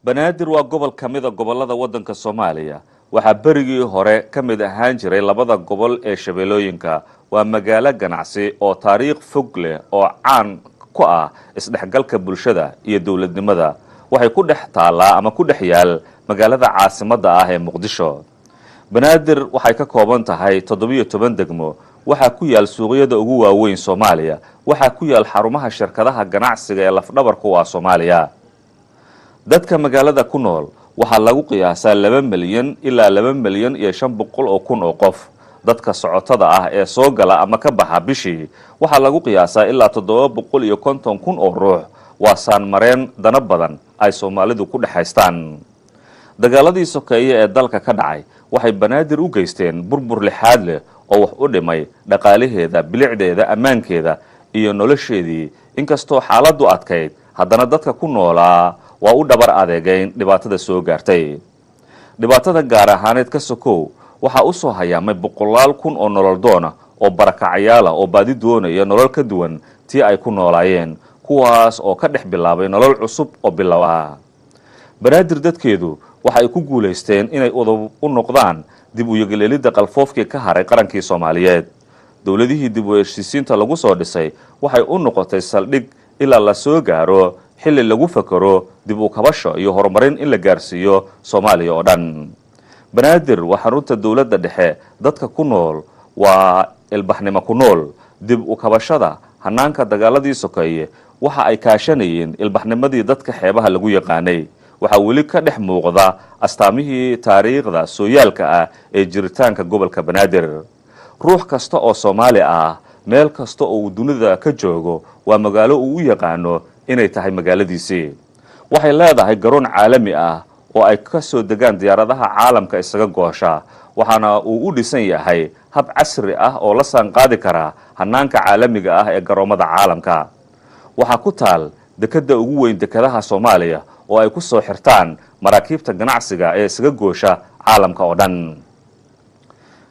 banaadir waa gobol ka mid a gobollada waddanka Soomaaliya waxaa berigii hore ka mid ahaan jiray labada gobol ee shabeellooyinka waa magaalo ganacsi oo taariikh fog leh oo caan ku ah isdhexgalka bulshada iyo dawladnimada waxay ku dhex taalaa ama ku dhex yaal magaalada caasimadda ah ee Muqdisho banaadir waxay ka kooban tahay 17 degmo waxaa ku yaal suuqyada ugu waaweyn Soomaaliya waxaa ku yaal xarumaha shirkadaha ganacsiga ee lafdhabarka waa Soomaaliya dadka magaalada ku nool waxaa lagu qiyaasaa 2 milyan ilaa 2 milyan iyo 500 oo kun oo qof dadka socotada ah ee soo gala ama ka baxa bishii waxaa lagu qiyaasaa ilaa 750 kun oo ruux waa saan mareen dana badan ay Soomaalidu ku dhaxaystaan dagaaladii sokeeye ee dalka ka dhacay waxay banaadir u geysteen burbur lixaad leh oo wax u dhimay dhaqaalaheeda bilicdeeda ammaankeeda iyo nolosheedii inkastoo xaaladdu adkayd haddana dadka ku noolaa waa u dhabar adeegayn dhibaatada soo gaartay dhibaatada gaar ahaaneed ka sokow waxaa u soo hayaamay boqolaal kun oo nolol doona oo barakacayaal ah oo baadi doonaya nolol ka duwan tii ay ku noolaayeen kuwaas oo ka dhex bilaabay nolol cusub oo bilow ah banaadir dadkeedu waxay ku guuleysteen inay udub u noqdaan dib u yegelelida qalfoofkii ka haray qarankii Soomaaliyeed dawladihii dib u heshiisiinta lagu soo dhisay waxay u noqotay saldhig ilaa la soo gaaro xilli lagu fakaro dib u kabasho iyo horumarin in la gaarsiiyo Soomaaliya oo dhan banaadir waa xarunta dawladda dhexe dadka ku nool waa ilbaxnimo ku nool dib u kabashada hanaanka dagaaladii sokeeye waxa ay kaashanayeen ilbaxnimadii dadka xeebaha lagu yaqaanay waxaa weli ka dhex muuqda astaamihii taariikhda sooyaalka ah ee jiritaanka gobolka banaadir ruux kasta oo Soomaali ah meel kasta oo uu dunida ka joogo waa magaalo uu u yaqaano inay tahay magaaladiisii waxay leedahay garoon caalami ah oo ay ka soo degaan diyaaradaha caalamka isaga goosha waxaana uu u dhisan yahay hab casri ah oo la saanqaadi kara hanaanka caalamiga ah ee garoomada caalamka waxaa ku taal dekada ugu weyn dekadaha Soomaaliya oo ay ku soo xirtaan maraakiibta ganacsiga ee isaga goosha caalamka oo dhan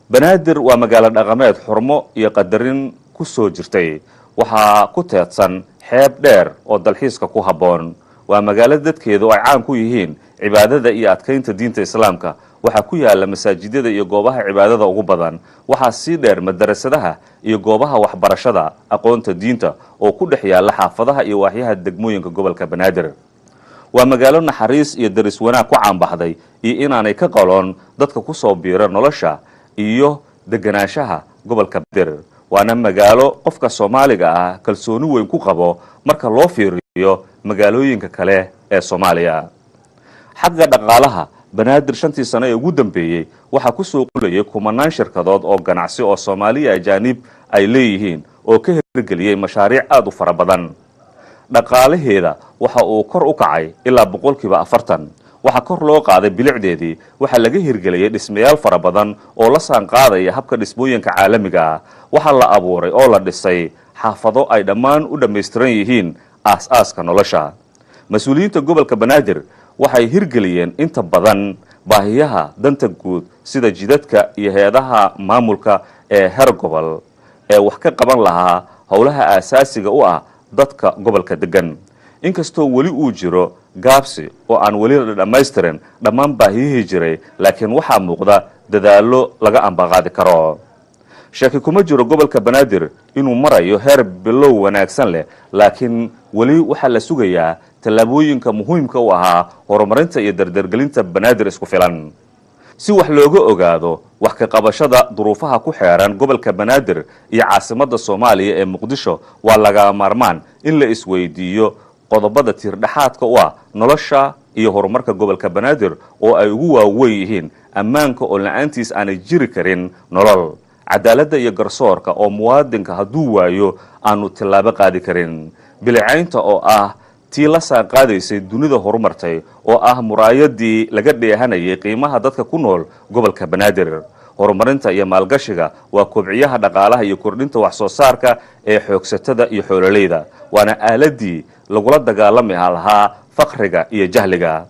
banaadir waa magaalo dhaqameed xurmo iyo qadarin ku soo jirtay waxaa ku teedsan xeeb dheer oo dalxiiska ku habboon waa magaalo dadkeedu ay caan ku yihiin cibaadada iyo adkaynta diinta islaamka waxaa ku yaala masaajidada iyo goobaha cibaadada ugu badan waxaa sii dheer madarasadaha iyo goobaha waxbarashada aqoonta diinta oo ku dhex yaala xaafadaha iyo waaxyaha degmooyinka gobolka banaadir waa magaalo naxariis iyo daris wanaag ku caanbaxday iyo inaanay ka qaloon dadka ku soo biira nolosha iyo deganaanshaha gobolka banaadir waana magaalo qofka Soomaaliga ah kalsooni weyn ku qabo marka loo fiiriyo magaalooyinka kale ee Soomaaliya xagga dhaqaalaha banaadir 5 sano ee ugu dambeeyay waxa ku soo qulayay kumanaan shirkadood oo ganacsi oo Soomaaliya ajaanib ay leeyihiin oo ka hirgeliyay mashaariic aad u fara badan dhaqaalaheeda waxa uu kor u kacay ilaa 40% waxa kor loo qaaday bilicdeedii waxa laga hirgeliyay dhismayaal fara badan oo la saan qaadaya habka dhismooyinka caalamiga ah waxa la abuuray oo la dhisay xaafado ay dhammaan u dhameystiran yihiin aas-aaska nolosha mas'uuliyiinta gobolka banaadir waxay hirgeliyeen inta badan baahiyaha danta guud sida jidadka iyo hay'adaha maamulka ee heer gobol ee wax ka qaban lahaa howlaha aasaasiga u ah dadka gobolka degan inkastoo weli uu jiro gaabsi oo aan weli la dhammaystirin dhammaan baahiyihii jiray laakiin waxaa muuqda dadaallo laga ambaqaadi karo shaki kuma jiro gobolka banaadir inuu marayo heer bilow wanaagsan leh laakiin weli waxaa la sugayaa tallaabooyinka muhiimka u ahaa horumarinta iyo dardargelinta banaadir isku filan si wax looga ogaado wax ka qabashada duruufaha ku xeeran gobolka banaadir iyo caasimadda Soomaaliya ee Muqdisho waa laga maarmaan in la isweydiiyo qodobada tiirdhaxaadka u ah nolosha iyo horumarka gobolka banaadir oo ay ugu waaweyn yihiin ammaanka oo la'aantiis aanay jiri karin nolol cadaaladda iyo garsoorka oo muwaadinka hadduu waayo aanu tilaabo qaadi karin bilicaynta oo ah tii la saan qaadaysay dunida horumartay oo ah muraayadii laga dheehanayay qiimaha dadka ku nool gobolka banaadir horumarinta iyo maalgashiga waa kobciyaha dhaqaalaha iyo kordhinta wax soo saarka ee xoogsatada iyo xoololeyda waana aaladii lagula dagaalami lahaa faqriga iyo jahliga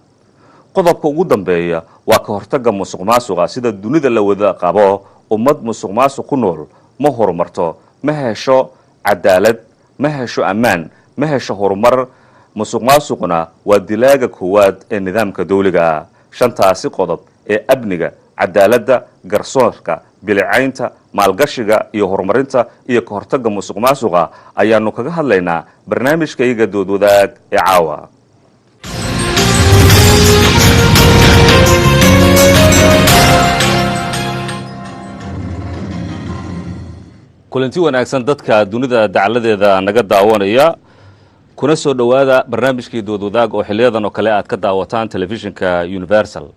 qodobka ugu dambeeya waa ka hortagga musuqmaasuqa sida dunida la wada qabo ummad musuqmaasuq ku nool ma horumarto ma hesho cadaalad ma hesho ammaan ma hesho horumar musuqmaasuquna waa dilaaga koowaad ee nidaamka dawliga ah. shantaasi qodob ee amniga, cadaaladda, garsoorka, bilicaynta, maalgashiga iyo horumarinta iyo ka hortagga musuqmaasuqa ayaanu kaga hadlaynaa barnaamijkayga dood wadaag ee caawa. kulanti wanaagsan dadka dunida dacaladeeda naga daawanaya, kuna soo dhowaada barnaamijkii dood wadaag oo xiliyadan oo kale aad ka daawataan telefishinka Universal.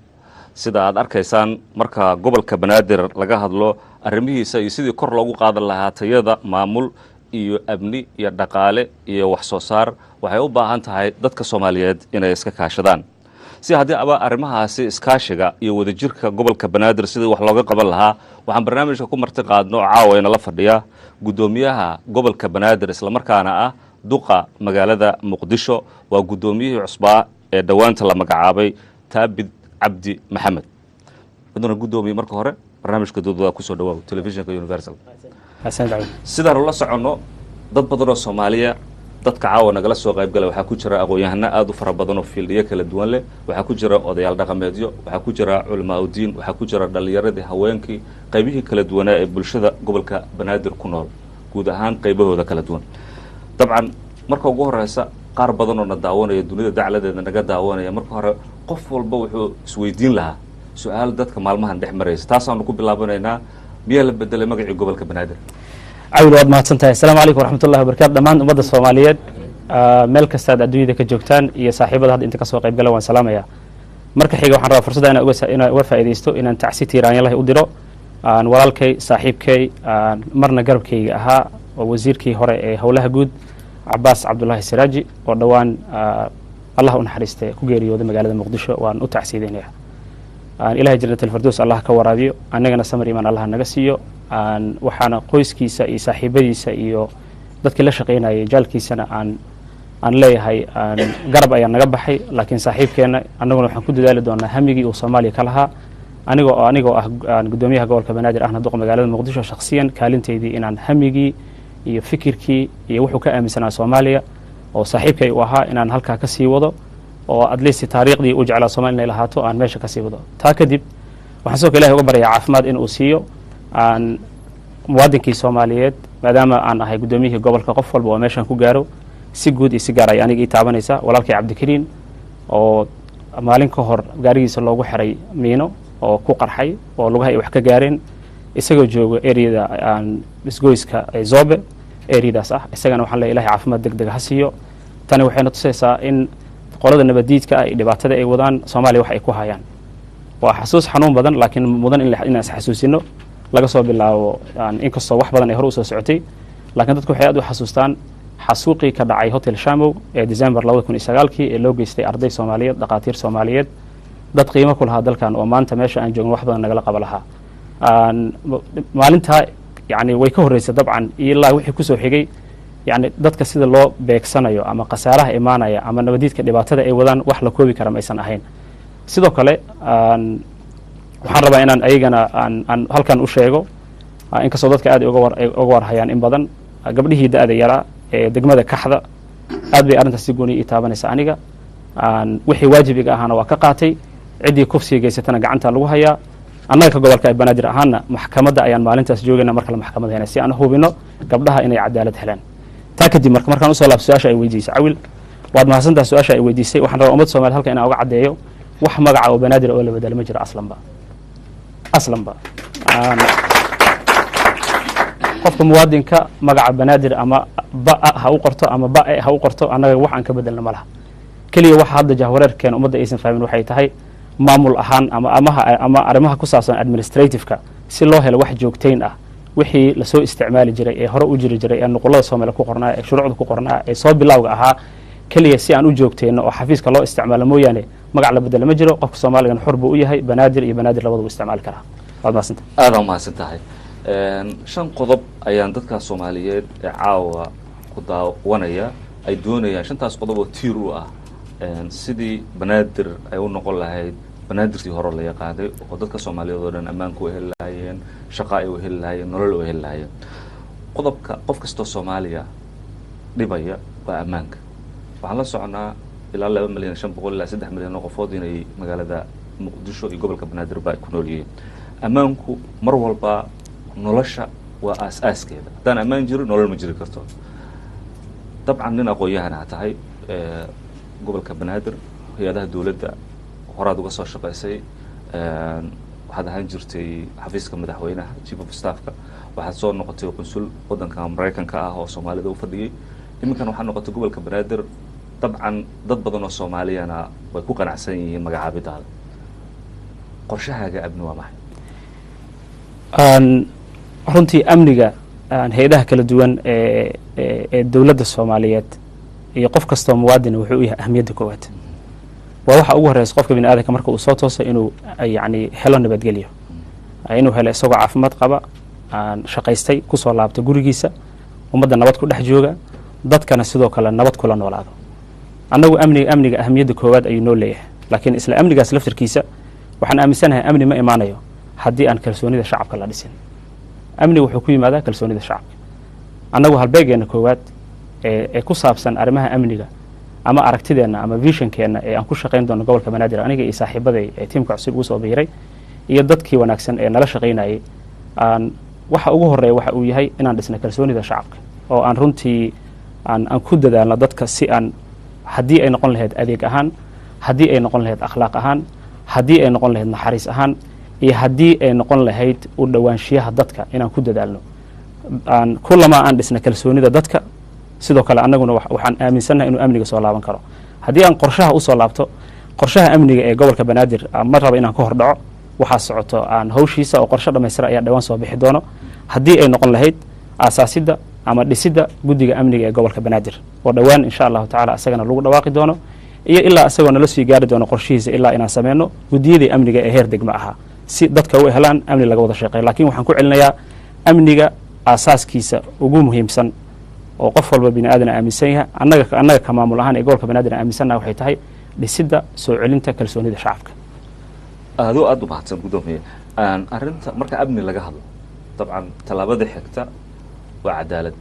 sida aad arkaysaan marka gobolka Banaadir laga hadlo arrimihiisa iyo sidii kor loogu qaadan lahaa tayada maamul iyo amni iyo dhaqaale iyo wax soo saar, waxay u baahan tahay dadka Soomaaliyeed inay iska kaashadaan. si haddii arrimahaasi iskaashiga iyo wadajirka gobolka Banaadir sidii wax looga qaban lahaa, waxaan barnaamijka ku marti qaadno caawa la fadhiya gudoomiyaha gobolka Banaadir isla markaana ah duqa magaalada Muqdisho, waa gudoomiyihii cusbaa ee dhawaanta la magacaabay Taabid Cabdi Maxamed. wadana gudoomiye marka hore barnaamijka dood wadaag ku soo dhawaaw telefishinka Universal. sidaan la socono dad badan oo Soomaaliya dadka caawa nagala soo qayb galay waxaa ku jira aqoon-yahano aad u fara badan oo fiildiyo kala duwan leh, waxaa ku jira odayaal dhaqameedyo, waxaa ku jira culamaa u diin, waxaa ku jira dhalinyaradii, haweenkii, qaybihii kala duwanaa ee bulshada gobolka Banaadir ku nool guud ahaan qaybahooda kala duwan. dabcan marka ugu horeysa qaar badan oo na daawanaya dunida dacaladeeda naga daawanaya, marka hore qof walba wuxuu isweydiin lahaa su'aal dadka maalmahan dhex maraysa. taasaanu ku bilaabanaynaa, miyaa la bedelay magacii gobolka Banaadir? cawil waad mahadsantahay. asalaamu calaykum waraxmatullahi wabarakaatu. dhammaan ummadda Soomaaliyeed meel kasta aad adduunyada ka joogtaan iyo saaxiibada hadda inta ka soo qayb gala waan salaamayaa. marka xiga waxaan rabaa fursadda inaan uga faa'iidaysto inaan tacsi tiiraanyallahi u diro walaalkay, saaxiibkay, marna garabkayga ahaa oo wasiirkii hore ee howlaha guud Cabbaas Cabdullaahi Siraaji oo dhowaan Allah u naxariistay ku geeriyooday magaalada Muqdisho. waan u tacsiideynayaa. ilaahay jannatul firdaws Allah ka waraabiyo, annagana samir iimaan Allah naga siiyo. waxaana qoyskiisa iyo saaxiibadiisa iyo dadkii la shaqaynayay jaalkiisana aan leeyahay garab ayaa naga baxay, laakiin saaxiibkeena annaguna waxaan ku dadaali doonaa hamigii uu Soomaaliya ka lahaa. anigoo ah gudoomiyaha gobolka Banaadir ahna duqa magaalada Muqdisho, shakhsiyan kaalinteydii inaan hamigii iyo fikirkii iyo wuxuu ka aaminsanaa Soomaaliya oo saaxiibkay u ahaa inaan halkaa ka sii wado, oo at least taariikhdii uu jeclaa Soomaaliya inay lahaato aan meesha ka sii wado. taa kadib waxaan sidoo kale Ilaahay uga baryaa caafimaad in uu siiyo muwaadinkii Soomaaliyeed, maadaama aan ahay gudoomiyihii gobolka. qof walba oo meeshan ku gaaro si guud iyo si gaar ay aniga ii taabanaysa. walaalkay Cabdikariin oo maalin ka hor gaarigiisa loogu xiray miino oo ku qarxay oo lugaha ay wax ka gaareen, isagoo jooga ereyada isgoyska Zobe ereyadaas ah. isagana waxaan leeyahay Ilaahay caafimaad degdeg ha siiyo. tani waxayna tusaysaa in qolada nabadiidka ah dhibaatada ay wadaan Soomaaliya wax ay ku hayaan. waa xasuus xanuun badan, laakiin mudan inaan is xasuusino laga soo bilaabo inkastoo wax badan ay hor u soo socotay, laakiin dadku waxay aad u xasuustaan xasuuqii ka dhacay Hotel Shamow ee December 2009 ee loo geystay arday Soomaaliyeed, dhaqaatiir Soomaaliyeed, dad qiimo ku lahaa dalkan oo maanta meesha aan joogno wax badan nagala qaba lahaa. maalintaa way ka horeysay dabcan ilaa wixii ku soo xigay dadka sida loo beegsanayo ama khasaaraha imaanaya ama nabadiidka dhibaatada ay wadaan wax la koobi kara ma aysan ahayn. sidoo kale waxaan rabaa inaan ayagana aan halkan u sheego, inkastoo dadka aad uga warhayaan in badan, gabdhihii da'da yaraa ee degmada Kaxda aad bay arrintaas si gooni ii taabanaysa aniga. wixii waajibiga ahaana waa ka qaatay, ciddii kufsiga geysatana gacanta lagu hayaa. annaga ka gobolka Banaadir ahaana maxkamadda ayaan maalintaas joogayna marka la maxkamadayna si aan hubino gabdhaha inay cadaalad helaan. taa kadib markaan usoo laabto su-aasha ay weydiisay cawil, waad mahadsantahay su-aasha ay weydiisay. waxaan rabaa ummadda Soomaaliyeed halka inaan uga caddeeyo wax magaca oo Banaadir oo la bedelo ma jiro aslanba. qofka muwaadinka magaca Banaadir ama ba ha u qorto ama ba ha u qorto, annaga wax aan ka bedelna ma laha. keliya waxa hadda jahwareerkeena ummadda aysan fahmin waxay tahay maamul ahaan ama arrimaha ku saabsan administrative-ka si loo helo wax joogtayn ah wixii la soo isticmaali jiray ee hore u jiri jiray ee nuqulada Soomaaliya ku qornaa ee shuruucda ku qornaa ee soo bilowga ahaa, keliya si aan u joogtayno oo xafiiska loo isticmaalo mooyaane magac la bedelo ma jiro. qofka Soomaaligan xor buu u yahay, Banaadir iyo Banaadir labadaba isticmaali karaa. waad mahadsantahay. aad u mahadsantahay. 5 qodob ayaan dadka Soomaaliyeed ee caawa ku daawanaya ay doonayaan, 5taas qodob oo tiir u ah sidii Banaadir ay u noqon lahayd Banaadirtii hore la yaqaanay oo dadka Soomaaliyeed oo dhan ammaanku u heli lahaayeen, shaqo ay u heli lahaayeen, nolol u heli lahaayeen. qodobka qof kastoo Soomaaliya dhibaya waa ammaanka. waxaan la soconaa ilaa 2 milyan 500 ilaa 3 milyan oo qofood inay magaalada muqdisho iyo gobolka banaadir ba ay ku nool yihiin ammaanku mar walba nolosha waa aas-aaskeeda haddaan ammaan jiro nolol ma jiri karto dabcan nin aqoon-yahana tahay gobolka banaadir hay-adaha dowladda horaad uga soo shaqaysay waxaad ahaan jirtay xafiiska madaxweynaha chief of staffka waxaad soo noqotay qunsul waddanka maraykanka ah oo soomaalida u fadhiyey iminkan waxaad noqotay gobolka banaadir dabcan dad badan oo soomaaliyana way ku qanacsan yihiin magacaabidaada qorshahaaga amni waa maxay runtii amniga hay-adaha kala duwan ee dowladda soomaaliyeed iyo qof kastoo muwaadina wuxuu u yahay ahmiyadda koowaad waa waxa ugu horeysa qofka bini aadanka marka uu soo tooso inuu yani helo nabadgelyo inuu helo isagoo caafimaad qaba shaqaystay kusoo laabta gurigiisa ummadda nabad ku dhex jooga dadkana sidoo kale nabad kula noolaado annagu amniga ahmiyadda koowaad ayuu noo leeyahay laakiin isla amnigaas laftirkiisa waxaan aaminsanahay amni ma imaanayo haddii aan kalsoonida shacabka la dhisin amni wuxuu ku yimaadaa kalsoonida shacabka annagu halbeegeenna koowaad ee ku saabsan arrimaha amniga ama aragtideenna ama visionkeenna ee aan ku shaqayn doono gobolka banaadir aniga iyo saaxiibaday ee tiimka cusub ugu soo biiray iyo dadkii wanaagsan ee nala shaqaynayay waxa ugu horeeya waxa uu yahay inaan dhisna kalsoonida shacabka oo aan runtii aan ku dadaalno dadka si aan haddii ay noqon lahayd adeeg ahaan haddii ay noqon lahayd akhlaaq ahaan haddii ay noqon lahayd naxariis ahaan iyo haddii ay noqon lahayd u dhowaanshiyaha dadka inaan ku dadaalno kullamaa aan dhisna kalsoonida dadka sidoo kale annaguna waxaan aaminsannahay inuu amniga soo laaban karo haddii aan qorshaha usoo laabto qorshaha amniga ee gobolka banaadir ma raba inaan ka hor dhaco waxaa socoto aan hawshiisa oo qorsho dhammaystira ayaa dhawaan soo bixi doono haddii ay noqon lahayd aasaasidda ama dhisidda guddiga amniga ee gobolka banaadir oo dhowaan insha allahu tacala isagana lagu dhawaaqi doono iyo ilaa isagoo nala sii gaari doono qorshihiisa ilaa inaan sameyno guddiyadii amniga ee heer degmo ahaa si dadka u helaan amni laga wada shaqeeyo laakiin waxaan ku celinayaa amniga aasaaskiisa ugu muhiimsan oo qof walba bini aadan aaminsan yahay annaga ka maamul ahaan ee gobolka banaadir aaminsannaha waxay tahay dhisidda soo celinta kalsoonida shacabka aad u mahadsan gudoomiye arrinta marka amni laga hadlo dabcan tallaabada xigta waa cadaalad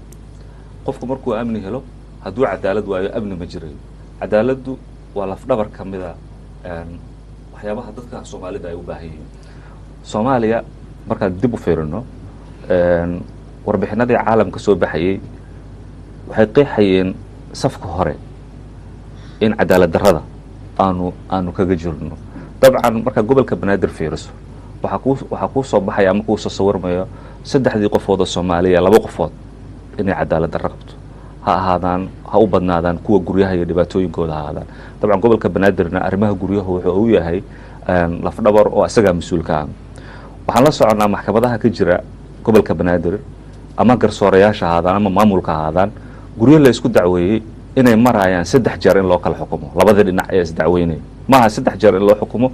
qofku markuu amni helo hadduu cadaalad waayo amni ma jirayo cadaaladdu waa lafdhabar ka mida waxyaabaha dadka soomaalida ay u baahan yihiin soomaaliya markaan dib u fiirino warbixinadii caalamka soo baxayey waxay qeexayeen safka hore in cadaalad darrada aanu kaga jirno dabcan markaa gobolka banaadir fiiriso waxaa kuu soo baxaya ama kuu soo sawirmayo 3 qofood oo soomaaliya 2 qofood inay cadaalad darro qabto ha ahaadaan ha u badnaadaan kuwa guryaha iyo dhibaatooyinkooda ha ahaadaan dabcan gobolka banaadirna arrimaha guryahu wuxuu u yahay lafdhabar oo isagaa mas-uulka ah waxaan la soconnaa maxkamadaha ka jira gobolka banaadir ama garsoorayaasha ahaadaan ama maamulka ahaadaan guryo la isku dacweeyey inay marayaan 3 jeer in loo kala xukumo labada dhinac ee isdacweynaya maaha 3 jeer in loo xukumo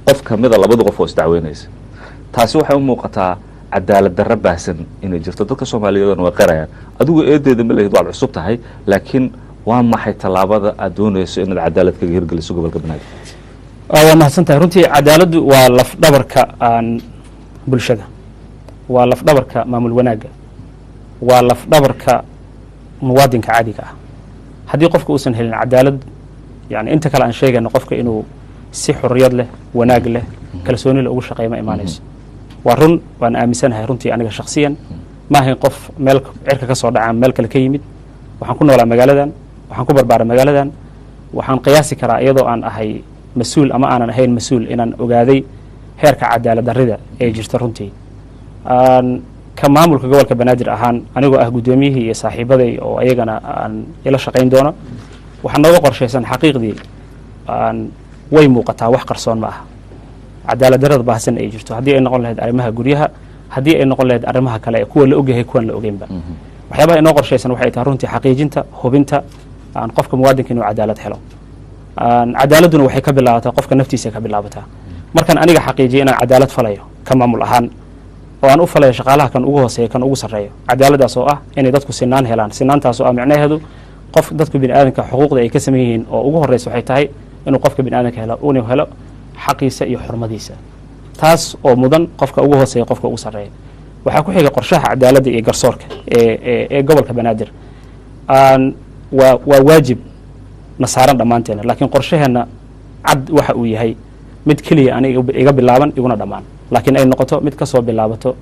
qof ka mida 2 qof oo isdacweynaysa taasi waxay u muuqataa cadaalad darro baahsan inay jirto dadka soomaaliyeedna way qirayaan adigu eedeeda ma leeyahay waad cusub tahay laakiin waa maxay tallaabada aad doonayso inaad cadaalad kaga hirgeliso gobolka banaadir waa mahadsan tahay runtii cadaaladdu waa lafdhabarka bulshada waa lafdhabarka maamul wanaagga waa lafdhabarka muwaadinka caadiga ah haddii qofka uusan helin cadaalad yani inta kale aan sheegayno qofka inuu si xurriyad leh wanaag leh kalsooni leh ugu shaqeeyo ma imaanayso waa run waan aaminsanahay runtii aniga shakhsiyan ma ahayn qof meel cirka ka soo dhacaan meel kale ka yimid waxaan ku noolaa magaaladan waxaan ku barbaaray magaaladan waxaan qiyaasi karaa iyadoo aan ahay mas-uul ama aanan ahayn mas-uul inaan ogaaday heerka cadaalad darrida ee jirta runtii ka maamulka gobolka banaadir ahaan anigoo ah guddoomiyihii iyo saaxiibaday oo ayagana aan ila shaqayn doono waxaa nooga qorshaysan xaqiiqdii way muuqataa wax qarsoon ma aha cadaalad darrada baahsan ay jirto haddii ay noqon lahayd arrimaha guryaha haddii ay noqon lahayd arrimaha kale kuwa la ogyahay kuwan la ogeynba waxyaabaha inoo qorshaysan waxay tahay runtii xaqiijinta hubinta qofka muwaadinka inuu cadaalad helo cadaaladduna waxay ka bilaabataa qofka naftiisa ka bilaabataa markaan aniga xaqiijiya inaan cadaalad falayo ka maamul ahaan oo aan u falayo shaqaalaha kan ugu hooseeya kan ugu sarreeyo cadaaladdaas oo ah inay dadku sinaan helaan sinaantaas oo ah micnaheedu qof dadku bini aadanka xuquuqda ay ka saman yihiin oo ugu horreysa waxay tahay inuu qofka bini aadanka helo inuu helo xaqiisa iyo xurmadiisa taas oo mudan qofka ugu hooseeya qofka ugu sarreeya waxaa ku xiga qorshaha cadaaladda iyo garsoorka ee gobolka banaadir waa waajib nasaaran dhammaanteena laakiin qorshaheenna cad waxa uu yahay mid keliya aniga iga bilaaban iguna dhammaan laakiin ay noqoto mid ka soo bilaabato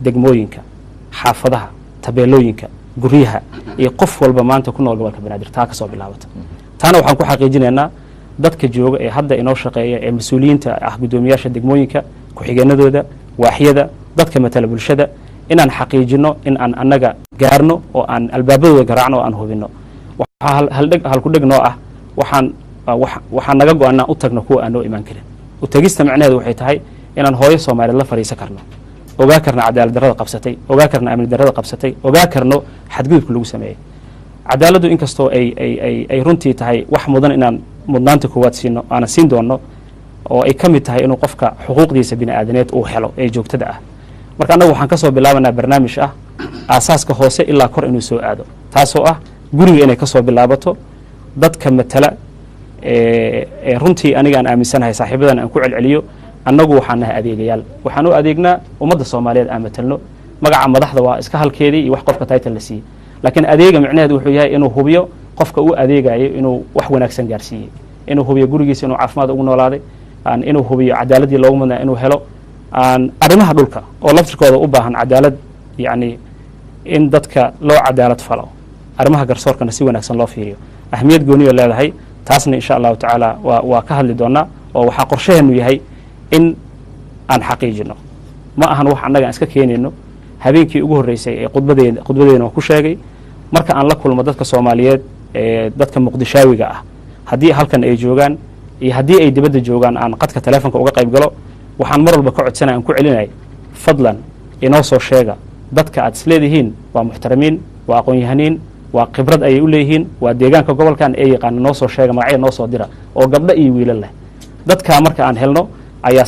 degmooyinka xaafadaha tabeelooyinka guryaha iyo qof walba maanta ku nool gobolka banaadir taa ka soo bilaabata taana waxaan ku xaqiijinaynaa dadka jooga ee hadda inoo shaqeeya ee mas-uuliyiinta ah guddoomiyaasha degmooyinka ku-xigeenadooda waaxyada dadka matala bulshada inaan xaqiijino in aan annaga gaarno oo aan albaabadooda garaacno oo aan hubinno waxaa halkudheg noo ah waxaan naga go-an inaan u tagno kuwa aan noo imaan karin u tegista macnaheedu waxay tahay inaan hooyo soomaaliyeed la fadhiisan karno ogaa karna cadaalad darrada qabsatay ogaa karna amni darrada qabsatay ogaa karno xadgudubka lagu sameeyey cadaaladdu inkastoo ay runtii tahay wax mudan inaan mudnaanta koowaad siino aanan siin doonno oo ay ka mid tahay inuu qofka xuquuqdiisa bini'aadaneed uu helo ee joogtada ah marka annagu waxaan ka soo bilaabanaa barnaamij ah aasaaska hoose ilaa kor inuu soo aado taasoo ah guriga inay ka soo bilaabato dadka matala runtii aniga aan aaminsanahay saaxiibadan aan ku celceliyo annagu waxaan nahay adeegayaal waxaan u adeegnaa ummadda soomaaliyeed aan matalno magaca madaxda waa iska halkeedii iyo wax qofka title la siiyey laakiin adeega micnaheedu wuxuu yahay inuu hubiyo qofka u adeegayo inuu wax wanaagsan gaarsiiyey inuu hubiyo gurigiisa inuu caafimaad ugu noolaaday inuu hubiyo cadaaladii loogu mudnaa inuu helo arrimaha dhulka oo laftirkooda u baahan cadaalad yacni in dadka loo cadaalad falo arrimaha garsoorkana si wanaagsan loo fiiriyo ahmiyad gooniyo leedahay taasna insha allahu tacaala waa ka hadli doonaa oo waxaa qorshaheenu yahay in aan xaqiijino ma ahan wax annaga aan iska keenayno habeenkii ugu horreysay ee khudbadeena waan ku sheegay marka aan la kulmo dadka soomaaliyeed ee dadka muqdishaawiga ah haddii halkan ay joogaan iyo haddii ay dibadda joogaan aan qadka taleefonka uga qayb galo waxaan mar walba ka codsanaya aan ku celinay fadlan inoo soo sheega dadka aad isleedihiin waa muxtaramiin waa aqoon-yahaniin waa khibrad ayay u leeyihiin waa deegaanka gobolkan ee yaqaana noo soo sheega magacyada noo soo dira oo gabdho iyo wiilal leh dadkaa marka aan helno ayaa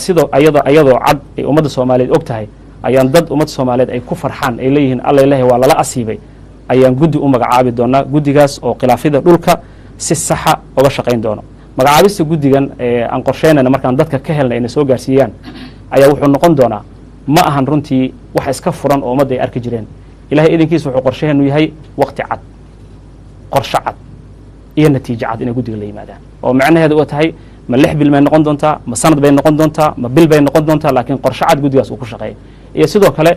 ayadoo cad ay ummadda soomaaliyeed og tahay ayaan dad ummadda soomaaliyeed ay ku farxaan ay leeyihiin alla ilahi waa lala asiibay ayaan guddi u magacaabi doonaa guddigaas oo khilaafyada dhulka si saxa uga shaqayn doono magacaabista guddigan aan qorsheynayna markaan dadka ka helna ayna soo gaarsiiyaan ayaa wuxuu noqon doonaa ma ahan runtii wax iska furan oo ummadda ay arki jireen ilahay idinkiisa wuxuu qorshaheenu yahay waqti cad qorshe cad iyo natiijo cad inay guddiga la yimaadaan oo macnaheedu oo tahay ma 6 bil bay noqon doontaa ma sanad bay noqon doontaa ma bil bay noqon doontaa laakiin qorshe cad guddigaas uu ku shaqeeya iyo sidoo kale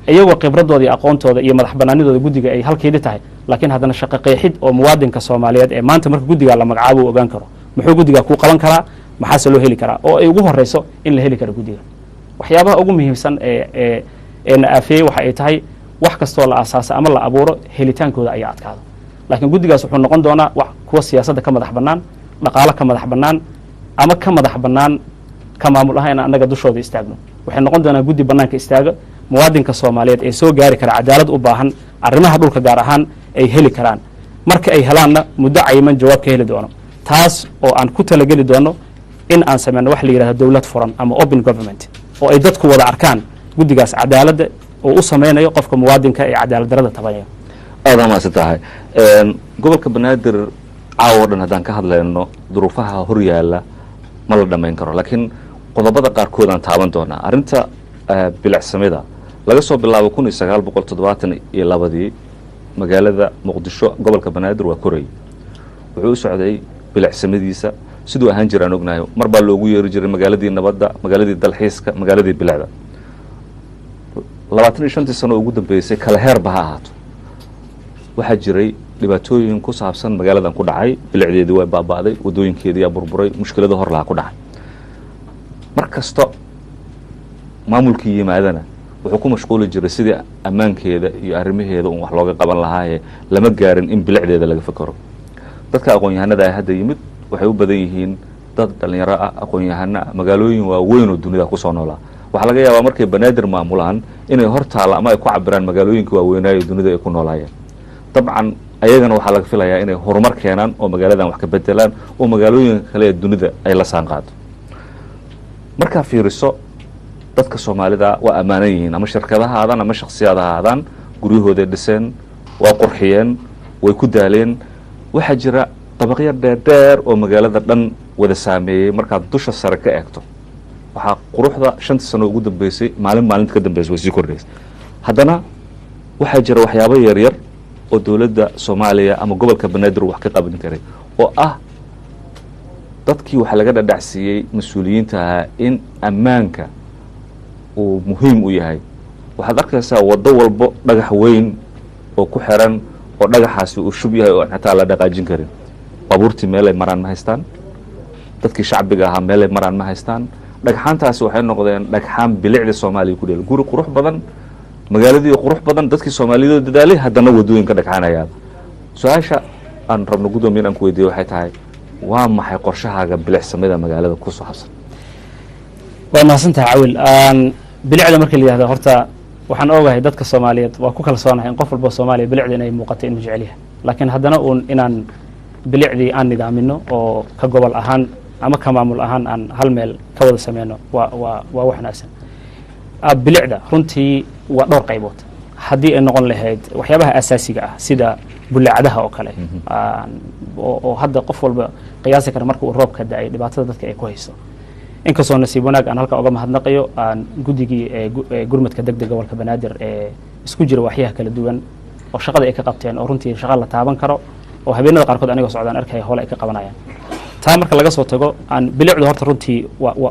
iyagoo khibradooda iyo aqoontooda iyo madax banaanidooda guddiga ay halkeedii tahay laakiin haddana shaqo qeexid oo muwaadinka soomaaliyeed ee maanta marka guddigaa la magacaabo uu ogaan karo muxuu guddigaa kuu qaban karaa maxaase loo heli karaa oo ay ugu horeyso in la heli karo guddiga waxyaabaha ugu muhiimsan ee na aafeeyey waxa ay tahay wax kastoo la aasaasa ama la abuuro helitaankooda ayaa adkaado laakiin guddigaas wuxuu noqon doonaa wax kuwa siyaasadda ka madax bannaan dhaqaalo ka madax bannaan ama ka madax bannaan ka maamul ahaan inaan annaga dushooda istaagno waxay noqon doonaa guddi bannaanka istaaga muwaadinka soomaaliyeed ee soo gaari kara cadaalad u baahan arrimaha dhulka gaar ahaan ay heli karaan marka ay helaanna muddo cayiman jawaab ka heli doono taas oo aan ku talageli doono in aan sameyno wax la yidhahdo dowlad furan ama open government oo ay dadku wada arkaan guddigaas cadaaladda oo u sameynayo qofka muwaadinka ee cadaalad darrada tabanayo aada maadsan tahay gobolka banaadir caawo dhan haddaan ka hadlayno duruufaha hor yaalla ma la dhammayn karo laakiin qodobada qaarkood aan taaban doonaa arrinta bilicsamida laga soo bilaabo 1972 magaalada muqdisho gobolka banaadir waa koray wuxuu u socday bilicsamadiisa siduu ahaan jiraan ognahay mar baa loogu yeeri jiray magaaladii nabadda magaaladii dalxiiska magaaladii bilicda 25 sano ugu dambeysay kala heerba ha ahaato waxaa jiray dhibaatooyin ku saabsan magaaladan ku dhacay bilicdeedii way baaba'day wadooyinkeedii yaa burburay mushkilada hor lahaa ku dhacay mar kasta maamulkii yimaadana wuxuu ku mashquuli jiray sidii ammaankeeda iyo arrimaheeda un wax looga qaban lahaayee lama gaarin in bilicdeeda laga fakero dadka aqoon-yahanada ah hadda yimid waxay u badan yihiin dad dhallinyaro ah aqoon-yahano ah magaalooyin waaweyn oo dunida kusoo noolaa waxaa laga yaabaa markay banaadir maamulaan inay hor taalla ama ay ku cabiraan magaalooyinka waaweynaayo dunida ay ku noolaayeen dabcan ayagana waxaa laga filayaa inay horumar keenaan oo magaaladan wax ka bedelaan oo magaalooyinka kale ee dunida ay la saan qaado markaa fiiriso dadka soomaalida waa ammaanan yihiin ama shirkadaha aadaan ama shaksiyaada ha aadaan guryahooday dhiseen waa qurxiyeen way ku daaleen waxaa jira dabaqyo dheerdheer oo magaalada dhan wada saameeyey markaad dusha sare ka eegto waxaa quruxda 5 sano ugu dambeysay maalinta ka dambeysay way sii kordhaysay haddana waxaa jira waxyaabo yaryar oo dowladda soomaaliya ama gobolka banaadir wax ka qaban karay oo ah dadkii waxaa laga dhadhacsiiyey mas-uuliyiinta ahaa in ammaanka uu muhiim u yahay. waxaad arkaysaa waddo walbo dhagax weyn oo ku xiran oo dhagaxaasi uu shub yahay oo aan xataa la dhaqaajin karin. baabuurtii meelay maraan ma haystaan, dadkii shacbiga ahaa meelay maraan ma haystaan. dhagxaantaasi waxay noqdeen dhagxaan bilicda soomaaliya ku dheel, guri qurux badan, magaaladii qurux badan, dadkii soomaaliyeed dadaalay haddana wadooyinka dhagxaanayaan. su-aasha aan rabno guddoomiye aan ku weydiiye waxay tahay, waa maxay qorshahaaga bilicsamada magaalada ku saabsan? waa mahadsantahay cawil. bilicda marka la yihahdo horta waxaan ogahay dadka soomaaliyeed waa ku kalsoonahay in qof walbo soomaaliya bilicda inay muuqato inuu jecel yahay, laakiin haddana uun inaan bilicdii aan nidaamino oo ka gobol ahaan ama ka maamul ahaan aan hal meel ka wada sameyno waa wax wanaagsan. bilicda runtii waa dhowr qaybood. haddii ay noqon lahayd waxyaabaha asaasiga ah sida bulaacadaha oo kale, oo hadda qof walba qiyaasi kara marka uu roobka da-ay dhibaatada dadka ay ku hayso. inkastoo nasiib wanaag aan halka oga mahadnaqayo aan guddigii gurmadka degdeg gobolka banaadir ee isku jira waxyaha kala duwan oo shaqada ay ka qabteen oo runtii shaqa la taaban karo oo habeenada qaarkood anigoo socdaan arkaya hole ay ka qabanayaan. taa marka laga soo tago bilicdu horta runtii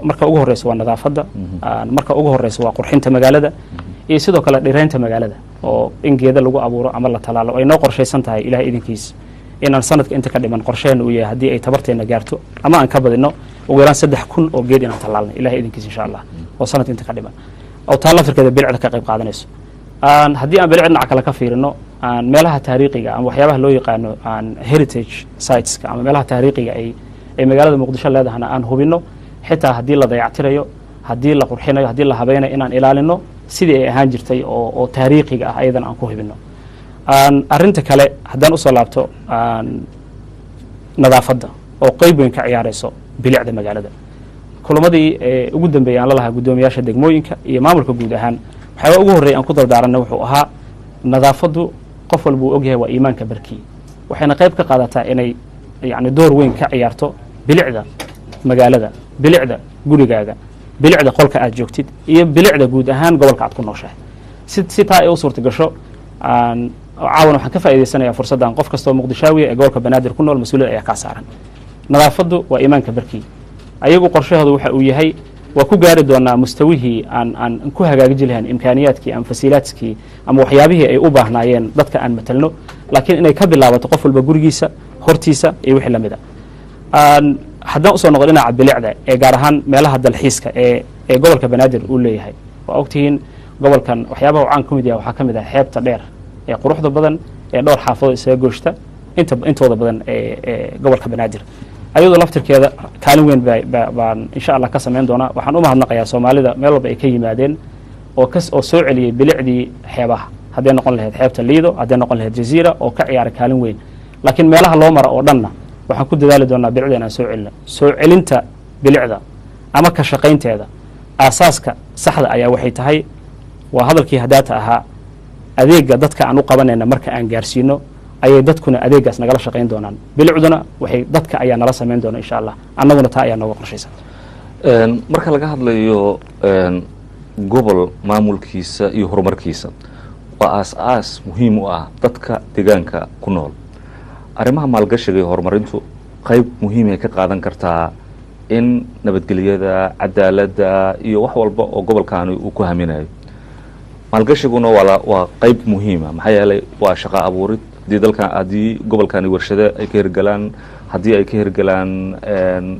marka ugu horeyso waa nadaafadda, marka ugu horeyso waa qurxinta magaalada iyo sidoo kale dhireynta magaalada oo in geeda lagu abuuro ama la talaalo ay noo qorshaysan tahay ilaah idinkiis inaan sanadka inta ka dhiman qorsheena uu yahay haddii ay tabarteena gaarto ama aan ka badino ugu yaraan 3,000 oo geed inaan talaalno ilaah idinkiis insha Allah oo sanadka inta ka dhiman oo taalla firkada bilicda ka qayb qaadanayso. haddii aan bilicda dhinaca kale ka fiirino meelaha taariikhiga ama waxyaabaha loo yaqaano heritage siteska ama meelaha taariikhiga ay magaalada Muqdisho leedahana aan hubino xitaa haddii la dayactirayo, haddii la qurxinayo, haddii la habaynayo inaan ilaalino sidii ay ahaan jirtay oo taariikhiga ah ayadan aan ku hubino. arrinta kale haddaan usoo laabto nadaafadda oo qayb weyn ka ciyaarayso bilicda magaalada. kulamadii ugu dambeeyay aan la lahaa guddoomiyaasha degmooyinka iyo maamulka guud ahaan waxyaaba ugu horreeyay aan ku dardaaranay wuxuu ahaa nadaafaddu qof walba uu ogyahay waa iimaanka barkii, waxayna qayb ka qaadataa inay yacni door weyn ka ciyaarto bilicda magaalada, bilicda gurigaaga, bilicda qolka aad joogtid iyo bilicda guud ahaan gobolka aad ku nooshahay. si taa ay u suurta gasho caawan waxaan ka faa'iidaysanayaa fursaddan qof kastoo muqdishaawiya ee gobolka banaadir ku nool mas-uuliyad ayaa kaa saaran. nadaafaddu waa iimaanka barkii, ayagu qorshahooda waxa uu yahay waa ku gaari doonaa mustawihii aan ku hagaajin lahayn imkaaniyaadkii ama fasiilaadkii ama waxyaabihii ay u baahnaayeen dadka aan matalno, laakiin inay ka bilaabato qof walba gurigiisa hortiisa iyo wixii lamid a. haddaan usoo noqo dhinaca bilicda ee gaar ahaan meelaha dalxiiska ee gobolka banaadir uu leeyahay, waa ogtihiin gobolkan waxyaabaha uu caan ka mid yahay waxaa ka mid ah xeebta dheer ee quruxda badan ee dhowr xaafadood isaga gooshta intooda badan ee gobolka banaadir. ayadoo laftirkeeda kaalin weyn baan insha Allah ka samayn doonaa. waxaan u mahadnaqayaa Soomaalida meel walba ay ka yimaadeen oo soo celiyay bilicdii xeebaha, hadday noqon lahayd xeebta Liido, hadday noqon lahayd Jazeera oo ka ciyaaray kaalin weyn. laakiin meelaha loo maro oo dhanna waxaan ku dadaali doonaa bilicda inaan soo celino. soo celinta bilicda ama ka shaqaynteeda aasaaska saxda ayaa waxay tahay waa hadalkii hadaata ahaa adeega dadka aan u qabanayna marka aan gaarsiino ayay dadkuna adeegaas nagala shaqayn doonaan. bilicduna waxay dadka ayaa nala samayn doona insha Allah, annaguna taa ayaa nooga qorshaysan. marka laga hadlayo gobol maamulkiisa iyo horumarkiisa waa aas-aas muhiim u ah dadka deegaanka ku nool. arrimaha maalgashiga iyo horumarintu qayb muhiim ay ka qaadan kartaa in nabadgelyada, cadaaladda iyo wax walba oo gobolkaani uu ku haminayo. maalgashiguna waa qayb muhiima maxaa yeelay waa shaqo abuurid. haddii gobolkani warshado ay ka hirgalaan, haddii ay ka hirgalaan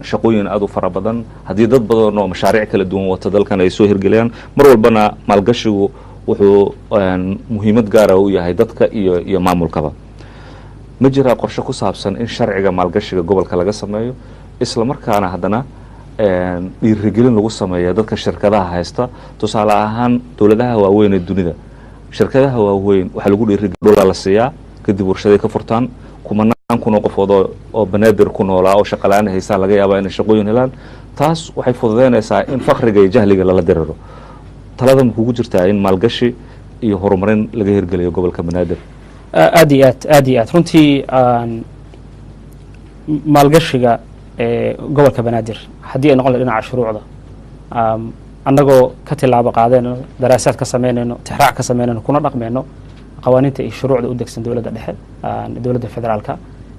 shaqooyin aad u fara badan, haddii dad badan oo mashaariic kala duwan wata dalkan ay soo hirgelayaan, mar walbana maalgashigu wuxuu muhiimad gaara u yahay dadka iyo maamulkaba. ma jiraa qorshe ku saabsan in sharciga maalgashiga gobolka laga sameeyo, isla markaana haddana dhiirigelin lagu sameeya dadka shirkadaha haysta? tusaale ahaan dowladaha waaweyn ee dunida, shirkadaha waaweyn waxaa lagu dhiirigelin dhulaa la siiyaa, kadib warshaday ka furtaan, kumanaan kun oo qofood oo banaadir ku noolaa oo shaqalaan haystaan laga yaabaa inay shaqooyin helaan. taas waxay fududeynaysaa in fakriga iyo jahliga lala diriro. talada ma kugu jirtaa in maalgashi iyo horumarin laga hirgeliyo gobolka banaadir? aad iyo aad runtii maalgashiga gobolka banaadir haddii ay noqon lahayd dhinaca shuruucda, annagoo ka tilaabo qaadayno, daraasaad ka samaynayno, tixraac ka samaynayno, kuna dhaqmayno qawaaniinta iyo shuruucda u degsan dowladda dhexe, dowladda federaalka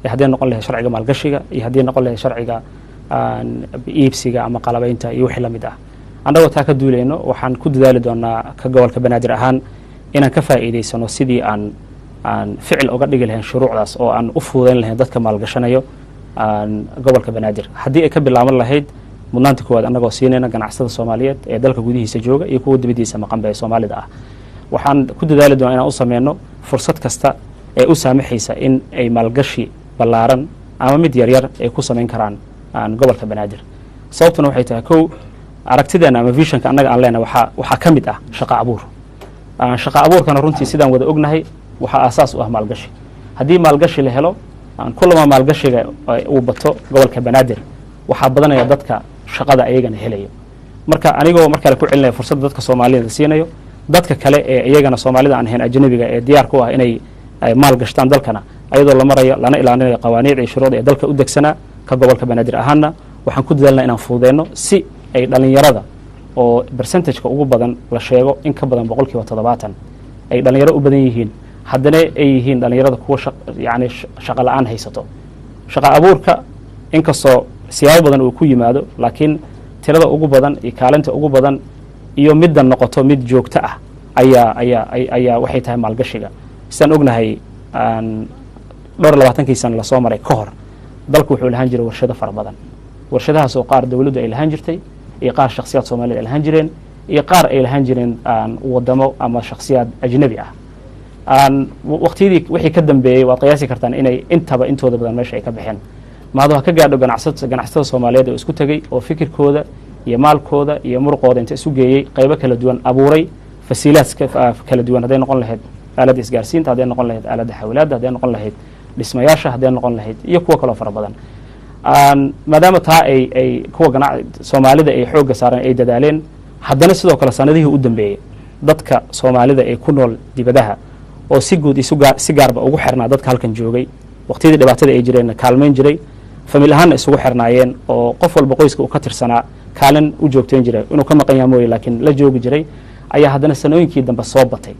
haddii noqon lahayd sharciga maalgashiga iyo haddii noqon lahayd sharciga iibsiga ama qalabaynta iyo wixii lamid ah annagoo taa ka duulayno waxaan ku dadaali doonaa ka gobolka banaadir ahaan inaan ka faa'iidaysano sidii aan ficil uga dhigi lahayn shuruucdaas oo aan u fuudayn lahayn dadka maalgashanayo gobolka banaadir haddii ay ka bilaaban lahayd mudnaanta koowaad annagoo siinayna ganacsatada soomaaliyeed ee dalka gudihiisa jooga iyo kuwa dibadiisa maqanba ee soomaalida ah waxaan ku dadaali doonaa inaan u sameyno fursad kasta ee u saamaxaysa in ay maalgashi ballaaran ama mid yaryar ay ku samayn karaan gobolka banaadir sababtuna waxay tahay kow aragtideena ama visionka annaga aan leenahay waxaa ka mid ah shaqo abuur shaqo abuurkana runtii sidaan wada ognahay waxaa aasaas u ah maalgashi haddii maalgashi la helo kulama maalgashiga uu bato gobolka banaadir waxaa badanaya dadka shaqada ayagana helayo marka anigoo markale ku celinaya fursadda dadka soomaalida siinayo dadka kale ee iyagana soomaalida aan ahayn ajnabiga ee diyaar ku ah inay maal gashtaan dalkana ayadoo la marayo lana ilaalinayo qawaaniicda iyo shuruucda ee dalka u degsanaa ka gobolka banaadir ahaanna waxaan ku dadaalnaa inaan fududeyno si ay dhalinyarada oo percentageka ugu badan la sheego in ka badan 70% ay dhalinyaro u badan yihiin haddana ay yihiin dhalinyarada kuwa yani shaqo la-aan haysato shaqo abuurka inkastoo siyaabo badan uu ku yimaado laakiin tirada ugu badan iyo kaalinta ugu badan iyo middan noqoto mid joogto ah ayaa waxay tahay maalgashiga sidaan ognahay dhowr 20 sano lasoo maray ka hor dalku wuxuu lahaan jiray warshado fara badan warshadahaas oo qaar dawladdu ay lahaan jirtay iyo qaar shakhsiyaad Soomaaliyeed ay lahaan jireen iyo qaar ay lahaan jireen wadamo ama shakhsiyaad ajnabi ah waqtiyadii wixii ka dambeeyay waad qiyaasi kartaan inay intooda badan meesha ay ka baxeen maado ha ka gaadho ganacsatada Soomaaliyeed oo isku tagay oo fikirkooda iyo maalkooda iyo muruqooda inta isu geeyay qaybo kala duwan abuuray fasiilaad kala duwan haday noqon lahayd aalada isgaarsiinta haday noqon lahayd aalada xawlaadda haday noqon lahayd dhismayaasha haday noqon lahayd iyo kuwa kale fara badan maadaama taa ay kuwa Soomaalida ay xoog saareen ay dadaaleen haddana sidoo kale sanadihii u dambeeyay dadka Soomaalida ee ku nool dibadaha oo si guud si gaarba ugu xirnaa dadka halkan joogay waqtiyadii dhibaatada ay jireen kaalmeyn jiray famil ahaan isugu xirnaayeen oo qof walba qoyska uu ka tirsanaa kaalin u joogteen jiray inuu ka maqan yahay mooy laakiin la joogi jiray ayaa haddana sanooyinkii dambe soo batay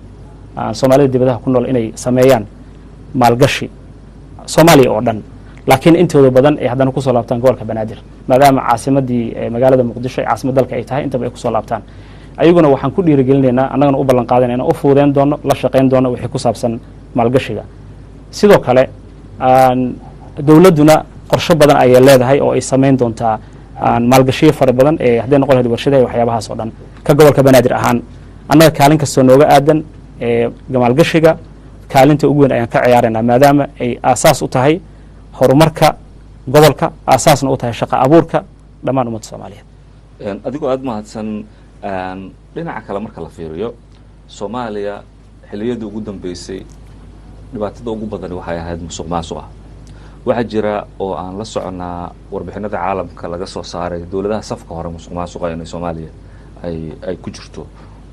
Soomaalida dibadaha ku nool inay sameeyaan maalgashi Soomaaliya oo dhan laakiin intooda badan ay haddana ku soo laabtaan gobolka banaadir maadaama caasimadii magaalada muqdisho ay caasimad dalka ay tahay intaba ay ku soo laabtaan ayaguna waxaan ku dhiirigelinaynaa annagana u ballan qaadanaynaa u fuudeen doono la shaqayn doono wixii ku saabsan maalgashiga sidoo kale dawladduna qorshe badan ayay leedahay oo ay samayn doontaa maalgashiyo fara badan ee hadday noqon lahayd warshadaha waxyaabahaas oo dhan ka gobolka banaadir ahaan annaga kaalin kastoo nooga aadan maalgashiga kaalinta ugu weyn ayaan ka ciyaaraynaa maadaama ay aasaas u tahay horumarka gobolka aasaasna u tahay shaqo abuurka dhammaan ummadda Soomaaliyeed adigoo aad mahadsan dhinaca kale marka la fiiriyo Soomaaliya xilliyadii ugu dambeysay dhibaatada ugu badan waxay ahayd musuqmaasuqa waxa jira oo aan la soconaa warbixinada caalamka laga soo saaray dawladaha safka hore musuqmaasuqa ee Soomaaliya ay ku jirto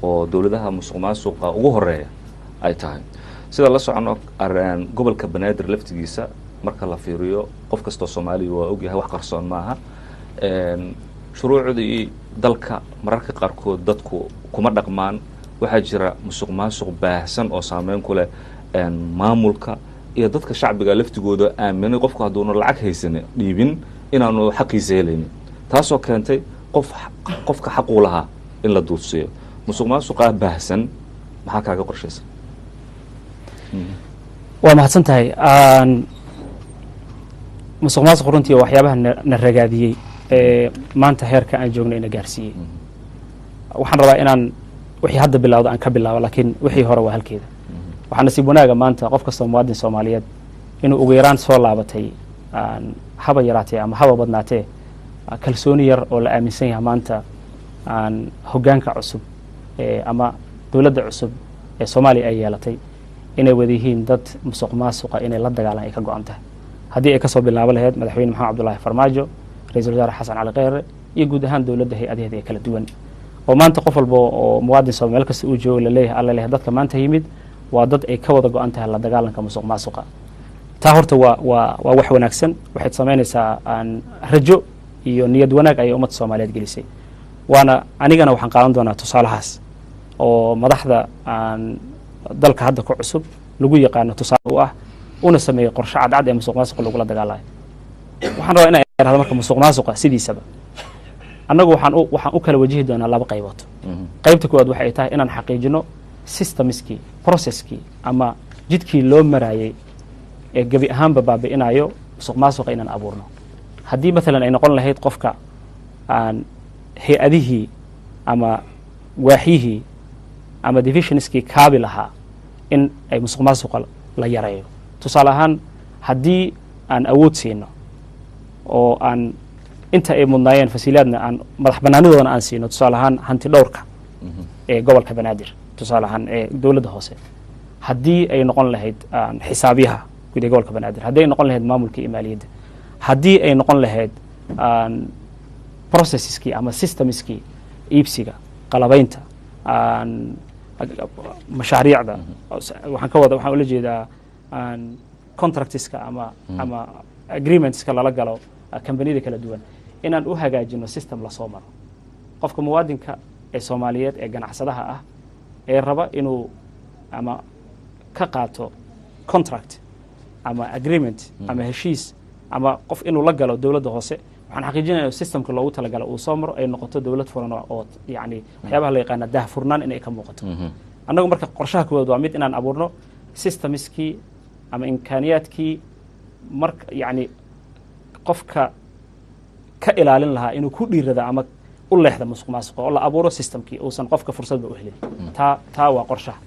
oo dawladaha musuqmaasuqa ugu horeeya ay tahay sida la socono gobolka banaadir laftigiisa marka la fiiriyo qof kasta oo Soomaali waa og yahay wax qarsoon maaha shuruucdii dalka mararka qaarkood dadku kuma dhaqmaan waxa jira musuqmaasuq baahsan oo saameyn ku leh maamulka iyo dadka shacbiga laftigooda aaminay qofku hadduu lacag haysan dhiibin inaanu xaqiisa helaynin taasoo keentay qofka xaq u lahaa in la duudsiyo musuqmaasuqa baahsan maxaa kaaga qorshaysan waa mahadsan tahay musuqmaasuq runtii waxyaabaha na ragaadiyey maanta heerka aan joogno ina gaarsiiyey waxaan rabaa inaan wixii hadda bilowdo aan ka bilaabo laakiin wixii hore waa halkeeda waxaa nasiib wanaaga maanta qof kastoo muwaadin Soomaaliyeed inuu ugu yaraan soo laabatay haba yaraatee ama haba badnaatee kalsooni yar oo la aaminsan yahay maanta hoggaanka cusub ama dawladda cusub ee Soomaaliya ay yeelatay inay wada yihiin dad musuqmaasuqa inay la dagaalaan ay ka go'an tahay haddii ay ka soo bilaabo lahayd madaxweyne maxamed cabdullaahi farmaajo ra'iisul wasaare xasan cali kheyre iyo guud ahaan dawladda hay-adaheeda ee kala duwan oo maanta qof walba oo muwaadin Soomaali meel kasta uu joogo la leeyahay alla leeyahay dadka maanta yimid waa dad ay ka wada go'an tahay la dagaalanka musuqmaasuqa taa horta waa wax wanaagsan waxay sameynaysaa rajo iyo niyad wanaag ay ummadda Soomaaliyeed gelisay waana anigana waxaan qaadan doonaa tusaalahaas oo madaxda dalka hadda ku cusub lagu yaqaano tusaale u ah una sameeyo qorshe cadcad ee musuqmaasuqa lagula dagaalayo. waxaan rabaa inaan yaraahdo marka musuqmaasuqa sidiisaba annagu waxaan u kala wajihi doonaa laba qaybood. qaybta koowaad waxay tahay inaan xaqiijino systemskii processkii ama jidkii loo maraayay ee gebi ahaanba baabi'inayo musuqmaasuqa inaan abuurno. haddii maalan ay noqon lahayd qofka aan hay-adihii ama waaxyihii ama divisionskii kaabi lahaa in ay musuqmaasuqa la yareeyo. tusaale ahaan haddii aan awood siino oo aan inta ay mudnaayeen fasiilaadna aan madax banaanidoodana aan siino, tusaale ahaan hanti dhowrka ee gobolka banaadir, tusaale ahaan ee dowladda hoose, haddii ay noqon lahayd xisaabyaha guud ee gobolka banaadir, haddii ay noqon lahayd maamulka iyo maaliyadda, haddii ay noqon lahayd processkii ama systemskii iibsiga, qalabaynta, mashaariicda, waxaan ula jeedaa contractska ama agreementska lala galo kambaniyada kala duwan, inaan u hagaajino system lasoo maro. qofka muwaadinka ee soomaaliyeed ee ganacsadaha ah ee raba inuu ama ka qaato contract ama agreement ama heshiis ama qof inuu la galo dowladda hoose, waxaan xaqiijinaya systemka loogu talagalo uu soo maro ay noqoto dowlad furan oo yani waxyaabaha la yaqaana daahfurnaan inay ka muuqato. annagu marka qorshaha koowaad waa mid inaan abuurno systemskii ama imkaaniyaadkii marka yani qofka ka ilaalin lahaa inuu ku dhiirada ama u leexda musuqmaasuqa oo la abuuro systemkii uusan qofka fursadba u helin. taa waa qorshaha.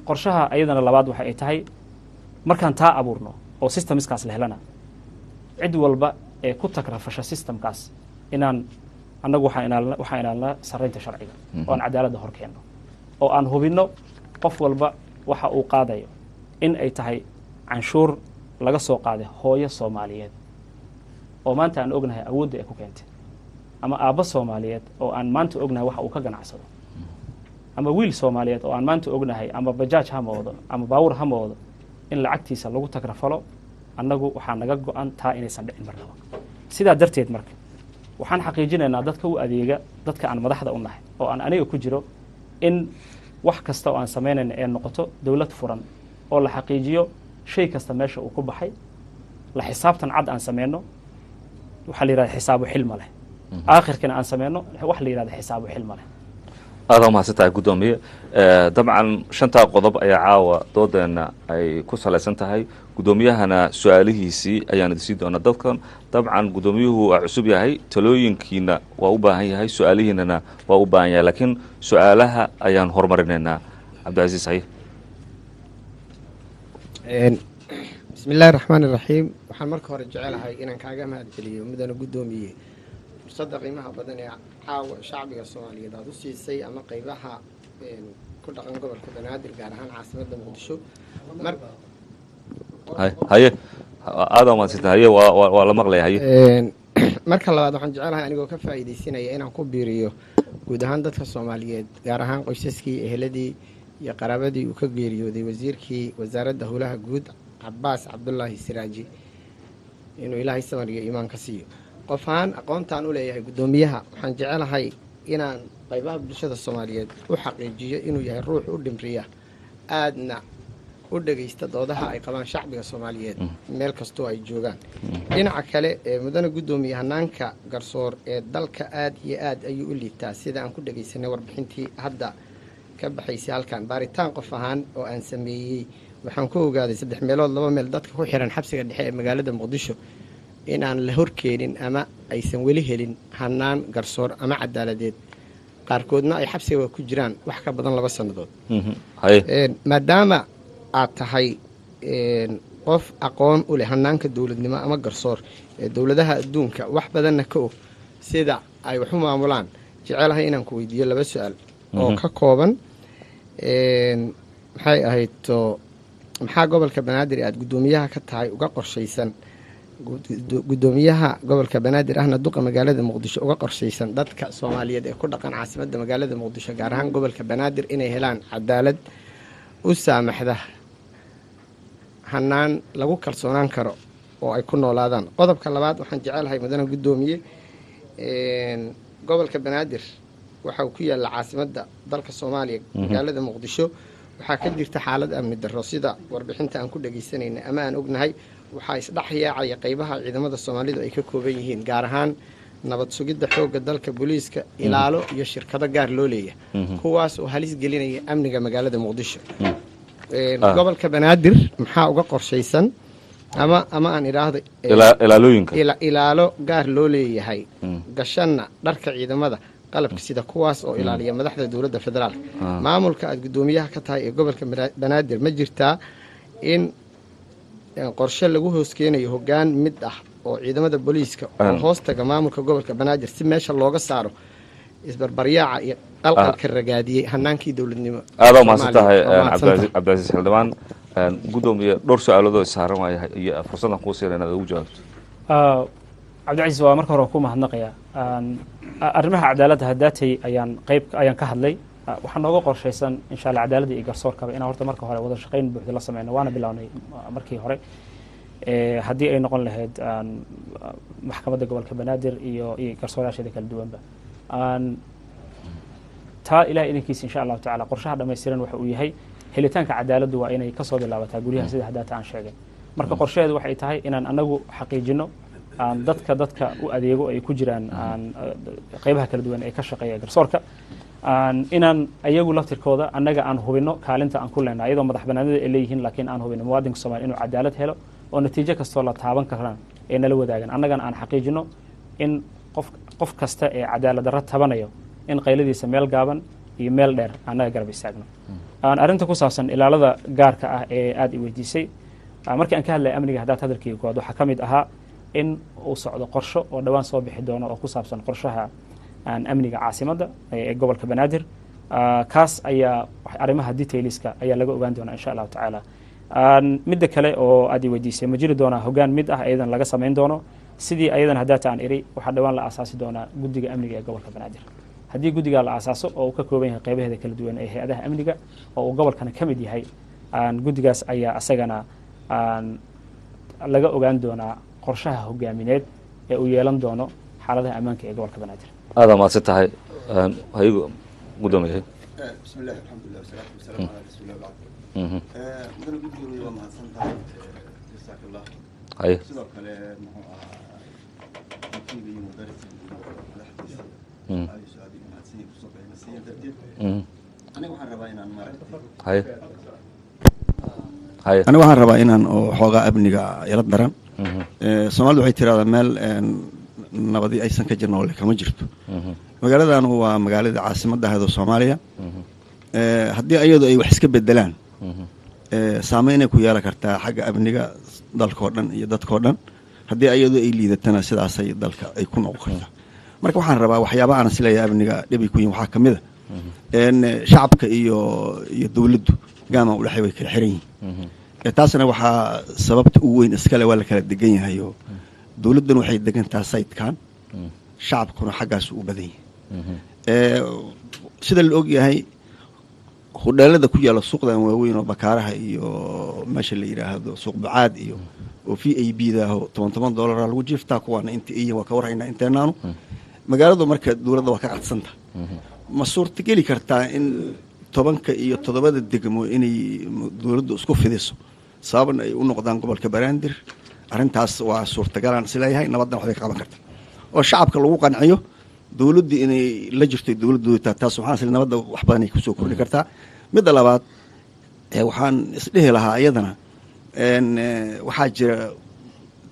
qorshaha ayadana labaad waxa ay tahay markaan taa abuurno oo systemskaas la helana cid walba ee ku tagrafasha systemkaas inaan annagu waxaan ilaalnaa sarraynta sharciga oo aan cadaaladda hor keenno oo aan hubinno qof walba waxa uu qaadayo in ay tahay canshuur laga soo qaaday hooyo Soomaaliyeed oo maanta aan ognahay awoodda ay ku keentay, ama aabba Soomaaliyeed oo aan maanta ognahay waxa uu ka ganacsado, ama wiil Soomaaliyeed oo aan maanta ognahay ama bajaaj ha moodo ama baawur ha moodo in lacagtiisa lagu tagrafalo. annagu waxaa naga go-an taa inaysan dhicin marnaba. sidaa darteed marka waxaan xaqiijinaynaa dadka u adeega dadka aan madaxda u nahay oo aan aniga ku jiro in wax kasta oo aan samaynayna ee noqoto dowlad furan oo la xaqiijiyo shay kasta meesha uu ku baxay, la xisaabtan cad aan sameyno, waxaa la yidhahda xisaabu xilma leh, aakhirkana aan sameyno wax la yidhahda xisaabu xilma leh. aada mahadsantahay guddoomiye. dabcan shantaa qodob ayaa caawa doodeena ay ku salaysan tahay. guddoomiyahana su-aalihiisii ayaan idin doonaa dadkan. dabcan guddoomiyuhu waa cusub yahay, talooyinkiina waa u baahan yahay, su-aalihiinana waa u baahan yahay, laakiin su-aalaha ayaan horumarinaynaa. cabdicasiis haye. bismi illaahi raxmaani raxiim. waxaan marka hore jecelahay inaan kaaga mahadceliyo mudane guddoomiye fursadda qiimaha badan ee caawa shacbiga Soomaaliyeed aad u siisay ama qaybaha ku dhaqan gobolka banaadir gaar ahaan caasimadda muqdisho. haye aada mahadsantahay. haye waa la maqlaya. haye marka labaad waxaan jecelahay anigoo ka faa'iidaysanaya inaan ku biiriyo guud ahaan dadka Soomaaliyeed gaar ahaan qoysaskii, eheladii iyo qaraabadii uu ka geeriyooday wasiirkii wasaaradda howlaha guud Cabbaas Cabdullaahi Siraaji, inuu ilaahay samir iyo iimaan ka siiyo. qof ahaan aqoontaan u leeyahay guddoomiyaha waxaan jecelahay inaan qaybaha bulshada Soomaaliyeed u xaqiijiyo inuu yahay ruux u dhimriya aadna u dhagaysta doodaha ay qabaan shacbiga Soomaaliyeed meel kastoo ay joogaan. dhinaca kale ee mudane guddoomiye, hanaanka garsoor ee dalka aad iyo aad ayuu u liitaa sida aan ku dhagaysanay warbixintii hadda ka baxaysay halkan. baaritaan qof ahaan oo aan sameeyey waxaan ku ogaaday 3 meelood 2 meel dadka ku xiran xabsiga dhexe ee magaalada Muqdisho inaan la horkeenin ama aysan weli helin hanaan garsoor ama cadaaladeed, qaarkoodna ay xabsiga ku jiraan wax ka badan 2 sannadood. maadaama aad tahay qof aqoon u leh hanaanka dowladnimo ama garsoor ee dowladaha adduunka wax badanna ka og sida ay wax u maamulaan, jecelahay inaan ku weydiiyo 2 su'aal oo ka kooban maxay ahayd maxaa gobolka banaadir aad guddoomiyaha ka tahay uga qorshaysan guddoomiyaha gobolka banaadir ahna duqa magaalada Muqdisho uga qorshaysan dadka Soomaaliyeed ee ku dhaqan caasimadda magaalada Muqdisho gaar ahaan gobolka banaadir inay helaan cadaalad u saamaxda hanaan lagu kalsoonaan karo oo ay ku noolaadaan. qodobka labaad waxaan jecelahay mudane guddoomiye gobolka banaadir waxa uu ku yaalla caasimadda dalka Soomaaliya magaalada Muqdisho waxaa ka jirta xaalad amni darro sida warbixinta aan ku dhagaysanayna ama aan ognahay waxaa isdhex yaacaya qaybaha ciidamada soomaalidu ay ka kooban yihiin gaar ahaan nabad sugidda xoogga dalka booliiska ilaalo iyo shirkado gaar loo leeyahay kuwaas oo halis gelinaya amniga magaalada muqdisho gobolka banaadir maxaa uga qorshaysan ama aan idhaahdo ilaalooyinka ilaalo gaar loo leeyahay gashanna dharka ciidamada qalabka sida kuwaas oo ilaaliya madaxda dowladda federaalka maamulka aad guddoomiyaha ka tahay ee gobolka banaadir ma jirtaa in qorshe lagu hoos keenayo hoggaan mid ah oo ciidamada booliiska oo hoostaga maamulka gobolka banaadir si meesha looga saaro isbarbaryaaca iyo qalqalka ragaadiyey hanaankii dowladnimo aada u mahadsan tahay cabdicasiis xildhibaan guddoomiye dhowr su-aaloodoo saaran waaya iyo fursaddan kuu siina inaad ugu jawaabto cabdicasiis waa marka hore ku mahadnaqaya arrimaha cadaaladda haddaatay ayaan ka hadlay waxaa nooga qorshaysan insha allah cadaaladda iyo garsoorkaba inaan horta marka hore wada shaqayn buuxda la sameyno waana bilownay markii hore haddii ay noqon lahayd maxkamadda gobolka banaadir iyo garsoorayaasheeda kala duwanba taa ilahay idinkiisa insha allahu tacala qorshaha dhammaystiran waxa uu yahay helitaanka cadaaladdu waa inay kasoo bilaabataa guryaha sida haddaata aan sheegay marka qorshaheedu waxay tahay inaan anagu xaqiijino dadka u adeego ay ku jiraan qaybaha kala duwan ee ka shaqeeya garsoorka inaan ayagu laftirkooda annaga aan hubino kaalinta aan ku leenahay iyadoo madax banaanida ay leeyihiin laakiin aan hubino muwaadinka Soomaaliya inuu cadaalad helo oo natiijo kastoo la taaban karaan ee nala wadaagan annagana aan xaqiijino in qof kasta ee cadaalad darro tabanayo in qayladiisa meel gaaban iyo meel dheer annaga garab istaagno arrinta ku saabsan ilaalada gaarka ah ee aad i weydiisay markii aan ka hadlay amniga haddaad hadalkii kood waxaa ka mid ahaa in uu socdo qorsho oo dhawaan soo bixi doono oo ku saabsan qorshaha amniga caasimadda ee gobolka banaadir kaas ayaa arrimaha detailska ayaa laga ogaan doonaa insha allahu tacaala midda kale oo aad i weydiisay ma jiri doonaa hoggaan mid ah ayadan laga samayn doono sidii ayadan haddaata aan iri waxaa dhawaan la aasaasi doonaa guddiga amniga ee gobolka banaadir haddii guddigaa la aasaaso oo uu ka kooban yahay qaybaheeda kala duwan ee hay-adaha amniga oo uu gobolkana ka mid yahay guddigaas ayaa asagana laga ogaan doonaa qorshaha hogaamineed ee uu yeelan doono xaaladaha ammaanka ee gobolka banaadir aada mahadsan tahay hayigu guddoomiye بسم الله الحمد لله والصلاة والسلام على رسول الله بعد مدن gudoomiye waa mahadsan tahay jazaak allah haye sidoo kale muxuu ahaa intiiba iyo mudarriska madaxdiisa ay su'aadi mahadsan yihiin kusoo bixinaysa darteed aniga waxaan rabaa inaan haye haye aniga waxaan rabaa inaan xoogaa amniga ila daran Soomaalidu waxay tiraahdaa meel nabadi aysan ka jirno kama jirto magaaladan waa magaalada caasimadda ah ee Soomaaliya haddii ayadu ay wax iska bedelaan saameyn ay ku yeelan kartaa xagga amniga dalka dhan iyo dadka dhan haddii ayadu ay liidatana sidaas ay dalka ay ku noqon kartaa marka waxaan rabaa waxyaabaha aan isleeyahay amniga dhibi ku yihiin waxaa kamid ah shacabka iyo dawladdu gaama u dhaxay way kala xiran yihiin taasna waxaa sababta ugu weyn iskale waa la kala degan yahay oo dawladdan waxay degan tahay sayidkan shacabkuna xaggaas u badan yahay sida la og yahay hudheelada ku yaala suuqdan waaweyn oo bakaaraha iyo meesha la yiraahdo suuq bacaad iyo oo VIP da $10 lagu jiiftaa kuwana inta iyo waa ka warhaynaa intenaanu magaaladu marka dawladda waa ka qadsanta ma suurtageli kartaa in 10 iyo 7 degmo inay dawladdu isku fidiso sababna ay u noqdaan gobolka Banaadir arrintaas waa suurtagalaan sileeyahay nabadna waxay ka qaban kartaa oo shacabka lagu qanciyo dawladdu inay la jirto dawladdu taas waxaan isla nabadda wax badan ay ku soo kordhin kartaa mid labaad waxaan isdhehi lahaa iyadana waxaa jira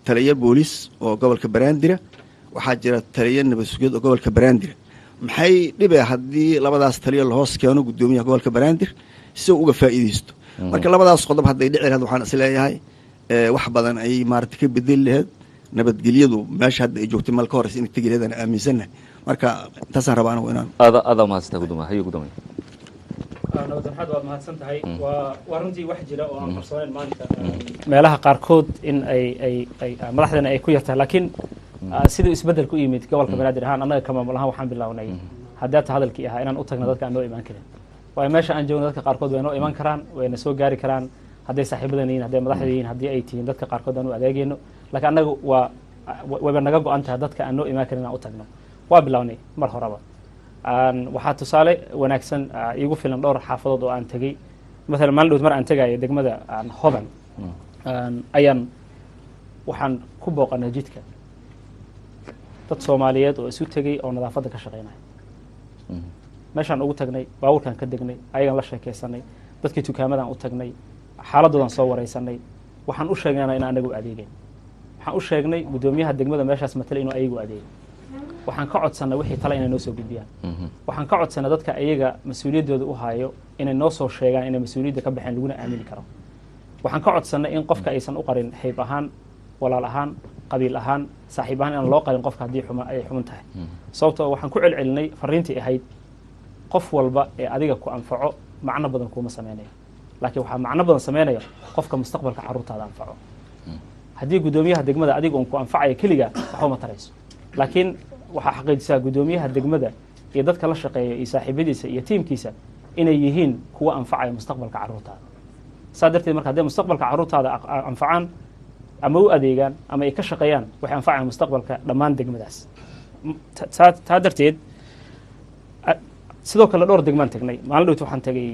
taliye booliis oo gobolka Banaadir waxaa jira taliye nabad sugid oo gobolka Banaadir maxay dhibay haddii labadaas taliye la hoos keeno guddoomiyaha gobolka Banaadir si uu uga faa'iideysto marka labadaas qodob hadday dhici lahayd waxaan isleeyahay wax badan ay maartay ka bedeli lahayd nabadgelyadu meesha hadda ay joogtay malka hore in tigreedana aaminsanahay marka taasaan rabaa anigu inaan aada mahadsan guddoomiye haye guddoomiye nabadda waad mahadsan tahay waa runtii wax jira oo aan qarsoonayn maanta meelaha qaarkood in ay madaxdana ay ku yartahay laakiin sidii isbedel ku yimid gobolka Banaadir ahaan annaga kama malahan waxaan bilownay haddaata hadalkii ahaa inaan u tagno dadka aan noo imaan karin waa meesha aan joogno dadka qaarkood way noo iman karaan wayna soo gaari karaan hadday saaxiibadan yihiin hadday madaxda yihiin haddii ay tihiin dadka qaarkood aan u adeegayno laakiin annaga wayba naga go-an tahay dadka aan noo imaan karin inaan u tagno waa bilownay mar horeba waxaa tusaale wanaagsan iigu filan dhowr xaafadood oo aan tegey مثلا maalin dhowt mar aan tagayo degmada hodan ayaan waxaan ku booqanay jidka dad Soomaaliyeed oo isu tagay oo nadaafadda ka shaqeynaya meeshaan ugu tagnay baabuurkan ka degnay ayagan la sheekeysanay dadkii dukaamadan u tagnay xaaladoodan soo wareysanay waxaan u sheegnay in anagu adeegeen waxaan u sheegnay gudoomiyaha degmada meeshaas matal inuu ayagu adeego waxaan ka codsanay wixii tala inay noo soo gudbiyaan waxaan ka codsanay dadka ayaga mas'uuliyadooda u haayo inay noo soo sheegaan inay mas'uuliyadda ka baxeen laguna aamini karo waxaan ka codsanay in qofka aysan u qarin hayb ahaan walaal ahaan qabiil ahaan saaxiib ahaan aan loo qarin qofka haddii ay xuman tahay sababtoo waxaan ku celcelinay fariintii ahayd qof walba ee adiga ku anfaco macno badan kuma sameeyo laakiin waxa macno badan sameeyo qofka mustaqbalka carruurtaada anfaco haddii gudoomiyaha degmada adiga uu ku anfacayo kaliya waxa ma tarayso laakiin waxa xaqiijisaa gudoomiyaha degmada iyo dadka la shaqeeya iyo saaxiibadiisa iyo tiimkiisa inay yihiin kuwa anfacaya mustaqbalka carruurtaada saadarteed marka hadii mustaqbalka carruurtaada anfacaan ama u adeegaan ama ay ka shaqeeyaan waxay anfacayaan mustaqbalka dhammaan degmadaas saadarteed sidoo kale dhowr degmaan tagnay maalin dhowt waxaan tagay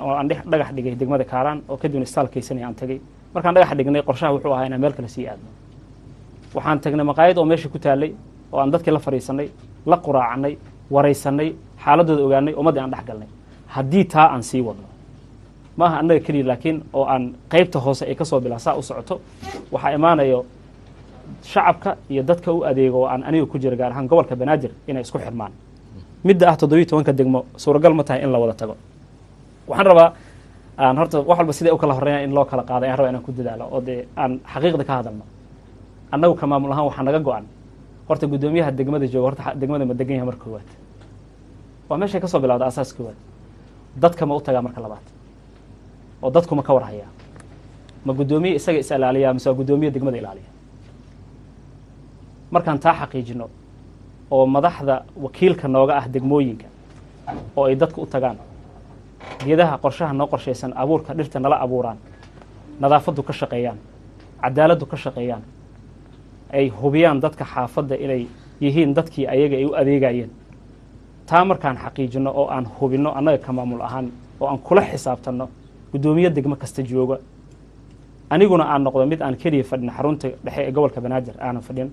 oo aan dhagax dhigay degmada Kaaraan oo kadib istaalkaysan aan tagay markaan dhagax dhignay qorshaha wuxuu ahaa inaan meel kale sii aadno waxaan tagnay maqaayad oo meesha ku taalay oo aan dadkii la fariisanay la quraacanay wareysanay xaaladooda ogaanay ummadii aan dhex galnay haddii taa aan sii wadno maaha annaga keliya laakiin oo aan qaybta hoose ay ka soo bilaasaa u socoto waxaa imaanayo shacabka iyo dadka u adeego oo aan aniga ku jira gaar ahaan gobolka Banaadir inay isku xirmaan midda 17 degmo suuragal ma tahay in la wada tago waxaan rabaa aan horta wax walba sidii u kala horeeyaan in loo kala qaaday aan rabaa inaan ku dadaalo oo aan xaqiiqda ka hadalno annagu ka maamul ahaan waxaan naga go'an horta gudoomiyaha degmada jooga horta degmada ma degan yahay marka koowaad waa meesha ka soo bilowda asaaska koowaad dadka ma u tagaa marka labaad oo dadku ma ka warhaya ma gudoomiye isaga is ilaaliya mise gudoomiye degmada ilaaliya markaan taa xaqiijino oo madaxda wakiilka nooga ah degmooyinka oo ay dadku u tagaan geedaha qorshaha noo qorshaysan abuurka dhirta nala abuuraan nadaafadu ka shaqeeyaan cadaaladu ka shaqeeyaan ay hubiyaan dadka xaafadda inay yihiin dadkii ayaga ay u adeegayeen taa markaan xaqiijino oo aan hubino annaga ka maamul ahaan oo aan kula xisaabtanno gudoomiye degmo kasta jooga aniguna aan noqdo mid aan kaliya fadhin xarunta dhexe ee gobolka Banaadir aanan fadhin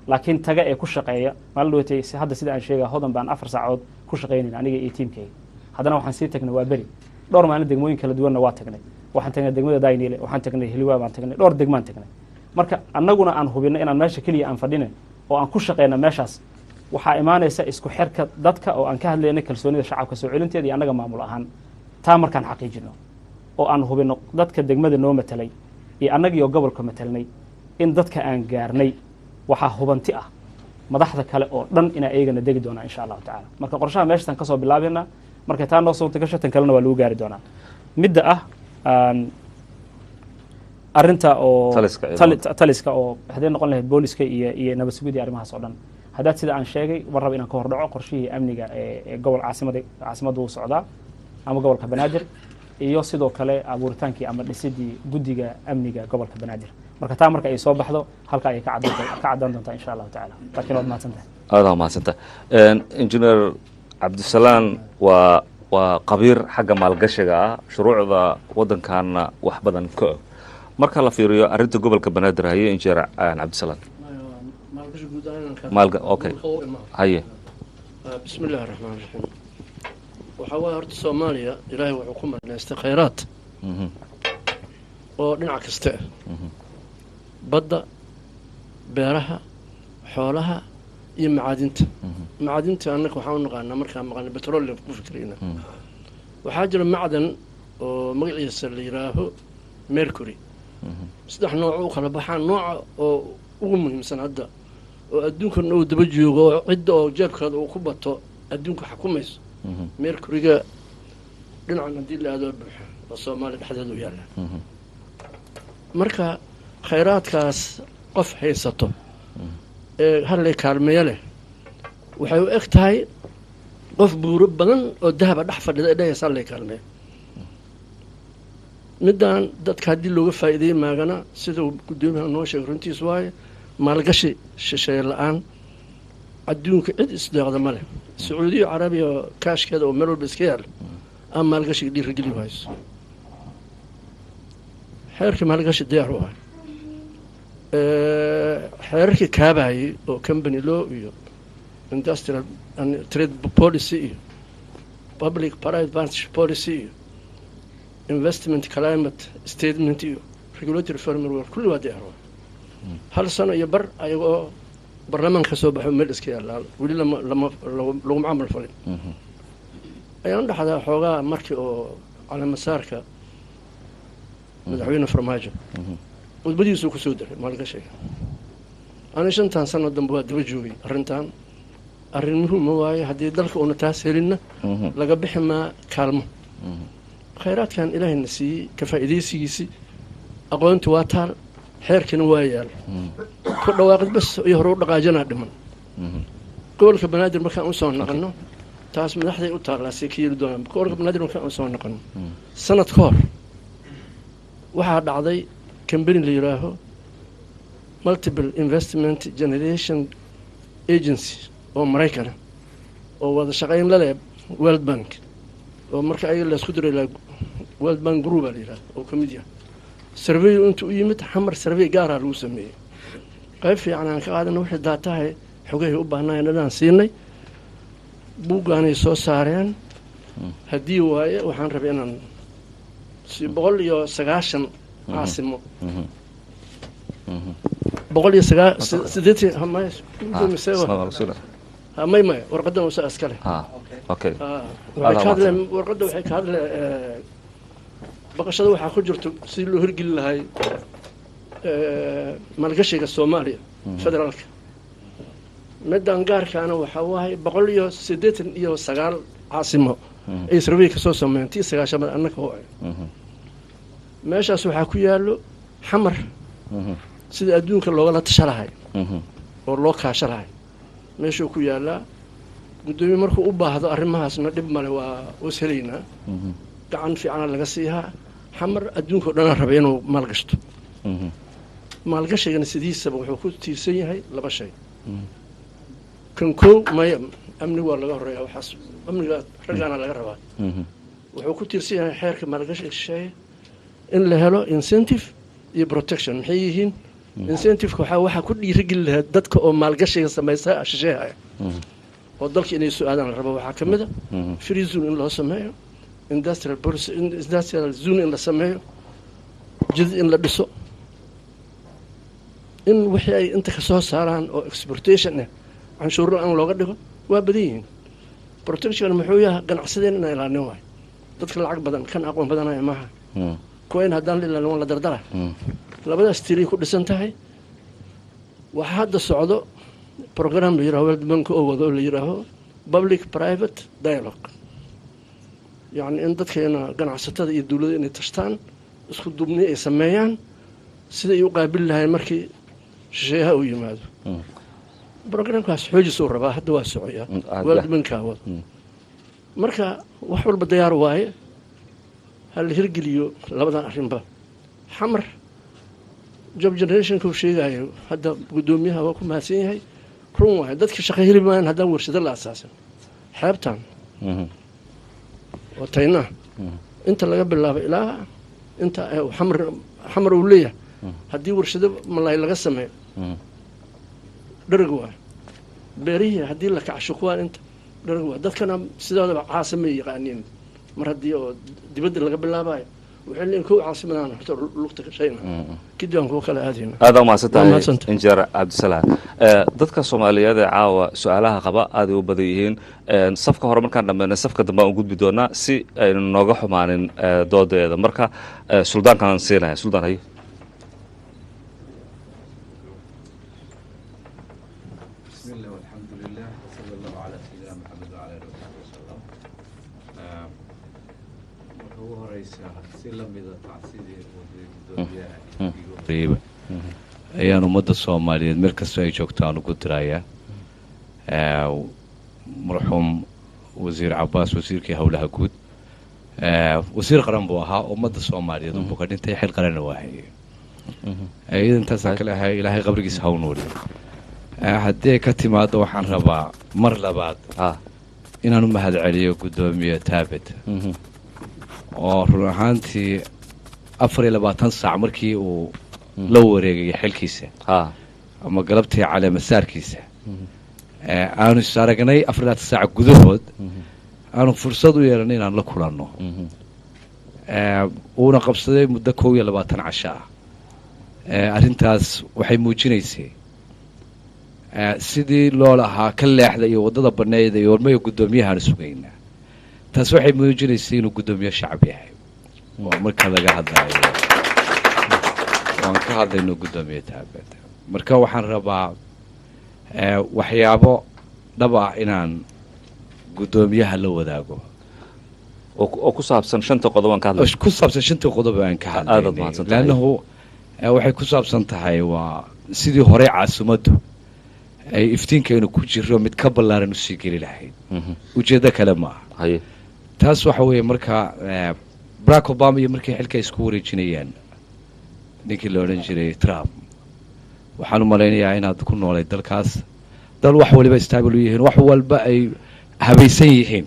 laakiin taga ee ku shaqeeya maalin dhowtay hadda sida aan sheegay hodan baan 4 saacadood ku shaqeynayna aniga iyo tiimkayga haddana waxaan sii tagnay waa beri dhowr maalin degmooyin kala duwanna waa tagnay waxaan tagnay degmada Daynile waxaan tagnay Hiliwaa baan tagnay dhowr degmaan tagnay marka annaguna aan hubino inaan meesha kaliya aan fadhinin oo aan ku shaqeyna meeshaas waxaa imaanaysa isku xirka dadka oo aan ka hadlaynay kalsoonida shacabka soo celinteeda iyo annaga maamul ahaan taa markaan xaqiijino oo aan hubino dadka degmada noo matalay iyo annagiyo gobolka matalnay in dadka aan gaarnay waxaa hubanti ah madaxda kale oo dhan ina ayagana degi doonaa insha Allah taala marka qorshaha meeshan ka soo bilaabayna marka taa noo soo tagasho tan kalena waa lagu gaari doonaa midda ah arinta oo taliska oo hadii noqon lahayd booliska iyo nabad sugidda arrimahaas oo dhan hadda sida aan sheegay war rab inaan ka hor dhaco qorshihii amniga ee gobol caasimada uu socdaa ama gobolka Banaadir iyo sidoo kale abuuritaankii ama dhisidii guddiga amniga gobolka Banaadir marka taa marka ay soo baxdo halka ay ka cadaan doontaa insha Allah taala laakiin waad mahadsantahay aad mahadsantahay engineer Cabdisalaam waa qabiir xagga maalgashiga ah shuruucda wadankaana wax badan ka marka la fiiriyo arinta gobolka Banaadir haye engineer Cabdisalaam maalgashi guud ahaan okay haye bismillaahir rahmaanir rahiim waxa waa horta Soomaaliya Ilaahay wuxuu ku marneystay khayraad oo dhinac kasta badda beeraha xoolaha iyo macaadinta annaka waxaan u naqaanaa markaan maqalnay petrol ku fikrayna waxaa jira macdan oo magaciisa la yiraaho mercury saddex nooc oo kala baxaan nooca oo ugu muhiimsan hadda oo adduunkan uu daba joogo cidda oo jeebkeeda uu ku bato adduunka xukumayso mercuryga dhinacan haddii la aado buuxa oo Soomaaliya dhexdeeda u yaala marka khayraadkaas qof haysato ee hal kaalmeeyo leh waxay u eg tahay qof buuro badan oo dahab dhex fadhida ee dhaysa hal kaalmeeyo midaan dadka haddii looga faa'iideeyay maagana sida gudoomiyaha noo sheegay runtiis waaye maalgashi shisheeye la'aan adduunka cid isdeeqda ma leh Sacuudiya Carabiya kaashkeeda oo meel walba iska yaal ama maalgashiga dhiirigelin hayso xeerkii maalgashi diyaar u ahay xeerarkii kaabayay oo company law iyo industrial and trade policy iyo public private partnership policy iyo investment climate statement iyo regulatory framework kulli waa diyaar u ahay hal sano iyo bar ayagoo barlamaanka soo baxo meel iska yaallaa weli laguma camal falin ayaan dhaxdaa xoogaa markii oo calaamasaarka madaxweyne farmaajo khudbadiisuu ku soo daray maalgashiga ani 5 sano dambe waa daba joogay arrintan arrin muhiim waaye haddii dalka uuna taas helinna laga bixi maa kaalmo khayraadkan ilaahayna siiyey ka faa'iidaysigiisii aqoonti waa taal xeerkina waa yaal ku dhawaaqid bas iyo hore u dhaqaajanaa dhiman gobolka banaadir markaan u soo naqanno taas madaxday u taalaasay ka yeeli doonaan gobolka banaadir markaan u soo naqanno sanad ka hor waxaa dhacday company la yidhaaho multiple investment generation agency oo maraykana oo wada shaqayn la leh world bank oo marka ayaga la isku diray world bank group la yidhaaho oo ka mid yahay survey intuu u yimid xamar survey gaaraa lagu sameeyey qayb fiican aan ka qaadana wixii daatahay xogahay u baahnaayeen inaan siinay buuggaanay soo saareen haddii waaye waxaan rabay inaan 190 caasimo 180 may warqadan usa askale okay warqadda waxay ka hadle baqashada waxaa ku jirto si loo hirgelin lahay maalgashiga Soomaaliya federaalka midaan gaarkaana waxaa waaye 189 caasimo ay survey ka soo sameeyeen 9 annaka oo meeshaas waxaa ku yaalo xamar sida adduunka looga tashalahay oo loo kaashalahay meeshuu ku yaalaa gudoomiye markuu u baahdo arrimahaasna dhib male waa wasaleynaa gacan fiican laga siihaa xamar adduunka oo dhan rabay inuu maalgashto maalgashigana sidiisaba wuxuu ku tiirsan yahay laba shay kan koow maya amniga waa laga horeeyaa waxaas amniga raggaana laga rabaa wuxuu ku tiirsan yahay xeerka maalgashiga shisheeye in la helo incentive iyo protection maxay yihiin incentive waxaa ku dhiirigelin lahaa dadka oo maalgashiga samaysa shisheeya oo dalka inay su'aadaan la rabo waxaa ka mid ah free zone in loo sameeyo industrial policy industrial zone in la sameeyo jidad in la dhiso in wixii ay inta ka soo saaraan oo exportation ah canshuuro aan looga dhigo waa badan yihiin protection muxuu yahay ganacsadeen inay ilaalin waay dadka lacag badan kan aqoon badanaya maaha kuwayn haddaan la ilaalin la dardara labadaas tiray ku dhisan tahay waxaa hadda socdo program la yidhaaho World Bank oo wado la yidhaaho public private dialogue yani in dadkeena ganacsatada iyo dawladda inay tashtaan isku duubni ay sameeyaan sida ay u qaabil lahayn markii shisheeyaha u yimaado programkaas xoojis uu rabaa hadda waa socoyaa World Bank wado marka wax walba diyaar waaye hal hirgeliyo labadan arrinba xamar job generation ku sheegayo hadda gudoomiyaha waa ku mahadsan yahay run waay dadka shaqo heli maayaan haddaan warshado la asaasan xeebtan oo tayna inta laga bilaabo ilaa inta xamar uu leeyahay haddii warshado malay laga sameeyo dharag waay beerihii haddii la kacsho kuwaan inta dharag waay dadkana sidoodaba caasamay yaqaaniin mar haddii oo dibadda laga bilaabayo waxay leeyihiin kow caasimadaan horta lugta ka shayna kadib aan kuwa kala aadayna aad u mahadsantahay injineer cabdisalaam dadka Soomaaliyeed ee caawa su'aalaha qaba aad u badan yihiin safka hore markaan dhameeyno safka dambe aan gudbi doonaa si aynu nooga xumaanin doodeeda marka suldaankan siinaya suldaan hay bismillah walhamdulillah sallallahu ala sayyidina muhammad wa ala alihi wasallam ugu horeysa si lamida tacsiidii wasiirka ayaan ummadda Soomaaliyeed meel kasta ay joogtaan ugu dirayaa marxuum wasiir Cabbaas wasiirkii hawlaha guud wasiir qaran buu ahaa ummadda Soomaaliyeed uu ka dhintay xil qaran waayay intaas kale ahay ilaahay qabrigiisa ha u nuuriyo haddii ka timaado waxaan rabaa mar labaad inaan u mahad celiyo gudoomiye Taabit oo run ahaantii 24 saac markii uu la wareegay xilkiisa ama galabtii caleema saarkiisa aanu is aragnay 24 saac gudahood aanu fursad u yeelanay inaan la kulanno uuna qabsaday muddo 22 casho ah arrintaas waxay muujinaysay sidii loo lahaa ka leexda iyo waddada banneed iyo warmaya guddoomiyahaan sugayna taas waxay muujinaysay inuu guddoomiye shacab yahay oo marka laga hadlayo waan ka hadlayno guddoomiye taabeed marka waxaan rabaa waxyaabo dhab ah inaan guddoomiyaha la wadaago oo ku saabsan shanta qodob aan ka hadlay ku saabsan shanta qodob aan ka hadlay laanahu waxay ku saabsan tahay waa sidii hore caasimaddu ay iftiinkeenu ku jiro mid ka ballaaran u sii geli lahayd ujeeddo kale ma aha taas waxa weeye marka Barack Obama iyo markay xilka isku wareejinayaan ninkii la odhan jiray Trump waxaan u malaynayaa inaad ku noolay dalkaas dal wax waliba stable u yihiin wax walba ay habaysan yihiin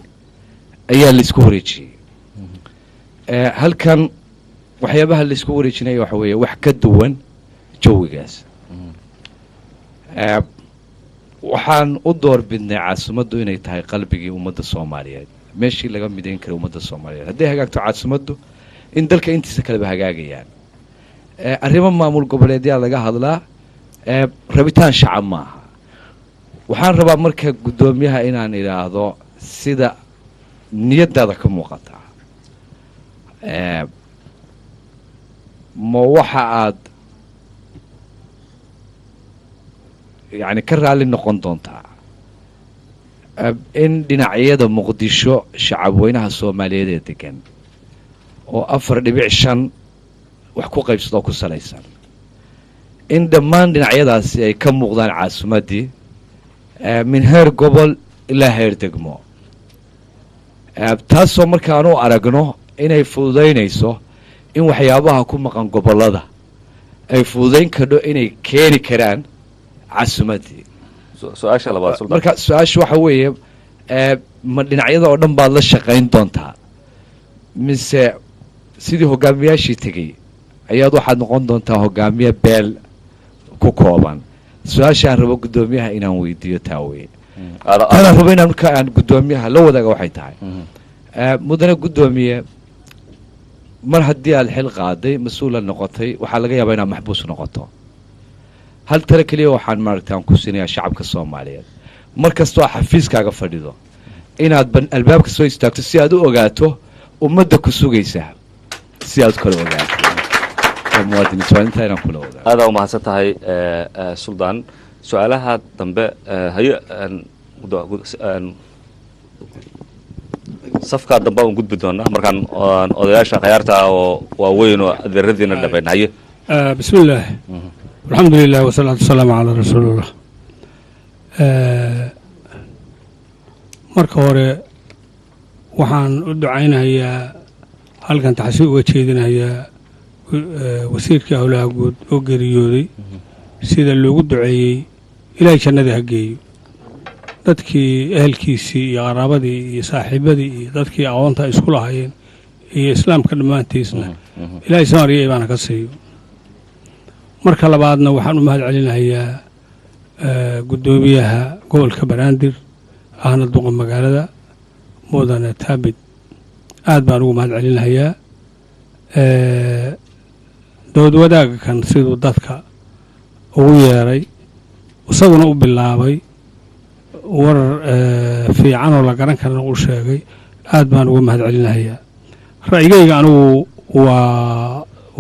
ayaa la isku wareejiyay halkan waxyaabaha la isku wareejinaya waxa weeye wax ka duwan jawigaas waxaan u doorbidnay caasimaddu inay tahay qalbigii ummadda Soomaaliyeed meeshii laga midayn karo ummadda Soomaaliyeed haddii hagaagto caasimaddu in dalka intiisa kaleba hagaagayaan arrimo maamul goboleedyaa laga hadlaa rabitaan shacab maaha waxaan rabaa marka guddoomiyaha inaan idhaahdo sida niyadaada ka muuqata ma waxa aad يعني كرالي نقون دونتا إن dhinacyada muqdisho shacab weynaha Soomaaliyeed degan oo 4.5 wax ku qaybsado ku salaysan in dhammaan dhinacyadaasi ay ka muuqdaan caasimadii min heer gobol ilaa heer degmo taasoo markaan u aragno inay fududaynayso in waxyaabaha ku maqan gobolada ay fududayn karo inay keeni karaan caasimadii su-aasha labaad sultan marka su-aasha waxa weeye ma dhinacyada oo dhan baad la shaqayn doontaa mise sidii hogaamiyaashii tegey ayaad waxaad noqon doontaa hogaamiye beel ku kooban su-aasha aan rabo guddoomiyaha inaan weydiiyo taa weye tanaan rabo inaan marka aan guddoomiyaha la wadaaga waxay tahay mudane guddoomiye mar haddii aad xil qaaday mas-uula noqotay waxaa laga yaabaa inaad maxbuus noqoto hal tale keliya waxaan maaragtay aan ku siinayaa shacabka Soomaaliyeed mar kastoo xafiiskaaga fadhido inaad albaabka soo istaagto si aad u ogaato ummadda ku sugaysa si aad kala ogaato muwaadiniinta inta inaan kula wadaago aad u mahadsan tahay Sultan su'aalaha dambe haye safka dambe aan gudbi doonaa markaan odayaasha khiyaarta oo waaweyn oo adeeradiina dhabeyn haye bismillaah الحمد لله والصلاة والسلام على رسول الله marka hore waxaan u ducaynayaa halkan taxsiib uga jeedinayaa wasiirkii howlaha guud oo geeriyooday sida loogu duceeyey ilaahay jannada ha geeyo dadkii ehelkiisii iyo qaraabadii iyo saaxiibadii iyo dadkii aqoonta isku lahaayeen iyo islaamka dhammaantiisna ilaahay samariya ibaana ka siiyo marka labaadna waxaan u mahad celinayaa guddoomiyaha gobolka Banaadir ahna duqa magaalada mudane Taabid aad baan ugu mahad celinayaa dood wadaagga kan siduu dadka ugu yeeray isaguna u bilaabay warar fiican oo la garan karana uu sheegay aad baan ugu mahad celinayaa ra'yigayga anigu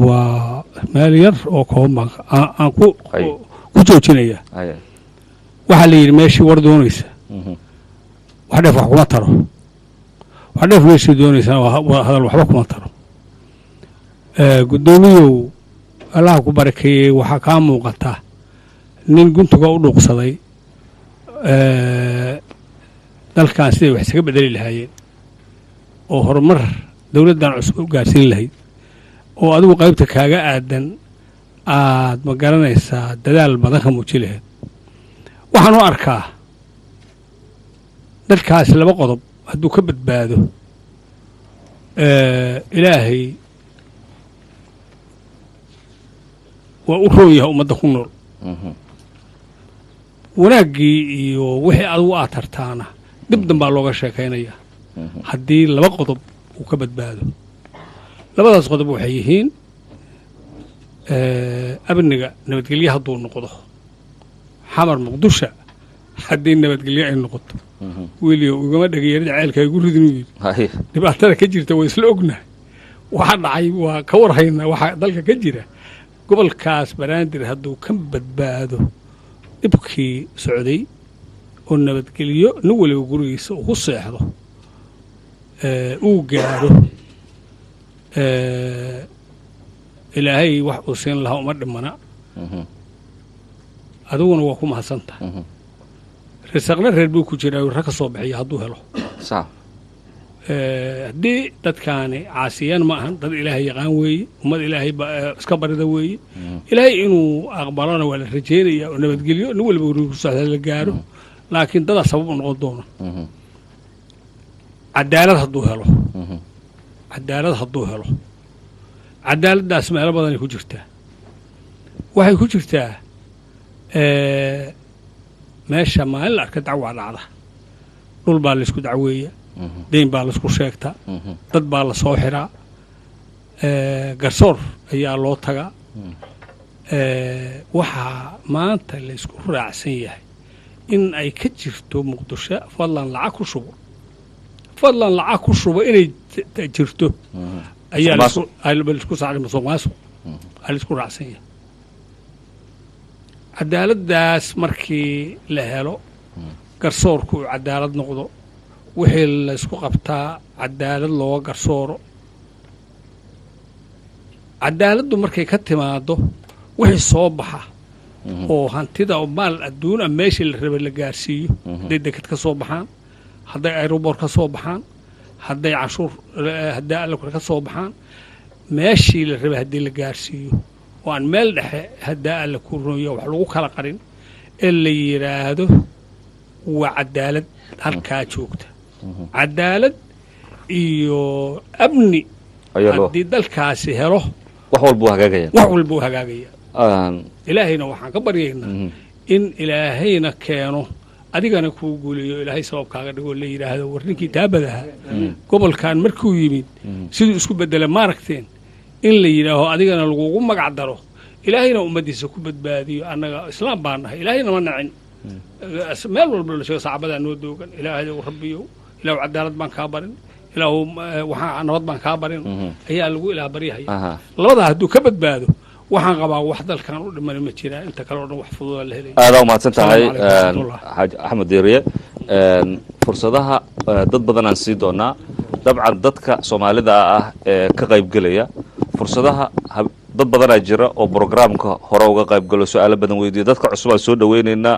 waa meel yar oo kooban aan ku joojinaya waxaa la yidhi meeshii war doonaysa wax dheef wax kuma taro wax dheef meeshii doonaysana hadal waxba kuma taro guddoomiyow allaha ku barakeeyey waxaa kaa muuqata nin guntuga u dhuuqsaday dalkan siday wax isaga bedeli lahaayeen oo horumar dowladdan cusub u gaarsiin lahayd oo adigu qaybta kaaga aadan aad ma garanaysaa dadaal badan ka muuji lahayd waxaan u arkaa dadkaas laba qodob hadduu ka badbaado ilaahay waa u roon yahay ummadda ku nool wanaaggii iyo wixii adigu aad tartaana dib danbaa looga sheekaynayaa haddii laba qodob uu ka badbaado labadaas qodob waxay yihiin amniga nabadgelye hadduu noqdo xamar muqdisho haddii nabadgelye ay noqoto weliyo ugama dhagayarida ceelka igu ridin u yidhi dhibaatada ka jirta waa isla ognahay waxa dhacay waa ka warhaynaa waxa dalka ka jira gobolkaas banaadir hadduu ka badbaado dhibkii socday oo nabadgelyo nin waliba gurigiisa ugu seexdo uu gaadho ilaahay wax uu siin lahaa uma dhimana adiguna waa ku mahadsantahay risaqna reer buu ku jiraa rag ka soo bixiya hadduu helo haddii dadkaani caasiyaan ma ahan dad ilaahay yaqaan weeye ummad ilaahay iska barida weeye ilaahay inuu aqbalana waa la rajeynayaa oo nabadgelyo nin waliba guriga ku socda la gaaro laakiin dadaa sabab u noqon doona cadaalad hadduu helo cadaaladdaas meelo badanay ku jirtaa waxay ku jirtaa meesha maalin la arka dacwaa dhacda dhul baa laysku dacweeya dayn baa laysku sheegtaa dad baa la soo xiraa garsoor ayaa loo tagaa waxaa maanta laysku raacsan yahay in ay ka jirto muqdisho fadlan lacag ku shubo inay jirto ayaa laisku saaray musuqmaasuq aa laisku raacsan yahay cadaaladdaas markii la helo garsoorku uu cadaalad noqdo wixii laysku qabtaa cadaalad looga garsooro cadaaladdu markay ka timaado wixii soo baxa oo hantida oo maal adduuna meeshii la rabay la gaarsiiyo hadday deked ka soo baxaan hadday aeroboort ka soo baxaan hadday canshuur hadday allakure ka soo baxaan meeshii la rabay haddii la gaarsiiyo oo aan meel dhexe haddaa alla ku ronya wax lagu kala qarin ee la yidhaahdo waa cadaalad halkaa joogta cadaalad iyo amni haddii dalkaasi helo wax walbuu hagaagaya ilaahayna waxaan ka baryaynaa in ilaahayna keeno adigana kuu guuleeyo ilaahay sababkaaga dhigoo la yidhaahdo war ninkii taabadaha gobolkan markuu yimid siduu isku bedela maaragteen in la yidhaaho adigana lagugu magac daro ilaahayna ummaddiisa ku badbaadiyo annaga islaam baan nahay ilaahayna ma nacin meel walba la sheego saacabadaa noo doogan ilaahayow rabbiyow ilaahu cadaalad baan kaa barin ilaahu waxaa nabad baan kaa barin ayaa lagu ilaah baryahaya labadaa hadduu ka badbaado waxaan qabaa wax dalkan u dhiman ma jiraa inta kale oo dhan wax fududa la helay aada u mahadsan tahay xaaj axmed deeriye fursadaha dad badan aan sii doonaa dabcan dadka soomaalida ah ee ka qaybgelaya fursadaha dad badanaa jira oo brograamka hore uga qaybgalo su-aalo badan weydiiya dadka cusub aan soo dhaweynaynaa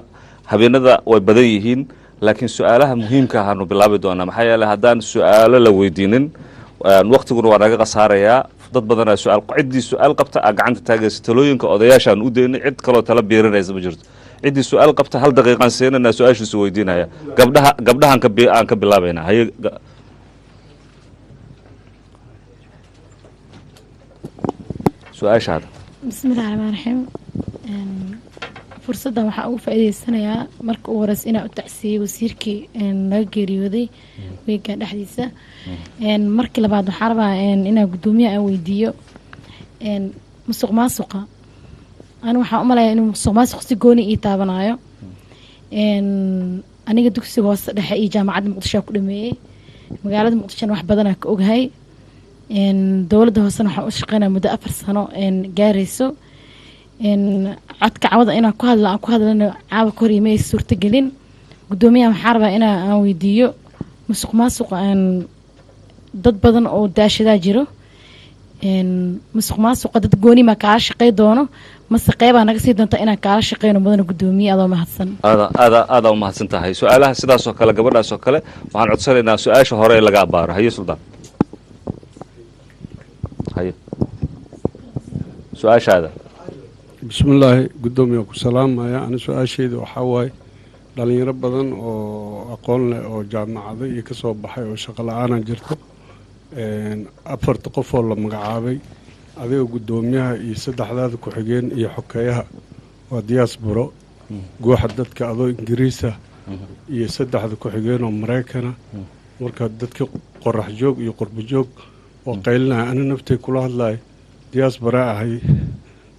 habeenada way badan yihiin laakiin su-aalaha muhiimka ahaanu bilaabi doonaa maxaa yeeley haddaan su-aalo la weydiinin waktiguna waa naga khasaarayaa dad badanaa ciddii su-aal qabta aa gacanta taagaysa talooyinka odayaashaan u daynay cid kaloo tala biirinaysa ma jirto ciddii su-aal qabta hal daqiiqaan siinanaa su-aashiisu weydiinaya gabdhahaan aan ka bilaabaynaa haye su-aashaada bismillahi raxmaan raxiim fursaddan waxaa ugu faa'iidaysanayaa marka ugu horeysa inaa u tacsiiyey wasiirkii naga geeriyooday weegan dhexdiisa markii labaad waxaa rabaa inaa guddoomiyaha aan weydiiyo musuq maasuqa ani waxaan u malayaa inuu musuq maasuq si gooni ii taabanaayo aniga dugsiga hoose dhexe iyo jaamacadda muqdishoa ku dhameeyey magaalada muqdishona wax badanaa ka ogahay dowladda hoosena waxaan u shaqeynaya muddo 4 sano gaarayso codka cawada inaan ku hadlana caawa ka hor iyo ma ay suurtagelin guddoomiyaha waxaa rabaa aan weydiiyo musuq maasuq dad badan oo daashadaa jiro musuq maasuqa dad gooni ma kaala shaqey doono mase qeybaa naga sii doonta inaan kaala shaqeyno mudana guddoomiye adoo mahadsan aada u mahadsan tahay su-aalaha sidaasoo kale gabadhaasoo kale waxaan codsanaynaa su-aasha hore ee laga abaaro haye suldaan haye su-aashaada bismillaahi guddoomiya ku salaamaya ani su-aashayda waxaa waaye dhalinyaro badan oo aqoon leh oo jaamacado iyo ka soo baxay oo shaqo la-aanaa jirto 4 qofoo la magacaabay adiga guddoomiyaha iyo saddexdaada ku-xigeen iyo xokeeyaha waa diaasburo gooxa dadka adoo ingiriisa iyo saddexda ku-xigeen oo maraykana markaa dadka qorax joog iyo qurbo joog oo qaylinaya ani naftay kula hadlayo diaasbara ahay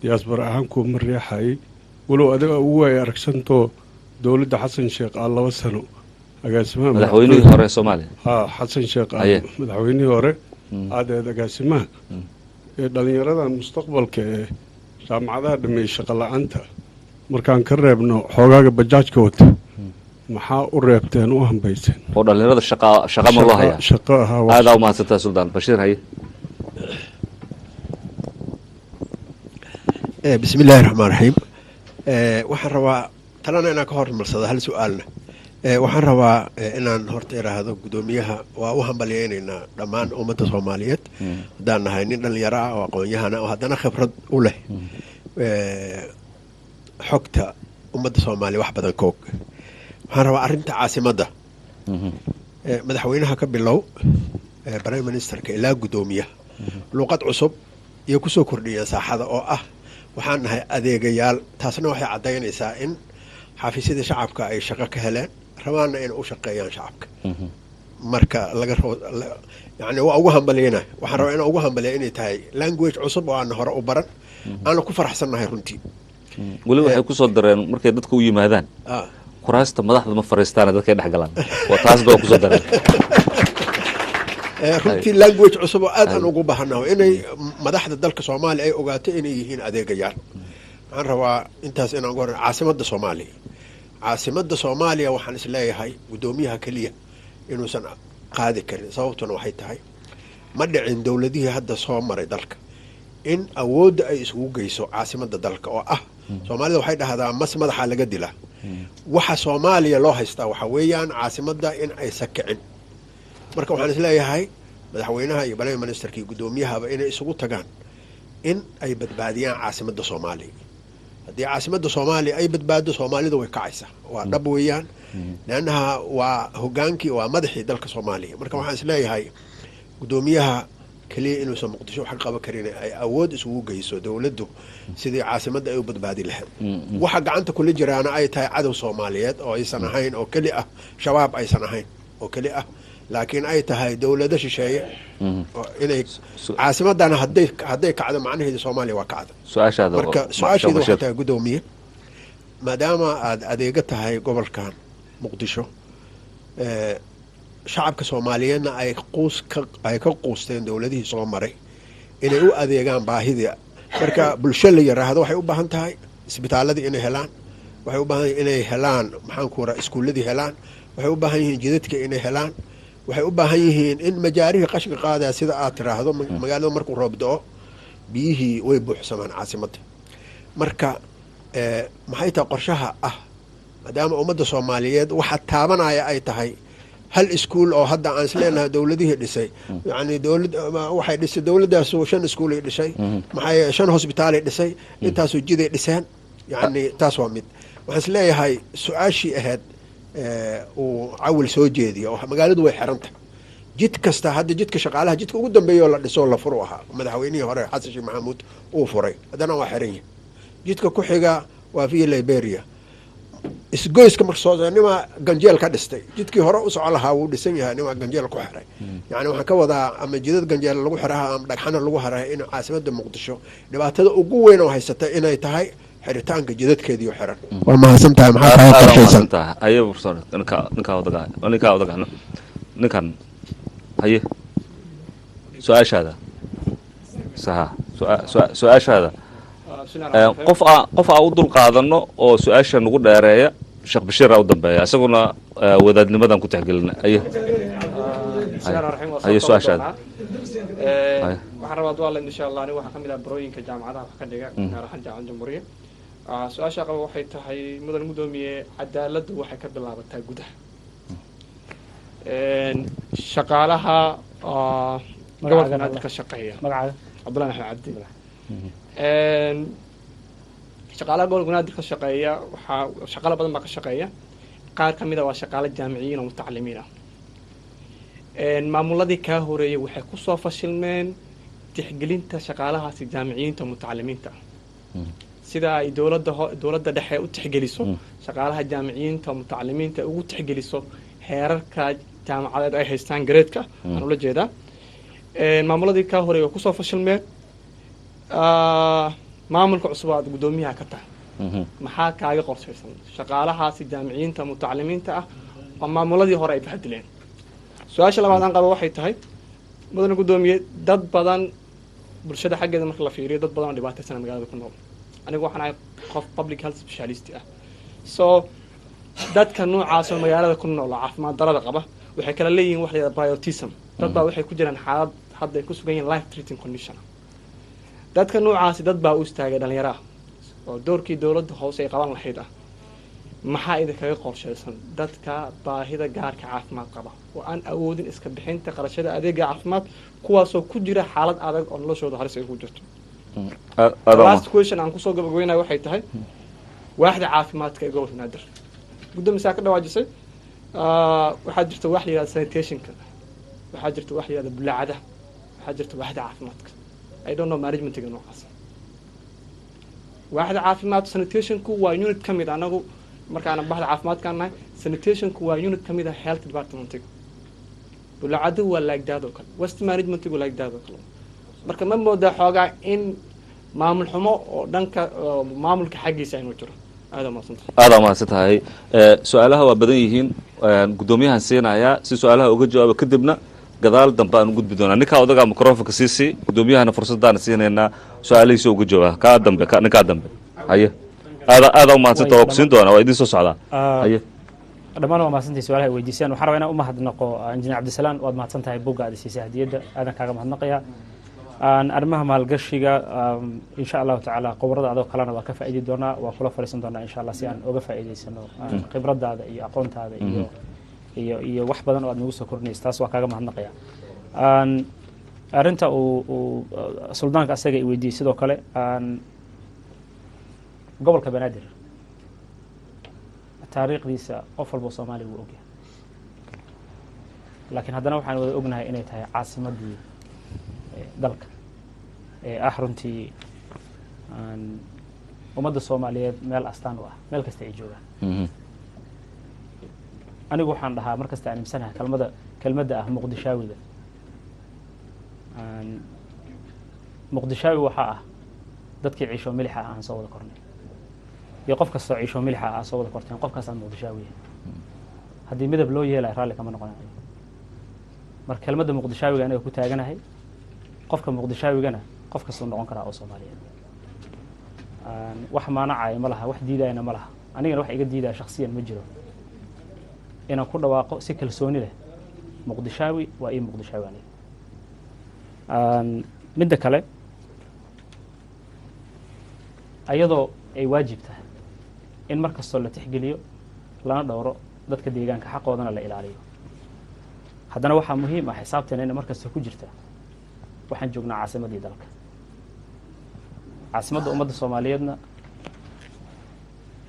diaasbara ahaan kuwa ma riixayay walow adiga ugu waaya aragsantoo dowladda xasan sheekh 2 sano agaasimaha madaxweynihii hore Soomaaliya xasan sheekh madaxweynihii hore adeed agaasimaha ee dhalinyaradan mustaqbalka ee jaamacadaha dhameeyay shaqo la'aanta markaan ka reebno xoogaaga bajaajka wata maxaa u reebteen u hambayseen oo dhalinyarada shaqa ma loo hayaa shaqo ahaa aad u mahadsantahay Suldaan Bashiir haye بسم الله الرحمن الرحيم waxaan rabaa talana inaan ka hormarsado hal su'aalna waxaan rabaa inaan horta iraahdo gudoomiyaha waa u hambalyeeynaa dhammaan ummadda Soomaaliyeed hadaan nahay nin dhalinyaro ah oo aqoon-yahan ah oo haddana khibrad u leh xogta ummadda Soomaaliya wax badan koog waxaan rabaa arrinta caasimadda madaxweynaha ka bilow prime ministerka ilaa gudoomiyaha luqad cusub iyo ku soo kordhiya saaxada oo ah waxaan nahay adeegayaal taasna waxay cadaynaysaa in xafiisyada shacabka ay shaqo ka heleen rabaana in u shaqeeyaan shacabka marka laga yani waa ugu hambalyeynaa waxaan rabaa inaan ugu hambaliya inay tahay language cusub oo aan hore u baran aan ku faraxsannahay runtii weli waxay ku soo dareen markay dadku u yimaadaan kuraasta madaxda ma fariistaan dadkay dhex galaan waa taas baa ku soo dareen runtii language cusub oo aad aan ugu baahanahay inay madaxda dalka Soomaaliya ay ogaato inay yihiin adeegayaal waxaan rabaa intaas inaan ugu horreeyo caasimadda Soomaaliya waxaan isleeyahay gudoomiyaha kaliya inuusan qaadi karin sababtuna waxay tahay ma dhicin dowladihii hadda soo maray dalka in awoodda ay isugu geyso caasimadda dalka oo ah Soomaalida waxay dhahdaan mas madaxa laga dilaa waxa Soomaaliya loo haystaa waxa weeyaan caasimadda in ay sakicin marka waxaan isleeyahay madaxweynaha iyo prime ministerka iyo gudoomiyahaba inay isugu tagaan in ay badbaadiyaan caasimadda Soomaaliya haddii caasimadda Soomaaliya ay badbaado Soomaalida way kacaysaa waa dhab weeyaan laanaha waa hogaankii waa madaxii dalka Soomaaliya marka waxaan isleeyahay gudoomiyaha kaliya inuusan muqdisho wax qaban karin ay awood isugu geyso dowladdu sidii caasimadda ay u badbaadi lahayd waxa gacanta kula jiraana ay tahay cadow Soomaaliyeed oo aysan ahayn oo kali ah shabaab aysan ahayn oo kali ah laakiin ay tahay dowladda shisheeye inay caasimadana hadday kacdo macnaheedu Soomaaliya waa kacdo su'aashaada marka su'aasheedu waxay tahay gudoomiye maadaama aad adeega tahay gobolkan muqdisho shacabka Soomaaliyeedna ay ka quusteen dowladihii soo maray inay u adeegaan baahida marka bulshada la yiraahdo waxay u baahan tahay isbitaaladii inay helaan waxay u baahan yihiin inay helaan maxaan ku raraa iskuuladii helaan waxay u baahan yihiin jidadka inay helaan waxay u baahan yihiin in majaarihi qashka qaadaya sida aad tiraahdo magaalada markuu roob da'o biyihii way buuxsamaan caasimadda marka maxay tahay qorshaha ah maadaama ummadda Soomaaliyeed waxa taabanaya ay tahay hal iskuul oo hadda aan isleenahay dowladihii dhisay yani dowlad waxay dhisay dowladdaas 5 iskuul ay dhisay maxay 5 hospitaal ay dhisay intaas oo jiday dhiseen yani taas waa mid waxaan isleeyahay su'aashii ahayd uu cawil soo jeediyo oo magaaladu way xirantay jid kasta hadda jidka shaqaalaha jidka ugu dambeeyo la dhiso la furo ahaa madaxweynihii hore Xasan Sheekh Maxamuud uu furay hadana waa xiran yahay jidka ku xiga waa fi Liberia isgoyska marsoonima ganjeel ka dhistay jidkii hore u socon lahaa wuu dhisan yahay nima ganjeel ku xiray yani waxaan ka wadaa ama jidad ganjeel lagu xiraha ama dhagxana lagu haray in caasimadda Muqdisho dhibaatada ugu weyn oo haysata inay tahay xiritaanka jidadkeedii xiran waa mahadsantahay maxaa ka qorshaysan ayo fursad ninkan haye su'aashaada su'aashaada qof u dul qaadano oo su'aasha nagu dheereeya Sheekh Bashiir u dambeeya isaguna wadaadnimadan ku tixgelina ayo su'aashaada waxaan rabaa duwala insha Allah aniga waxa kamid ah barooyinka jaamacadaha wax ka dhiga gaar ahaan jaamacadda Jamhuuriyadda su'aasha qaba waxay tahay mudan gudoomiye cadaaladdu waxay ka bilaabataa gudaha shaqaalaha gobolka ka shaqeeya magaca Cabdullaahi Axmed Cabdi shaqaalaha gobolka ka shaqeeya waxa shaqaale badan baa ka shaqeeya qaar kamid ah waa shaqaale jaamiciyiin oo mutacallimiin ah maamuladii ka horeeyay waxay ku soo fashilmeen tixgelinta shaqaalahaasi jaamiciyiinta mutacalimiinta sida ay dowladda dhexe u tixgeliso shaqaalaha jaamiciyiinta mutacalimiinta ugu tixgeliso heerarka jaamacadeed ay haystaan gareedka aan ula jeedaa maamuladii ka horeey oo kusoo fashilmeen maamulka cusub aad guddoomiyaha ka tahay maxaa kaaga qorshaysan shaqaalahaasi jaamiciyiinta mutacalimiinta ah oo maamuladii hore ay bahadileen su-aasha labaad aan qabo waxay tahay mudane guddoomiye dad badan bulshada xaggeeda marka la fiiriyo dad badan oo dhibaataysana magaalada ku nool anigu waxaan ahay qof public health specialist ah so dadka noocaas oo magaalada ku nool oo caafimaad darada qaba waxay kala leeyihiin wax la yidhahda biotism dad baa waxay ku jiraan xaalad hadda ay ku sugan yihiin life treating condition dadka noocaasi dad baa u istaagay dhalinyaro ah oo doorkii dowladda hoose ay qaban lahayd ah maxaa idinkaga qorshaysan dadka baahida gaarka caafimaad qaba oo aan awoodin iska bixinta qarashada adeega caafimaad kuwaasoo ku jira xaalad adag oo noloshooda halis ay ku jirto last question aan kusoo gabagabeynayo waxay tahay waaxda caafimaadka ee gobolka banaadir guddoomisaa ka dhawaajisay waxaa jirta wax la yihahda sanitationka waxaa jirta wax la yihahda bulaacada waxaa jirta waaxda caafimaadka I don't know managementiga noocaas waaxda caafimaad sanitationku waa unit ka mid anagu markaan bahda caafimaadkaan nahay sanitationku waa unit ka mid ah health departmentiga bulaacadu waa laagdaad oo kale west managementigu laagdaad oo kale marka ma moodaa xoogaa in maamul xumo oo dhanka maamulka xaggiisa aynu jiro aada mahadsan tahay su-aalaha waa badan yihiin guddoomiyahan siinayaa si su-aalaha uga jawaaba kadibna gadaal dambe aan u gudbi doonaa ninkaa odagaa microfonka siisii guddoomiyahana fursaddaana siinaynaa su-aalihiisa uga jawaaba kaa dambe ninkaa dambe haye aada u mahadsanta waa ku siin doonaa waa idiin soo socdaa haye dhammaan waa mahadsantahay su-aalaha ay weydiiseen waxaan rabaa inaan u mahadnaqo injineer cabdisalaan waad mahadsan tahay bugga aad siisay hadiyadda aadan kaaga mahadnaqayaa arrimaha maalgashiga insha allahu tacaala qobarada adoo kalena waa ka faa'iidi doonaa waa kula fariisan doonaa insha allah si aan uga faa'iidaysano khibradaada iyo aqoontaada iyo wax badan oo aad nagu soo kordhinaysa taas waa kaaga mahadnaqaya arrinta uu suldaanka asaga i weydiiyey sidoo kale gobolka banaadir taariikhdiisa qof walba soomaaliya wuu ogyahay laakiin haddana waxaan wada ognahay inay tahay caasimadii dalka ee ah runtii ummadda soomaaliyeed meel astaan u ah meel kasta ay joogaan anigu waxaan dhahaa mar kasta aan imsanahay kelmadda ah muqdishaawiga muqdishaawi waxaa ah dadkii ciisho milixa ah aan soo wada kornay iyo qof kastoo ciisho milixa ah aan soo wada korteen qofkaasaan muqdishaawiya haddii midab loo yeelayo raalli kama noqonayo marka kelmadda muqdishaawiga aniga ku taaganahay qofka muqdishaawigana qof kastuu noqon karaa oo soomaaliyeed wax maanacaya ma laha wax diidayana ma laha anigana wax iga diidaya shaksiyan ma jiro inaan ku dhawaaqo si kalsooni leh muqdishaawi waa ii muqdishaawi aniga midda kale ayadoo ay waajib tahay in mar kastoo la tixgeliyo lana dhowro dadka deegaanka xaqoodana la ilaaliyo haddana waxaa muhiim ah xisaabteena ina mar kasta ku jirta waxaan joognaa caasimadii dalka caasimadda ummadda soomaaliyeedna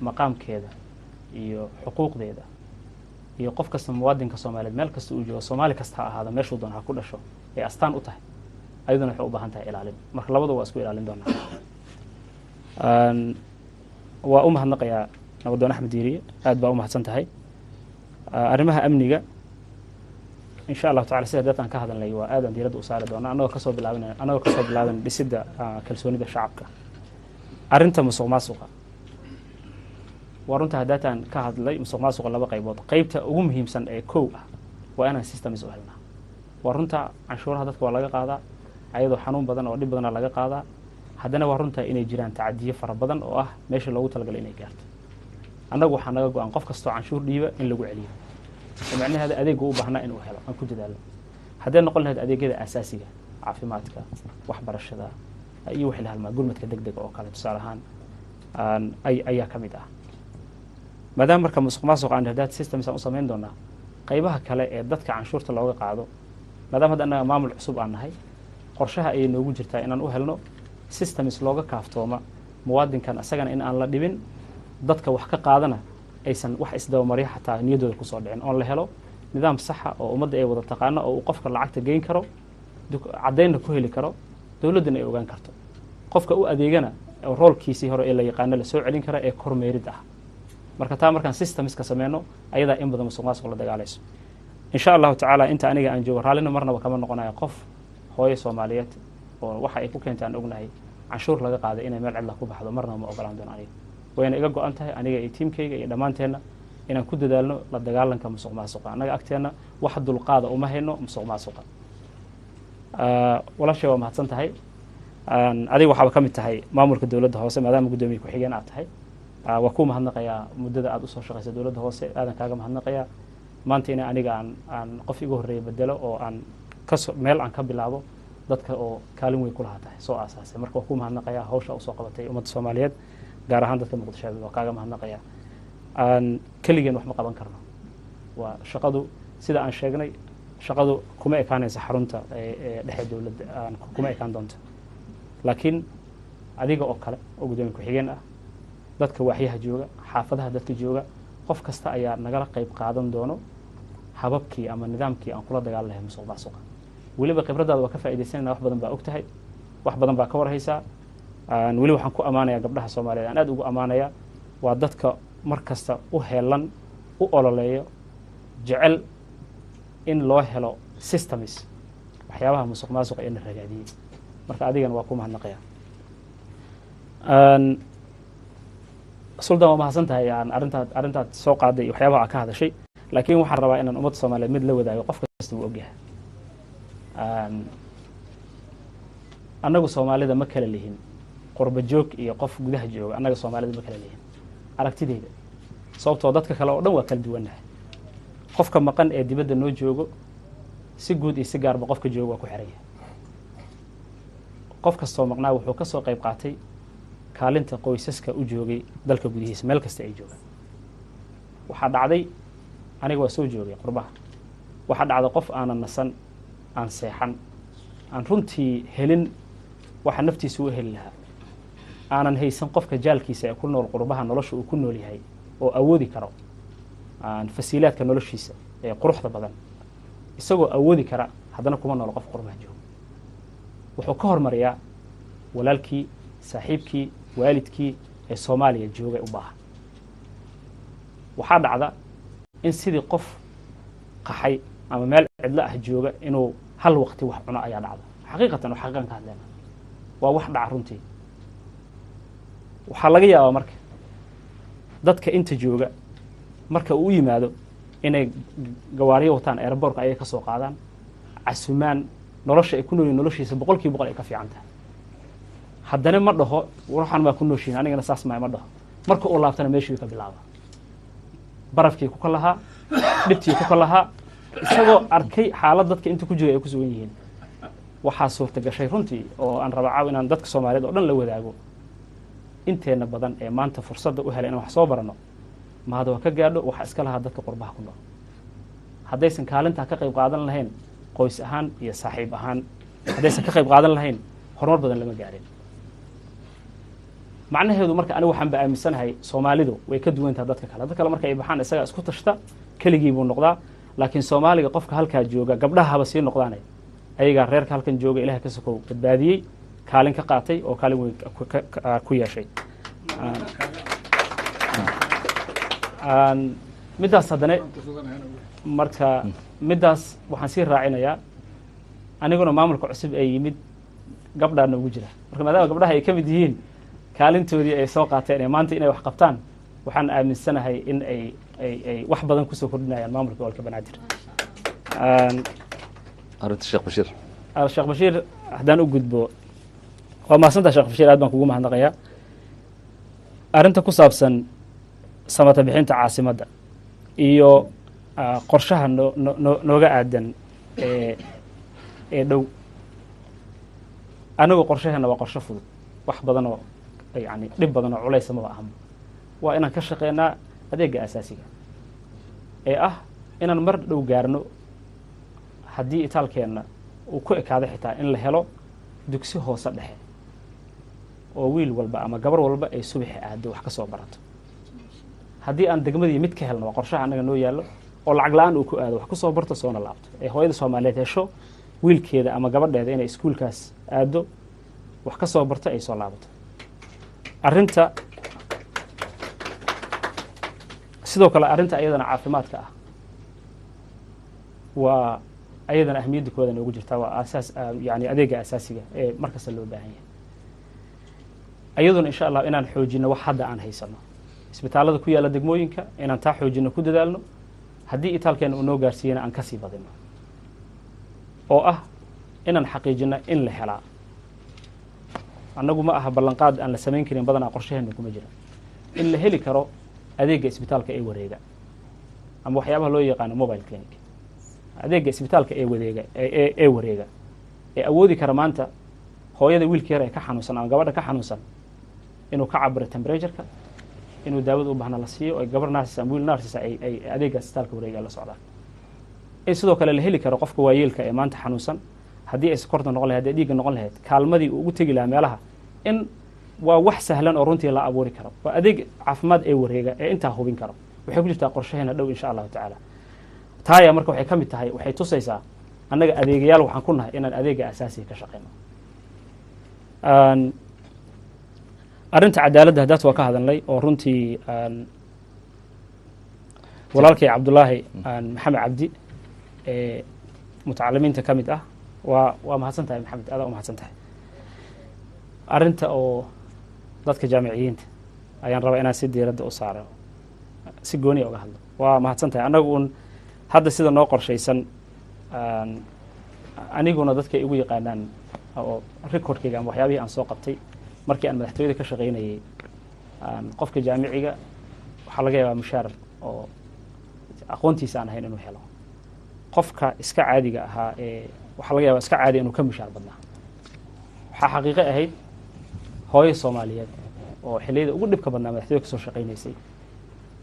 maqaamkeeda iyo xuquuqdeeda iyo qof kasta muwaadinka soomaaliyeed meel kasta uu joogo soomaali kasta ha ahaada meeshuu doon ha ku dhasho ay astaan u tahay ayaduna waxay u baahan tahay ilaalin marka labadu waa isku ilaalin doonaa waa u mahadnaqayaa nabadoon axmed diiriye aad baa u mahadsan tahay arrimaha amniga in sha allahu tacala sida dadaan ka hadalnay waa aadaan diiradda u saari doona anagoo kasoo bilaaban dhisidda kalsoonida shacabka arrinta musuq maasuqa waa runta haddaataan ka hadlay musuq maasuqa laba qaybood qaybta ugu muhiimsan ee kow ah waa inaan systems u helnaa waa runta canshuuraha dadka waa laga qaadaa ayadoo xanuun badan oo dhib badana laga qaadaa haddana waa runta inay jiraan tacadiyo fara badan oo ah meesha loogu talagalay inay gaarto annagu waxaa naga go-an qof kastoo canshuur dhiiba in lagu celiyo oo macnaheeda adeega u baahnaa inuu helo aan ku dadaalo hadday noqon lahayd adeegyada asaasiga caafimaadka waxbarashada iyo wixii la halmaa gurmadka deg dega oo kale tusaale ahaan ayaa ka mid ah maadaama marka musuq maasuq aan hadaad systems aan u samayn doonaa qaybaha kale ee dadka canshuurta looga qaado maadaama hadda annaga maamul cusub aan nahay qorshaha ayay noogu jirtaa inaan u helno systems looga kaaftooma muwaadinkan asagana in aan la dhibin dadka wax ka qaadana aysan wax isdabamaryo xataa niyaddooda kusoo dhicin oon la helo nidaam saxa oo ummadda ay wada taqaano oo uu qofka lacagta geyn karo caddaynna ku heli karo dowladdana ay ogaan karto qofka u adeegana oo roolkiisii hore ee la yaqaano la soo celin kara ee kormeerid ah marka taa markaan systemska sameyno ayadaa in badan musuqmaasuq la dagaalayso insha allahu tacaala inta aniga aan joogo raallina marnaba kama noqonayo qof hooyo soomaaliyeed oo waxa ay ku keentay aan ognahay canshuur laga qaaday inay meel cidla ku baxdo marnaba ma ogolaan doono aniga wayna iga go-an tahay aniga iyo tiimkayga iyo dhammaanteenna inaan ku dadaalno la dagaalanka musuq maasuqa annaga agteenna wax dulqaada uma hayno musuq maasuqa walaashay waa mahadsan tahay adiga waxaaba ka mid tahay maamulka dowladda hoose maadaama guddoomiye ku-xigeen aad tahay waa ku mahadnaqayaa muddada aad usoo shaqaysa dowladda hoose aadan kaaga mahadnaqayaa maanta ina aniga aan qof iga horreeya bedelo oo aan meel aan ka bilaabo dadka oo kaalin weyn ku lahaa tahay soo aasaasay marka waa ku mahadnaqayaa hawsha usoo qabatay ummadda soomaaliyeed gaar ahaan dadka muqdisho waa kaaga mahadnaqayaa keligeen wax ma qaban karno waa shaqadu sida aan sheegnay shaqadu kuma ekaanaysa xarunta dhexe dowladda kuma ekaan doonto laakiin adiga oo kale oo guddoomiye ku-xigeen ah dadka waaxyaha jooga xaafadaha dadka jooga qof kasta ayaa nagala qayb qaadan doono hababkii ama nidaamkii aan kula dagaal lahay musuq maasuqa weliba khibraddaada waa ka faa'iidaysanayna wax badan baa og tahay wax badan baa ka warhaysaa weli waxaan ku ammaanayaa gabdhaha soomaaliyeed aan aad ugu ammaanayaa waa dadka mar kasta u heelan u ololeeyo jecel in loo helo systems waxyaabaha musuq maasuqa ee na ragaadiyey marka adigana waa ku mahadnaqaya suldan waa mahadsan tahay arrintaad soo qaaday iyo waxyaabaha aad ka hadashay laakiin waxaan rabaa inaan ummadda soomaaliyeed mid la wadaago qof kasta uu ogyahay annagu soomaalida ma kala lihin qurba joog iyo qof gudaha jooga annaga soomaalida ma kala lihin aragtideyda sababtoo dadka kale oo dhan waa kala duwannahay qofka maqan ee dibadda noo joogo si guud iyo si gaarba qofka jooga waa ku xiran yahay qof kastoo maqnaa wuxuu ka soo qayb qaatay kaalinta qoysaska u joogay dalka gudihiisa meel kasta ay joogaan waxaa dhacday aniga waa soo joogay qurbaha waxaa dhacday qof aanan nasan aan seexan aan runtii helin waxa naftiisa u heli lahaa aanan haysan qofka jaalkiisa ee ku nool qurbaha nolosha uu ku nool yahay oo awoodi karo fasiilaadka noloshiisa ee quruxda badan isagoo awoodi kara haddana kuma noolo qof qurbaha jooga wuxuu ka hormariyaa walaalkii saaxiibkii waalidkii ee soomaaliya joogay u baahan waxaa dhacda in sidii qof qaxay ama meel cidlo ah jooga inuu hal waqti wax cuno ayaa dhacda xaqiiqatan oo xaqiiqan ka hadlayna waa wax dhaca runtii waxaa laga yaabaa marka dadka inta jooga marka uu u yimaado inay gawaariyo wataan aeroboorka ayay ka soo qaadaan casumaan nolosha ay ku noolyihin noloshiisa 100% ay ka fiican tahay haddana ma dhaho waxaan maa ku nooshihin anigana saas ma dhaho marka uu laabtana meeshii ka bilaaba barafkii ku kalahaa dhibtii ku kalahaa isagoo arkay xaalad dadka inta ku jira ay ku sugan yihiin waxaa suurta gashay runtii oo aan rabaa inaan dadka Soomaaliyeed oo dhan la wadaago inteena badan ee maanta fursadda u helay in wax soo barano mahad waa ka gaadho waxa iska lahaa dadka qurbaha ku nool haddaysan kaalinta ka qayb qaadan lahayn qoys ahaan iyo saaxiib ahaan haddaysan ka qayb qaadan lahayn horumar badan lama gaarin macnaheedu marka anigu waxaan aaminsanahay Soomaalidu way ka duwan tahay dadka kale marka ay baxaan isaga isku tashta kaligii buu noqdaa laakiin Soomaaliga qofka halka jooga gabdhaha haba sii noqdaan ayaga reerka halkan jooga Ilaahay ka sokow badbaadiyay kaalin ka qaatay oo kaalin weyn ku yeeshay midaas haddana marka midaas waxaan sii raacinayaa aniguna maamulka cusub ay yimid gabdhaana ugu jira marka maadaama gabdhaha ay ka mid yihiin kaalintoodii ay soo qaateen maanta inay wax qabtaan waxaan aaminsanahay in ay wax badan kusoo kordhinayaan maamulka gobolka Banaadir arinta Sheekh Bashiir Sheekh Bashiir haddaan u gudbo waa mahadsantahay Sheekh Bashiir aad baan kugu mahadnaqayaa arinta ku saabsan samata bixinta caasimadda iyo qorshaha nooga aadan ee dhow anigu qorshaheena waa qorshe fudud wax badan oo yani dhib badan oo culays ma aha waa inaan ka shaqeynaa adeega asaasiga ee ah inaan mar dhow gaarno haddii itaalkeena uu ku ekaado xitaa in la helo dugsi hoose dhexe oo wiil walba ama gabar walba ay subaxi aado wax ka soo barato haddii aan degmadii mid ka helno waa qorshaha anaga noo yaallo oo lacag la-aan uu ku aado wax ku soo barto soona laabto ee hooyada Soomaaliyeed hesho wiilkeeda ama gabadheeda inay iskuulkaas aado wax ka soo barto ay soo laabato. Arrinta sidoo kale arrinta ayadana caafimaadka ah waa ayadana ahmiyadda kooda noogu jirtaa, waa asaas yani adeega asaasiga ee markasta loo baahan yahay. ayaduna insha allah inaan xoojino wax hadda aan haysano isbitaalada ku yaala degmooyinka, inaan taa xoojino ku dadaalno, haddii itaalkeena uu noo gaarsiiyana aan kasii badino, oo ah inaan xaqiijino in la helaa. annagu ma aha ballanqaad aan la samayn karin, badanaa qorshaheena kuma jira in la heli karo adeega isbitaalka ee wareega ama waxyaabaha loo yaqaano mobile clinic, adeega isbitaalka ee wareega ee awoodi kara maanta hooyada wiilka yar ee ka xanuunsan ama gabadha ka xanuunsan inuu ka cabiro temperatureka, inuu daawada u baahna la siiyo, oo gabar nurses ama wiil nurses ay adeega isbitaalka wareega la socdaan. in sidoo kale la heli karo qofka waayeelka ee maanta xanuunsan, haddii ay sokorta noqon lahayd, haddii dhiigga noqon lahayd, kaalmadii uu ugu tegi lahaa meelaha, in waa wax sahlan oo runtii la abuuri karo. waa adeeg caafimaad ee wareega ee intaa hubin karo. waxay ku jirtaa qorshaheena dhow insha allahu tacaala. taaya marka waxay ka mid tahay, waxay tusaysaa annaga adeegayaal waxaan ku nahay inaan adeega asaasiga ka shaqeyno. arrinta cadaaladda haddaas waa ka hadalnay, oo runtii walaalkay cabdulaahi maxamed cabdi ee mutacalimiinta ka mid ah, waa mahadsan tahay maxamed, adaa u mahadsan tahay. arrinta oo dadka jaamiciyiinta ayaan rabaa inaan si diiradda u saaro, si gooniya uga hadlo. waa mahadsan tahay. annagu un hadda sida noo qorshaysan, aniguna dadka igu yaqaanaan oo recordkayga ama waxyaabihii aan soo qabtay markii aan madaxtooyada ka shaqaynayay, qofka jaamiciga waxaa laga yaabaa mushaar oo aqoontiisa aan ahayn inuu helo. qofka iska caadiga ahaa ee waxaa laga yaabaa iska caadi inuu ka mushaar badnaa. waxaa xaqiiqo ahayd hooyo Soomaaliyeed oo xilliyada ugu dhibka badnaa madaxtooyada kasoo shaqaynaysay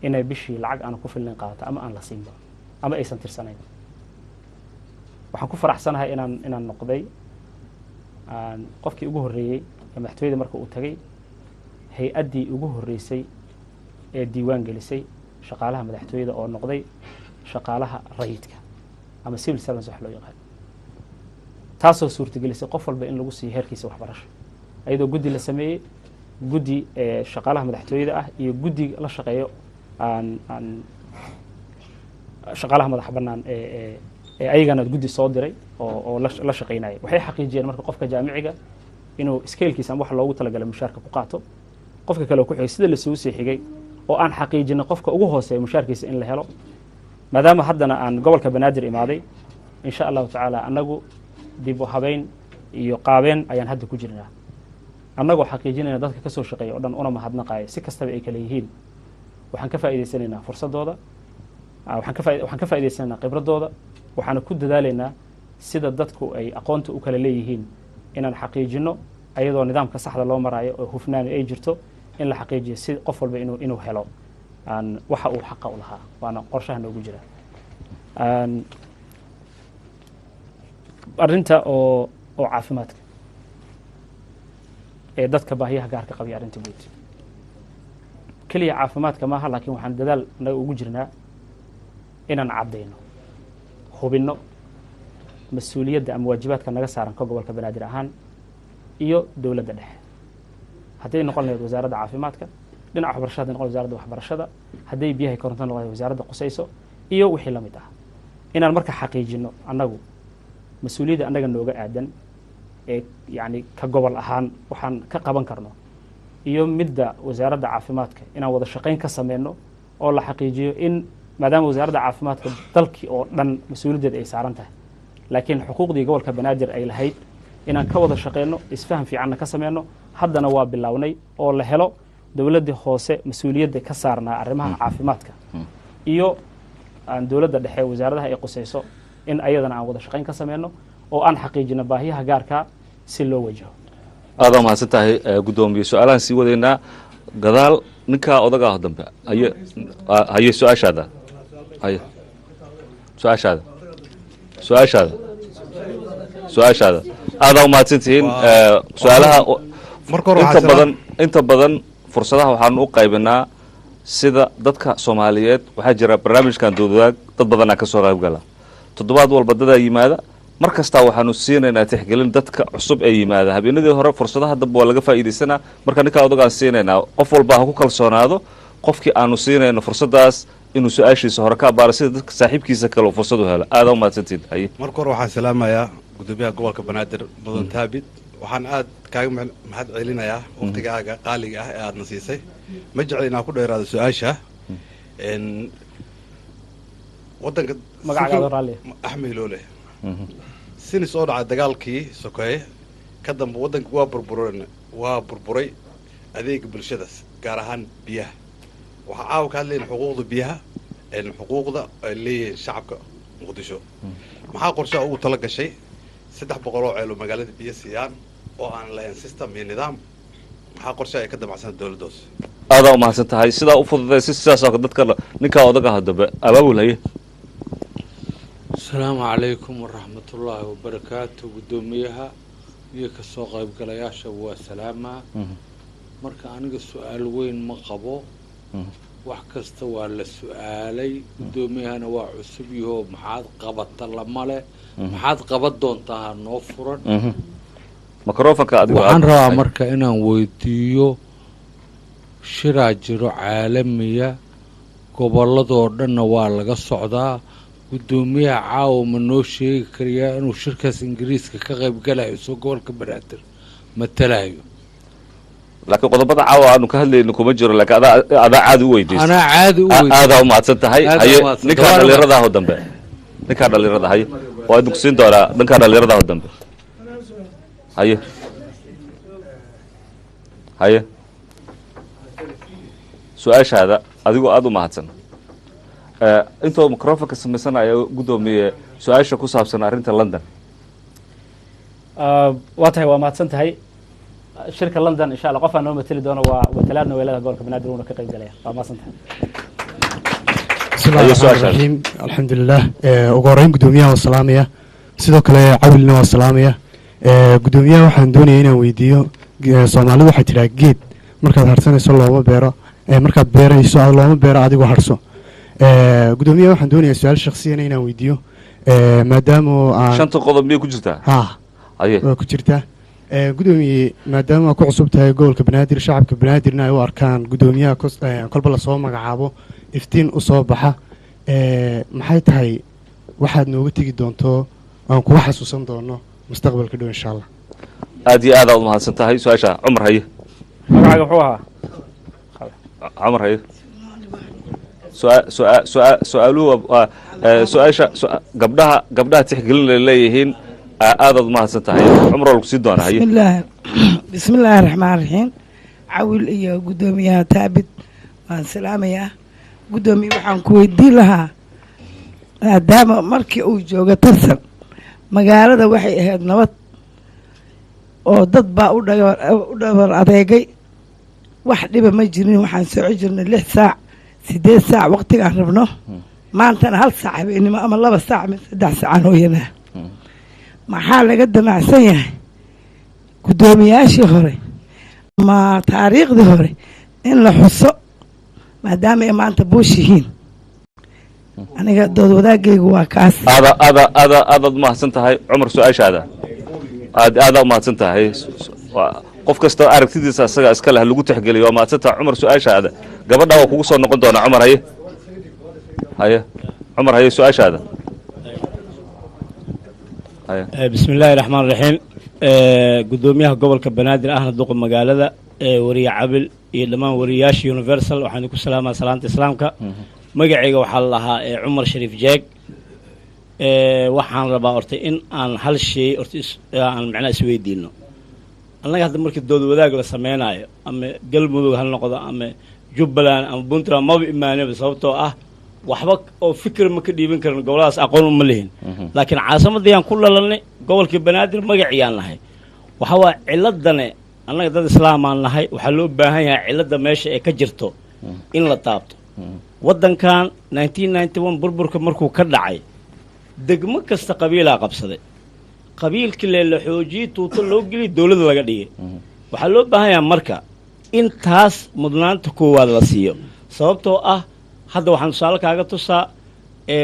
inay bishii lacag aan ku filnayn qaadato ama aan la siinba ama aysan tirsanayn. waxaan ku faraxsanahay inaan noqday qofkii ugu horreeyey ee madaxtooyada marka uu tagay hay-addii ugu horreysay ee diiwaan gelisay shaqaalaha madaxtooyada oo noqday shaqaalaha rayidka ama civil servants wax loo yaqaan, taasoo suurtagelisay qof walba in lagu siiyo heerkiisa waxbarasho, ayadoo guddi la sameeyey, guddi shaqaalaha madaxtooyada ah iyo guddi la shaqeeyo shaqaalaha madax bannaan ee ayagana guddi soo diray oo la shaqaynaya. waxay xaqiijiyeen marka qofka jaamiciga inuu scalekiisa ama wax loogu talagalay mushaarka ku qaato, qofka kale oo ku xigay sida lasoo sii xigay, oo aan xaqiijinay qofka ugu hooseeya mushaarkiisa in la helo. maadaama haddana aan gobolka banaadir imaaday, insha allahu tacaala annagu dib u habeyn iyo qaabeen ayaan hadda ku jirnaa, annagoo xaqiijinayna dadka kasoo shaqeeya oo dhan una mahadnaqaaya si kastaba ay kale yihiin. waxaan ka faa'iidaysanaynaa fursadooda, waxaan ka faa'iidaysanaynaa khibradooda, waxaana ku dadaalaynaa sida dadku ay aqoonta u kala leeyihiin inaan xaqiijino, ayadoo nidaamka saxda loo maraayo oo hufnaani ay jirto, in la xaqiijiyo si qof walba inuu helo waxa uu xaqa u lahaa. waana qorshaha noogu jira. arrinta oo caafimaadka ee dadka baahiyaha gaarka qabaya, arrinta guud keliya caafimaadka maaha, laakiin waxaan dadaal naga ugu jirnaa inaan caddayno, hubinno mas-uuliyadda ama waajibaadka naga saaran ka gobolka banaadir ahaan iyo dowladda dhexe. hadday noqon lahayd wasaaradda caafimaadka, dhinaca waxbarashada hadday noqon wasaaradda waxbarashada, hadday biyaha koronto noqon lahayd wasaaradda qusayso iyo wixii la mid ah, inaan marka xaqiijino annagu mas-uuliyadda annaga nooga aadan ee yani ka gobol ahaan waxaan ka qaban karno iyo midda wasaaradda caafimaadka inaan wada shaqayn ka sameyno, oo la xaqiijiyo in maadaama wasaaradda caafimaadka dalkii oo dhan mas-uuliyaddeeda ay saaran tahay, laakiin xuquuqdii gobolka banaadir ay lahayd inaan ka wada shaqeyno, isfaham fiicanna ka sameyno. haddana waa bilownay oo la helo dowladda hoose mas-uuliyadda ka saarnaa arrimaha caafimaadka iyo dowladda dhexe wasaaradaha ay qusayso, in ayadana aan wada shaqayn ka sameyno oo aan xaqiijino baahiyaha gaarka si loo wajaho. aada mahadsan tahay guddoomiye. su-aalahan sii wadaynaa gadaal ninkaa odagaa dambe haye su-aashaada haye su-aashaada aada u mahadsantihiin. su-aalaha inta badan fursadaha waxaanu u qaybinaa sida dadka Soomaaliyeed. waxaa jira barnaamijkan doodwadaag, dad badanaa ka soo qayb gala. toddobaad walba dadaa yimaada, mar kastaa waxaanu siinaynaa tixgelin dadka cusub ee yimaada habeenadii hore fursadaha dambe waa laga faa'iidaysanaa marka ninkaa odagaan siinaynaa qof walba ha ku kalsoonaado qofkii aanu siinayno fursadaas inuu su-aashiisa hore ka abaaro sida dadka saaxiibkiisa kale uu fursad u helo aada u mahadsantiid haye marka hore waxaan salaamayaa gudoomiyaha gobolka banaadir mudan taabid waxaan aad kaaga mahad celinayaa waqtigaaga qaaliga ah ee aadna siisay ma jecel inaan ku dheeraado su-aasha wadanka axmed loole sinis oo dhacay dagaalkii sokeeye ka dambe waddanka waa burburay adeega bulshadaas gaar ahaan biyaha waxaa caawa ka hadlayna xuquuqda biyaha xuquuqda ay leeyihiin shacabka muqdisho maxaa qorshaha ugu tala gashay 300 oo ceel oo magaalada biyo siiyaan oo aan lahayn system iyo nidaam maxaa qorshaha ay ka damacsan dawladdaas aada u mahadsan tahay sidaa u fududaysa sidaasoo dadka ninkaa odaga hadaba abaabul haye asalaamu calaykum waraxmatullaahi wabarakaatu guddoomiyaha iyo kasoo qaybgalayaasha waa salaamaa marka aniga su-aal weyn ma qabo wax kasta waa la su-aalay guddoomiyahana waa cusub yahoo maxaad qabata lamale maxaad qaban doontaa noo furan waxaan rabaa marka inaan weydiiyo shiraa jiro caalamiya gobolladoo dhanna waa laga socdaa guddoomiyaha caawa ma noo sheegi karayaa inuu shirkaas ingiriiska ka qaybgalayo soo gobolka banaadir matalayo laakiin qodobada caawa aanu ka hadlayno kuma jiro laakiin adaa caadi u weydiisay anaa caadi u weydiisay aadaa u mahadsan tahay haye ninkaa dhalinyaradaah dambe ninkaa dhalinyarada haye waa idinku siin doonaa ninkaa dhalinyaradaah dambe haye haye su-aashaada adigoo aada u mahadsan intoo microfonka samaysanaya guddoomiye su-aasha ku saabsan arrinta london waa tahay waa mahadsan tahay shirka london insha allah qofaa noo mateli doono waa watalaadna weelada gobolka banaadir uuna ka qayb galaya waa mahadsan tahay bismillahi rahmaani rahiim alxamdulilah ugu horeyn guddoomiyaha waa salaamaya sidoo kale cawilna waa salaamaya guddoomiyaha waxaan doonaya inaan weydiiyo soomaalidu waxay tidhaha geed markaad harsanayso looma beero markaad beerayso looma beero adigoo harso guddoomiyaha waxaan doonayaa su-aal shaksiyana inaan weydiiyo maadaama aan shanta qodob miyay ku jirtaa ha waa ku jirtaa guddoomiye maadaama ku cusub tahay gobolka banaadir shacabka banaadirna ay u arkaan guddoomiyaha kolba lasoo magacaabo iftiin u soo baxa maxay tahay waxaad nooga tegi doonto aan kuga xasuusan doono mustaqbalka dhow insha allah aad iyo aad aad umahadsan tahay su-aasha cumar haye magacaaga muxuu ahaa cumar haye su-aaluhu su-aasha gabdhaha tixgelin la leeyihiin aadaad umahadsan tahay cumar waa lagu sii doonaa haye bismillaahi raxmaan raxiim cawil iyo guddoomiyaha taabid waan salaamayaa guddoomiye waxaan ku weydiin lahaa maadaama markii uu jooga tarsan magaalada waxay ahayd nabad oo dad baa u dhabar adeegay wax dhiba ma jirin waxaan soco jirnay 6 saac 8 saac waqtigaan rabno maantana 1 saac habeenimo ama 2 saac ama 3 saacaan hooyanaa maxaa laga damacsan yahay guddoomiyaashii hore ama taariikhdii hore in la xuso maadaama ay maanta buush yihiin aniga dood wadaagaygu waa kaas aadaad umahadsan tahay cumar su-aashaada aada umahadsan tahay qof kasta aragtidiisa asaga iska leh lagu tixgeliyo waa mahadsan tahay cumar su-aashaada gabadha waa kugu soo noqon doonaa cumar haye haye cumar haye su-aashaada bismi illaahi raxmaan raxiim guddoomiyaha gobolka banaadir ahna duqa magaalada wariye cabil iyo dhammaan wariyayaasha universal waxaan ku salaamaa salaanta islaamka magacayga waxaa la lahaa cumar shariif jeeg waxaan rabaa horta in aan hal shay horta aan macnaha isweydiino annaga hadda markii dood wadaag la sameynaayo ama galmudug ha noqdo ama jubbaland ama puntland maba imaanaba sababtoo ah waxba oo fikir ma ka dhiiban karin goboladaas aqoon uma lihin laakiin caasimadayaan ku dhalanay gobolkii banaadir magaciyaan nahay waxa waa ciladane annaga dad islaamaan nahay waxaa loo baahan yahay cilada meesha ee ka jirto in la taabto waddankan 1991 burburka markuu ka dhacay degmo kasta qabiilaa qabsaday qabiilkii la xoojiyey tuuto loo geliyay dowladda laga dhigay waxaa loo baahan yahay marka in taas mudnaanta koowaad la siiyo sababtoo ah hadda waxaan tusaale kaaga tusaa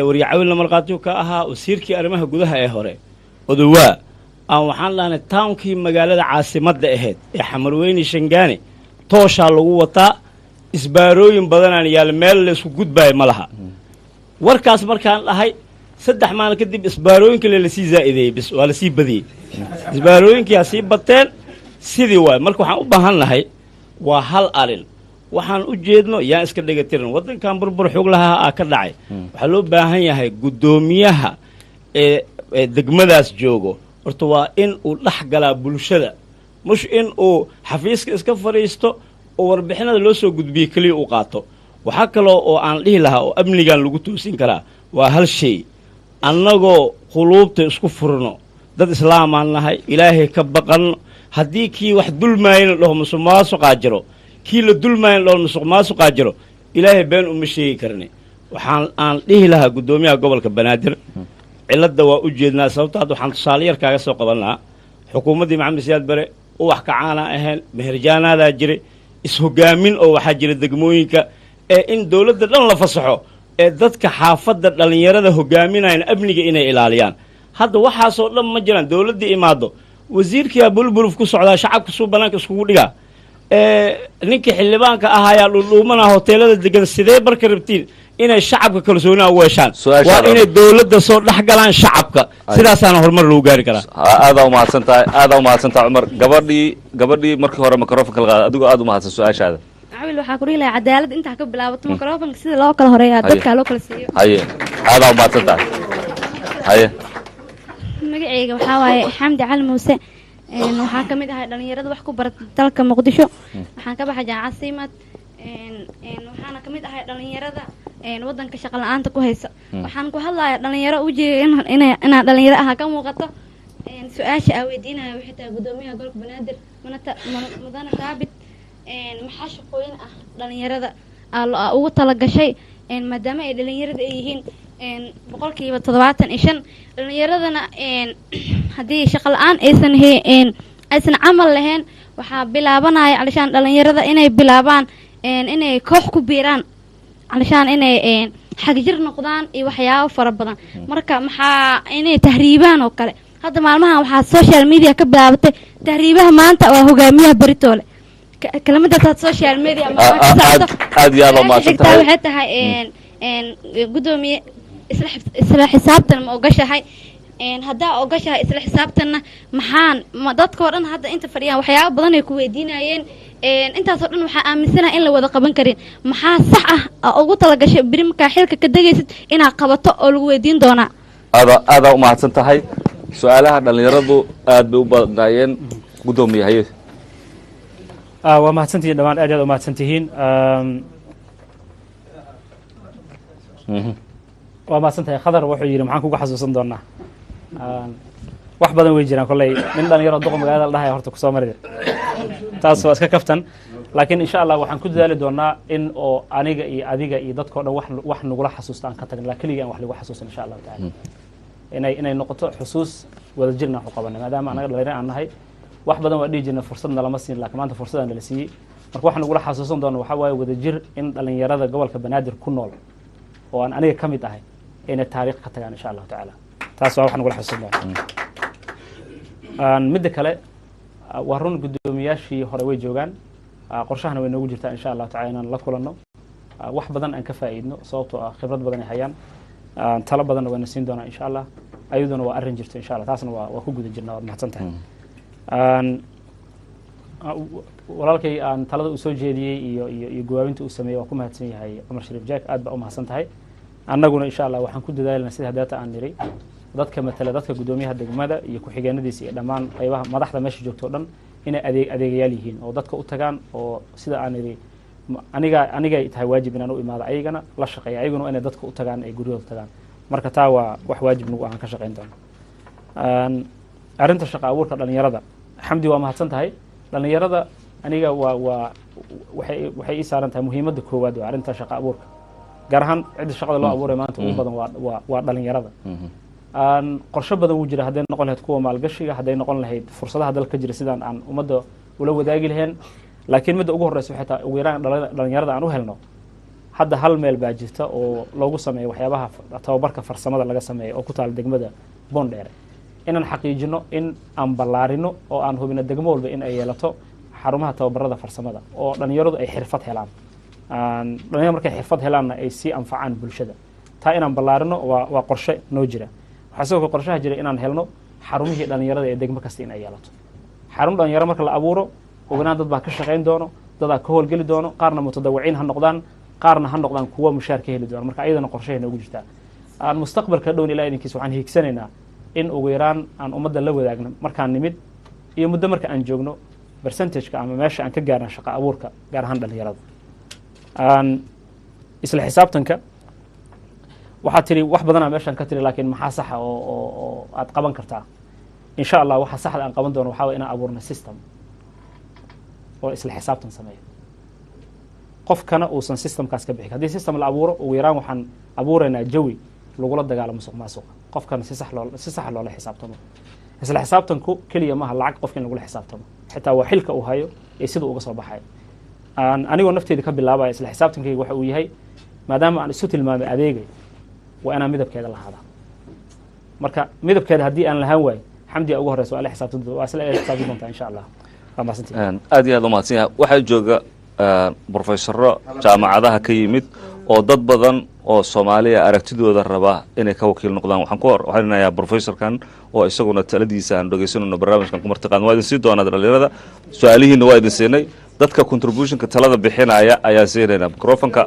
wariye cawilna markhaatiyu ka ahaa wasiirkii arrimaha gudaha ee hore odowaa aan waxaan dhahnay townkii magaalada caasimadda ahayd ee xamarweyne shangaani tooshaa lagu wataa isbaarooyin badanaan yaal meel laysku gudbaayo ma laha warkaas markaan dhahay 3 maalin kadib isbaarooyinka lasii zaa'ideeyey bis waa lasii badiyey isbaarooyinkiyaa sii bateen sidii waay marka waxaan u baahannahay waa hal arin waxaan u jeedno yaan iska dhegatirin waddankan burbur xoog lahaa aa ka dhacay waxaa loo baahan yahay guddoomiyaha ee degmadaas joogo horta waa in uu dhex galaa bulshada mush in uu xafiiska iska fadhiisto oo warbixinada loo soo gudbiye keliya uu qaato waxaa kaloo oo aan dhihi lahaa oo amnigan lagu toosin karaa waa hal shay annagoo quluubta isku furno dad islaamaan nahay ilaahay ka baqanno haddii kii wax dulmaayana dhaho musuqmaasuqaa jiro kii la dulmaayana dhaho musuqmaasuqaa jiro ilaahay been uma sheegi karni waxaan aan dhihi lahaa guddoomiyaha gobolka banaadir cilladda waa u jeednaa sababto hadda waxaan tusaale yar kaaga soo qabanaa xukuumaddii maxamed siyaad bare uwax kacaana ahayn meherjaanaadaa jiray is-hogaamin oo waxaa jira degmooyinka ee in dowladda dhan la fasaxo ee dadka xaafadda dhallinyarada hogaaminayan amniga inay ilaaliyaan hadda waxaasoo dhan ma jiraan dowladdii imaado wasiirkiyaa bulbuluf ku socdaa shacabka suu bannaanka iskugu dhigaa ninkii xildhibaanka ahaayaa dhuudhuumana hoteelada degan sidee barka rabtiin inay shacabka kalsooniha u yeeshaan waa inay dowladda soo dhex galaan shacabka sidaasaana horumar lagu gaari karaa aadaa umahadsantaha cumar gabadhii markii hore microfonka la qaada adigoo aada umahadsan su-aashaada cawil waxaa ku dhihi lahaa cadaalad intaa ka bilaabato microfonka sida loo kala horeeya dadkaa loo kala siiyo haye aadaa umahadsantaha haye magaceyga waxaa waaye xamdi cali muuse waxaan ka mid ahay dhalinyarada wax ku barata dalka muqdisho waxaan ka baxay jaamacad siimad waxaana ka mid ahay dhalinyarada wadanka shaqa la-aanta ku haysa waxaan ku hadlayaa dhalinyaro ujeega inaa dhalinyaro aha ka muuqato su-aasha aa weydiinaya waxay tahay guddoomiyaha gobolka banaadir mudane taabit maxaa shaqooyin ah dhalinyarada ugu talagashay maadaama ay dhalinyarada ay yihiin 75% dhalinyaradana haddii shaqa la-aan aysan camal lahayn waxaa bilaabanaya calishaan dhalinyarada inay bilaabaan inay koox ku biiraan calishaan inay xagjir noqdaan iyo waxyaabo fara badan marka maxaa inay tahriibaan oo kale hadda maalmahan waxaa social media ka bilaabatay tahriibaha maanta waa hogaamiyaha beritoole kelmadaasaad social media aad iyo aad umahadsantahay waxay tahay guddoomiye isla xisaabtan ma ogashahay haddaa ogashahay isla xisaabtanna dadkoo dhan hadda inta fadhiyaan waxyaaba badan ay ku weydiinayeen intaasoo dhan waxaa aaminsanaha in la wada qaban karin maxaa sax ah ugu talagashay beri markaa xilka ka degaysid inaad qabato oo lagu weydiin doonaa aadaa umahadsan tahay su-aalaha dhalinyaradu aad bay u badnaayeen guddoomiye haye waa mahadsantihiin dhammaan aad u mahadsantihiin waa mahadsantahay khadar wuxuu yidhi maxaan kugu xasuusan doonaa wax badan way jiraan kolley nin dhalinyaro duqa magaalada la dhahaya horta kusoo marida taas waa iska kaftan laakiin insha allah waxaan ku dadaali doonaa in oo aniga iyo adiga iyo dadkao dhan wax nagula xasuusta aan ka tagin la keligii aan wax lagu xasuusan insha allahu tacaala inay noqoto xusuus wadajirna wax u qabanay maadaama anaga dhalinyaro aan nahay wax badan waa dhihi jirna fursadna lama siin laakiin maanta fursadaan nala siiyey marka wax nagula xasuusan doona waxaa waaye wadajir in dhalinyarada gobolka banaadir ku nool oo aan aniga ka mid ahay inay taariikh ka tagaan insha allahu tacaala taas waa wax nagula xasuusan doona midda kale waa run guddoomiyaashii hore way joogaan qorshahana way noogu jirtaa insha allahu tacala inaan la kulanno wax badan aan ka faa'iidno sababtoo ah khibrad badan ay hayaan talo badanna wayna siin doonaa insha allah ayaduna waa arrin jirto insha allah taasna waa ku guda jirnaa waad mahadsan tahay walaalkay aan talada uu soo jeediyey iyo gawaabinta uu sameeyey waa ku mahadsan yahay cumar shariif jack aad baa u mahadsan tahay annaguna insha allah waxaan ku dadaalina sida hadeeta aan niri dadka matala dadka guddoomiyaha degmada iyo ku-xigeenadiisa iyo dhammaan qaybaha madaxda meesha joogto o dhan inay adeegayaal yihiin oo dadka u tagaan oo sida aan niri anigay tahay waajib inaan u imaado ayagana la shaqeeya ayaguna inay dadka u tagaan ay guryahooda tagaan marka taa waa wax waajib nagu aan ka shaqayn doono arrinta shaqa abuurka dhalinyarada xamdi waa mahadsan tahay dhalinyarada aniga waxay ii saaran tahay muhiimadda koowaad waa arrinta shaqa abuurka gaar ahaan cidda shaqada loo abuuray maanta ugu badan waa dhalinyarada qorsho badan wuu jira hadday noqon lahayd kuwa maalgashiga hadday noqon lahayd fursadaha dalka ka jira sidaan aan ummadda ula wadaagi lahayn laakiin midda ugu horreysa waxay tahay ugu yaraan dhalinyarada aan u helno hadda hal meel baa jirta oo loogu sameeyo waxyaabaha tababarka farsamada laga sameeyo oo ku taala degmada boondheere inaan xaqiijino in aan ballaarino oo aan hubino degmo walba in ay yeelato xarumaha tababarada farsamada oo dhalinyaradu ay xirfad helaan dhalinyaro markay xirfad helaanna ay sii anfacaan bulshada taa inaan ballaarino waa qorshe noo jira waxaa sidoo kale qorshaha jira inaan helno xarumihii dhalinyarada ee degmo kasta in ay yeelato xarun dhalinyaro marka la abuuro oganaan dad baa ka shaqayn doono dadaa ka howlgeli doono qaarna mutadawiciin ha noqdaan qaarna ha noqdaan kuwa mushaar ka heli doono marka ayadana qorshahay noogu jirtaa aan mustaqbalka dhown ilaa idinkiisa waxaan hiigsanaynaa in ugu yaraan aan ummadda la wadaagno markaan nimid iyo muddo marka aan joogno percentageka ama meesha aan ka gaarna shaqo abuurka gaar ahaan dhalinyarada isla xisaabtanka waxaa tiri wax badanaa meeshaan ka tiri laakiin maxaa saxa oo aad qaban kartaa insha allah waxa saxda aan qaban doono waxaa way inaan abuurna system oo isla xisaabtan sameeyo qofkana uusan systemkaas ka bixin haddii system la abuuro ugu yaraan waxaan abuuraynaa jawi lagula dagaalo musuq maasuqa qofkana si sax loola xisaabtamo isla xisaabtanku keliya maaha lacag qofka in lagula xisaabtamo xitaa waa xilka uu hayo ee siduu uga soo baxayo anigoo nafteeda ka bilaabaya isla xisaabtankayga waxa uu yahay maadaama aan isu tilmaamay adeegay waa inaan midabkeeda lahaada marka midabkeeda haddii aan lahaan waayo xamdiga ugu horeysa waa la xisaabtan doontaa insha allah waa mahadsantihi aad iyo aad u mahadsan yahay waxaa jooga brofesoro jaamacadaha ka yimid oo dad badan oo soomaaliya aragtidooda raba inay ka wakiil noqdaan waxaan ku horinayaa brofesorkan oo isaguna taladiisa aan dhegeysanayno barnaamijkan ku martiqaadno waa idin sii doonaa dhalinyarada su-aalihiina waa idin siinay dadka contributionka talada bixinaya ayaan siinayna microfonka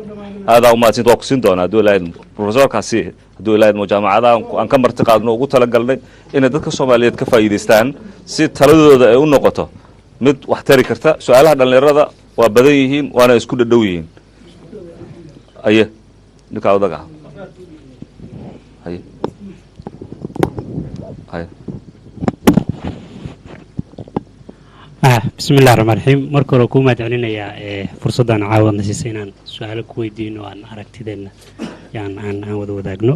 aadaa umahadsanti waa ku siin doonaa hadduu ilaahay profesorkaasi hadduu ilaahay jaamacadaha aan ka martiqaadno ugu talagalnay inay dadka soomaaliyeed ka faa'iidaystaan si taladooda ay u noqoto mid wax tari karta su-aalaha dhalinyarada waa badan yihiin waana isku dhadhow yihiin aye ninkaa odaga haye haye bismi illahi raxmaan raxiim marka hore kuu mahad celinayaa fursaddan caawadna siisa inaan su-aalo ku weydiino aan aragtideenna aan wada wadaagno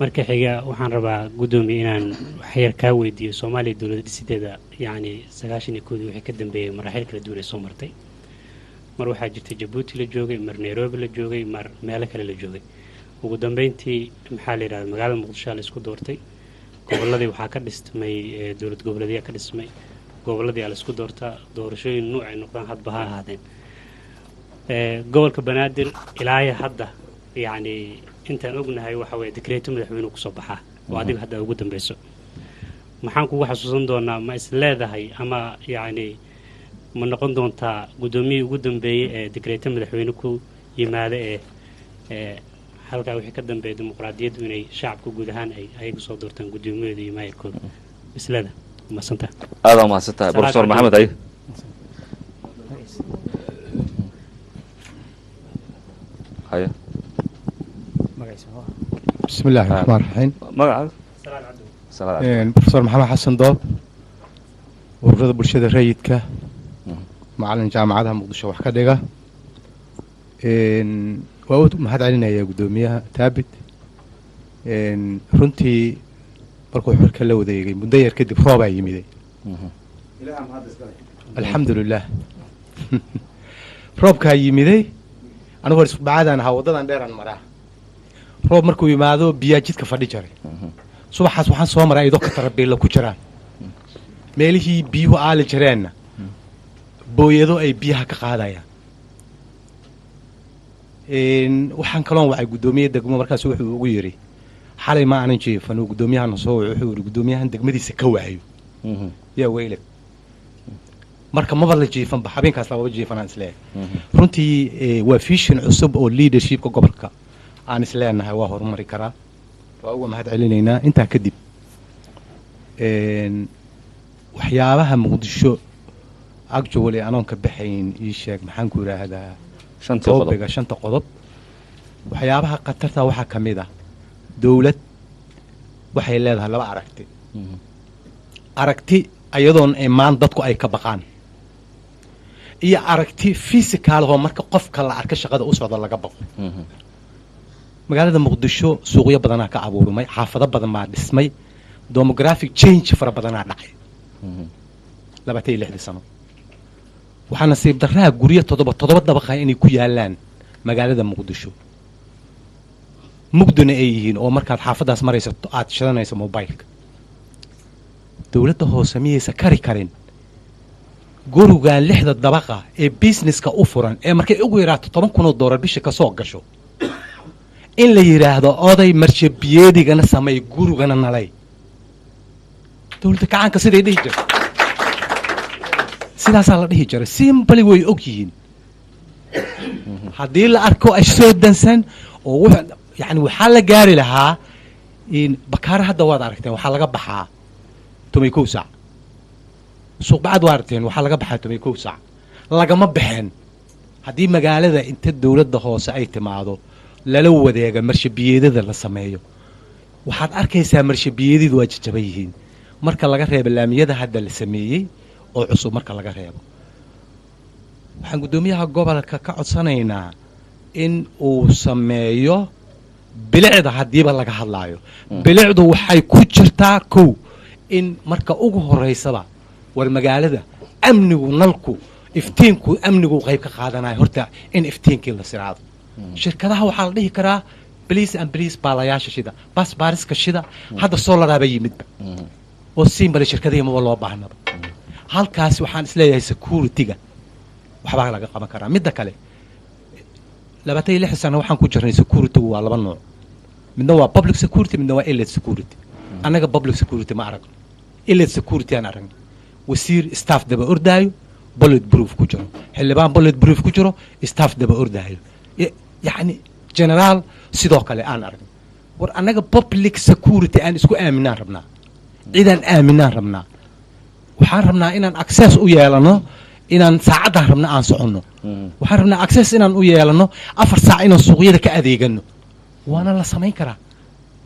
marka xiga waxaan rabaa guddoomiye inaan waxyar kaa weydiiyo soomaaliya dowlad dhisideeda yacni 91 wixii ka dambeeyey maraaxiil kala duwan ay soo martay mar waxaa jirtay jabuuti la joogay mar nairobi la joogay mar meelo kale la joogay ugu dambeyntii maxaa la yidhahda magaalada muqdisho la isku doortay gobolladii waxaa ka dhismay dowlad goboleedyaa ka dhismay gobolladii aa la isku doortaa doorashooyin nuuc ay noqdaan hadba ha ahaadeen gobolka banaadir ilaa hadda yacni intaan ognahay waxa weeye dekreeto madaxweynuhu kusoo baxaa oo adiga hadda ugu dambeyso maxaan kugu xasuusan doonaa ma is leedahay ama yacni ma noqon doontaa guddoomiyihii ugu dambeeyey ee dekreeto madaxweyne ku yimaada ee halkaa wixii ka dambeeya dimuqraadiyaddu inay shacabka guud ahaan ay ayaga soo doortaan guddoomiyaheeda iyo maayirkooda isleeda mahadsantaha aadaa mahadsantahay profesor maxamed aye haye بسم الله الرحمن الرحيم magaca بروفيسور محمد حسن دوب ururada bulshada rayidka macalin jaamacadaha muqdisho wax ka dhiga waa u mahad celinayaa guddoomiyaha taabit runtii markuu xilka la wadeegay muddo yar kadib roobaa yimiday alxamdulilah roobkaa yimiday anigoo isbacadaan ahaa waddadan dheeraan maraa roob markuu yimaado biyaa jidka fadhi jaray subaxaas waxaan soo maraa idoo ka tarabiilla ku jiraan meelihii biyuhu aali jireenna booyado ay biyaha ka qaadayaan waxaan kaloon wacay guddoomiye degmo markaas wuxuu ugu yidhi xalay ma aanan jiifan uu guddoomiyahana soo waco wuxuu yidhi guddoomiyahan degmadiisa ka waayo yaa weyle marka maba la jiifanba habeenkaas lababa jiifanaan isleeyahay runtii waa vision cusub oo leadershipka gobolka aan isleenahay waa horumari karaa waa uga mahad celinaynaa intaa kadib waxyaabaha muqdisho actually anoon ka baxayn ii sheeg maxaan ku yidhaahdaa toobiga shanta qodob waxyaabaha khatarta waxaa ka mid ah dowlad waxay leedahay laba aragti aragti ayadoon imaan dadku ay ka baqaan iyo aragti physicaloo marka qofka la arka shaqada u socda laga baqo magaalada muqdisho suuqyo badanaa ka abuurmay xaafado badan baa dhismay demographic change fara badanaa dhacay 26 sano waxaa nasiib darraha guryo toddoba dabaqa inay ku yaalaan magaalada muqdisho mugdina ay yihiin oo markaad xaafadaas marayso aad shidanayso mobileka dowladda hoose miyaysa kari karin gurigan 6 dabaqa ee businesska u furan ee markay ugu yaraato 10 kun oo doolar bisha ka soo gasho in la yiraahdo oday marshabiyeedigana sameey gurigana nalay dowladda kacanka siday dhihi jirtay sidaasaa la dhihi jiray simply way og yihiin haddii la arko ay soo dansan oo yani waxaa la gaari lahaa in bakaara hadda waad aragteen waxaa laga baxaa 12 saac suuq bacad waa aragteen waxaa laga baxaa 12 saac lagama baxeen haddii magaalada inta dowladda hoose ay timaado lala wadeega marshabiyeedada la sameeyo waxaad arkaysaa marshabiyeedidu waa jajaban yihiin marka laga reebo laamiyada hadda la sameeyey oo cusub marka laga reebo waxaan guddoomiyaha gobolka ka codsanaynaa in uu sameeyo bilicda haddiiba laga hadlaayo bilicdu waxay ku jirtaa kow in marka ugu horeysaba war magaalada amnigu nalku iftiinku amnigu qayb ka qaadanayo horta in iftiinkii la siraado shirkadaha waxaa la dhihi karaa police and police baalayaasha shida bas baariska shida hadda solaraaba yimidba oo siimbale shirkadihii maba loo baahnaba halkaas waxaan isleeyahay security-ga waxbaa laga qaban karaa midda kale 26 sano waxaan ku jirnay security-gu waa laba nooc midna waa public security midna waa elite security annaga public security ma aragno elite security aan aragno wasiir staff daba ordaayo bullet proof ku jiro xildhibaan bullet proof ku jiro staff daba ordaayo يعني جنرال sidoo kale aan aragno war annaga public security aan isku aaminaan rabnaa ciidan aaminaan rabnaa waxaan rabnaa inaan access u yeelano inaan saacadaha rabna aan soconno waxaan rabnaa access inaan u yeelano 4 saac inaan suuqyada ka adeegano waana la samayn karaa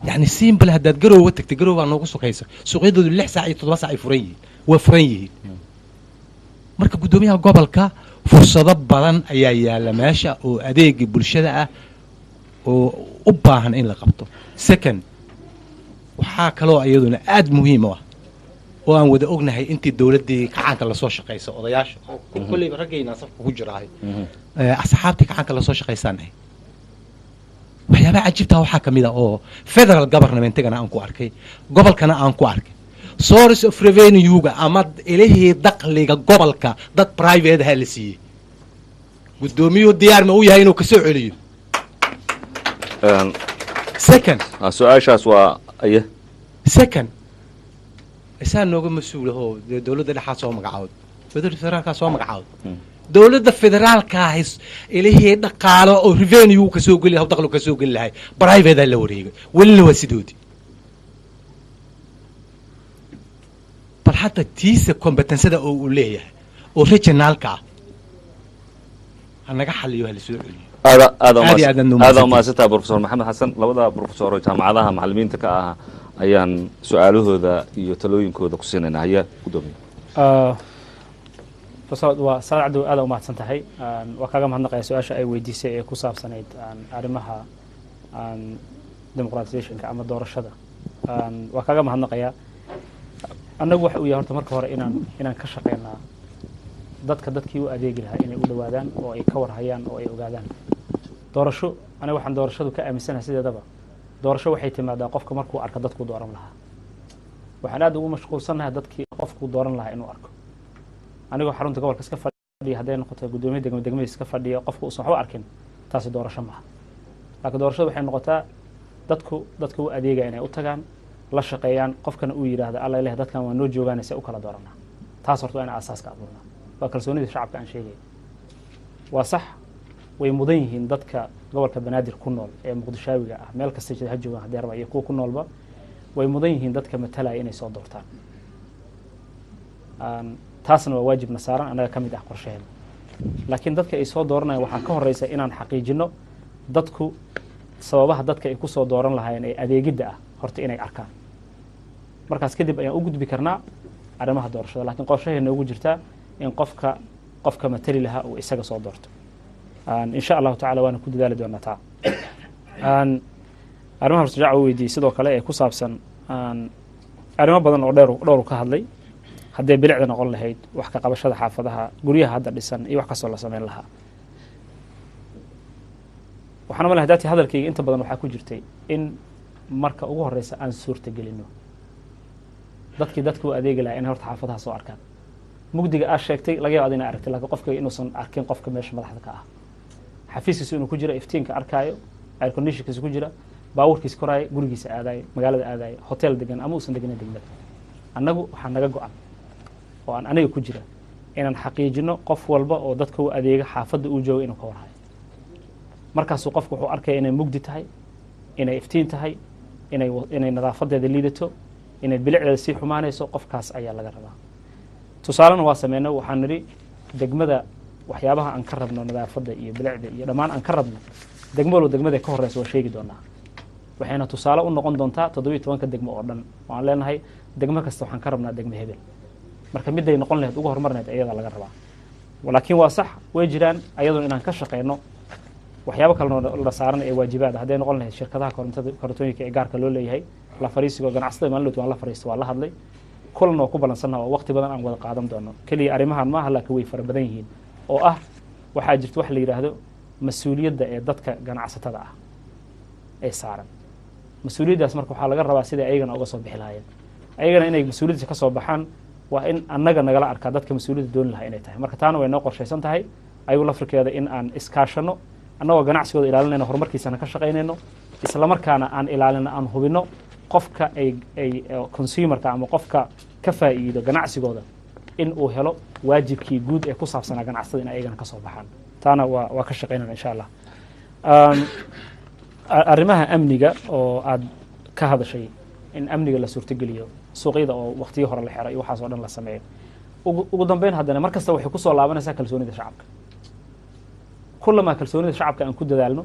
يعني simple haddaad garowga tagtay garow baa noogu sokaysa suuqyadoodu 6 saac iyo 7 saac ay furan yihiin way furan yihiin marka guddoomiyaha gobolka fursado badan ayaa yaala meesha oo adeegii bulshada ah oo u baahan in la qabto second waxaa kaloo iyaduna aad muhiim ah oo aan wada ognahay intii dowladdii kacanka la soo shaqeysa odayaasha kulliba ragayna safka ku jiraay asxaabtii kacanka la soo shaqeysanay waxyaabaha cajiibta waxaa kamid ah oo federal government-gana aan ku arkay gobolkana aan ku arkay source of revenue-ga ama ilahii dakhliga gobolka dad private ha la siiyey guddoomiyuhu diyaar ma u yahay inuu ka soo celiyo second su-aashaas waa aye second isaa nooga mas-uulaho dee dowladda dhexaad soo magacaawd dowladda federaalkaa soo magacaawd dowladda federaalkaa ilahii dhaqaalo oo revenue ka soo geli lahaa dakhligu ka soo geli lahay private ha la wareegay welina waa sidoodii bal hadda tiisa competencada oo uu leeyahay oo regionalka ah hanaga xaliyo ha la soo celiyo aada umaasantaha professor maxamed xasan labada professor oo jaamacadaha macallimiinta ka ah ayaan su-aalahooda iyo talooyinkooda ku siinaynaa haya guddoomiye waa salaad cabdi aada umahadsan tahay waa kaaga mahadnaqaya su-aasha ay weydiisay ee ku saabsanayd arrimaha democratizationka ama doorashada waa kaaga mahadnaqayaa annagu waxa uu yahay horta marka hore inaan ka shaqeynaa dadkii u adeegi lahaa inay u dhawaadaan oo ay ka warhayaan oo ay ogaadaan doorasho aniga waxaan doorashadu ka aaminsanahay sideedaba doorasho waxay timaadaa qofka markuu arko dadkuu dooran lahaa waxaan aad ugu mashquulsannahay dadkii qofkuu dooran lahaa inuu arko anigoo xarunta gobolka iska fadhiya hadday noqoto guddoomiye degmada iska fadhiya qofka uusan waxba arkin taasi doorasho maaha laakiin doorashadu waxay noqotaa dadka u adeegaya inay u tagaan la shaqeeyaan qofkana uu yidhaahda alla ilaahay dadkan waa noo joogaanaysa u kala dooranaa taas horta waa inaan asaaska abuurnaa waa kalsoonida shacabka aan sheegaya waa sax way mudan yihiin dadka gobolka banaadir ku nool ee muqdishaawiga ah meel kasta jira ha joogaan haddii raba iyo kuwa ku noolba way mudan yihiin dadka matalaya inay soo doortaan taasna waa waajibna saaran annaga ka mid ah qorshaheena laakiin dadka ay soo dooranayaan waxaa ka horeysa inaan xaqiijino dadku sababaha dadka ay ku soo dooran lahaayeen ee adeegidda ah horta inay arkaan markaas kadib ayaan u gudbi karnaa arrimaha doorashada laakiin qorshaheena ugu jirtaa in qofka matali lahaa uu isaga soo doorto insha allahu tacala waana ku dadaali doonaa taa arrimaha hortajaaca u weydiiyey sidoo kale ee ku saabsan arrimo badan oo dhowru ka hadlay hadday bilicda noqon lahayd wax ka qabashada xaafadaha guryaha hadda dhisan iyo wax kastoo la sameyn lahaa waxaan umalahay daatii hadalkayga inta badan waxaa ku jirtay in marka ugu horeysa aan suurta gelino dadkii dadka u adeegi lahaa inay horta xaafadaha soo arkaan mugdiga aad sheegtay laga yaabo ad inaa aragtay laakiin qofka inuusan arkin qofka meesha madaxda ka ah xafiiskiisa inuu ku jira iftiinka arkaayo air conditionkiisa ku jira baabuurkiisa koraayo gurigiisa aadaayo magaalada aadaayo hotel degan ama uusan deganin degmada annagu waxaa naga go-an oo aan aniga ku jira inaan xaqiijino qof walba oo dadka u adeega xaafadda uu jooga inuu ka warhayo markaasuu qofku wuxuu arkaya inay mugdi tahay inay iftiin tahay inay nadaafadeeda liidato inay bilicdeeda sii xumaanayso qofkaas ayaa laga rabaa tusaalena waa sameyno waxaan nidhi degmada waxyaabaha aan ka rabno nadaafadda iyo bilicda iyo dhammaan aan ka rabno degmo walba degmada ka horeysa waa sheegi doonaa waxayna tusaale u noqon doontaa 17 degmo oo dhan oo aan leenahay degmo kasta waxaan ka rabnaa degmo hebel marka miday noqon lahayd ugu horumarnayd ayada laga rabaa laakiin waa sax way jiraan ayadoo inaan ka shaqeyno waxyaabo kale la saaran ee waajibaad hadday noqon lahayd shirkadaha korontooyinka ee gaarka loo leeyahay la fariisigo ganacsatada maalinlood waan la fariisto waa la hadlay kulan oo ku balansannaha oo waqti badan aan wada qaadan doono keliya arrimahan maaha laakiin way fara badan yihiin oo ah waxaa jirta wax la yidhaahdo mas-uuliyadda ee dadka ganacsatada ah ee saaran mas-uuliyaddaas marka waxaa laga rabaa sidai ayagana uga soo bixi lahaayeen ayagana inay mas-uuliyaddiisa ka soo baxaan waa in annaga nagala arkaa dadka mas-uuliyadda dooni lahaa inay tahay marka taana way noo qorshaysan tahay ayagu lafirkeeda in aan iskaashano annagoo ganacsigooda ilaalinayno horumarkiisana ka shaqaynayno islamarkaana aan ilaalino aan hubino qofka ay consumerka ama qofka ka faa'iido ganacsigooda in uu helo waajibkii guud ee ku saabsanaa ganacsatada in ayagana ka soo baxaan taana waa ka shaqaynana insha allah arrimaha amniga oo aad ka hadashay in amniga la suurtogeliyo suuqyada oo waqtiyo hore la xiro iyo waxaas oo dhan la sameeyo ugu dambeyn haddana mar kasta waxay kusoo laabanaysaa kalsoonida shacabka kulamaa kalsoonida shacabka aan ku dadaalno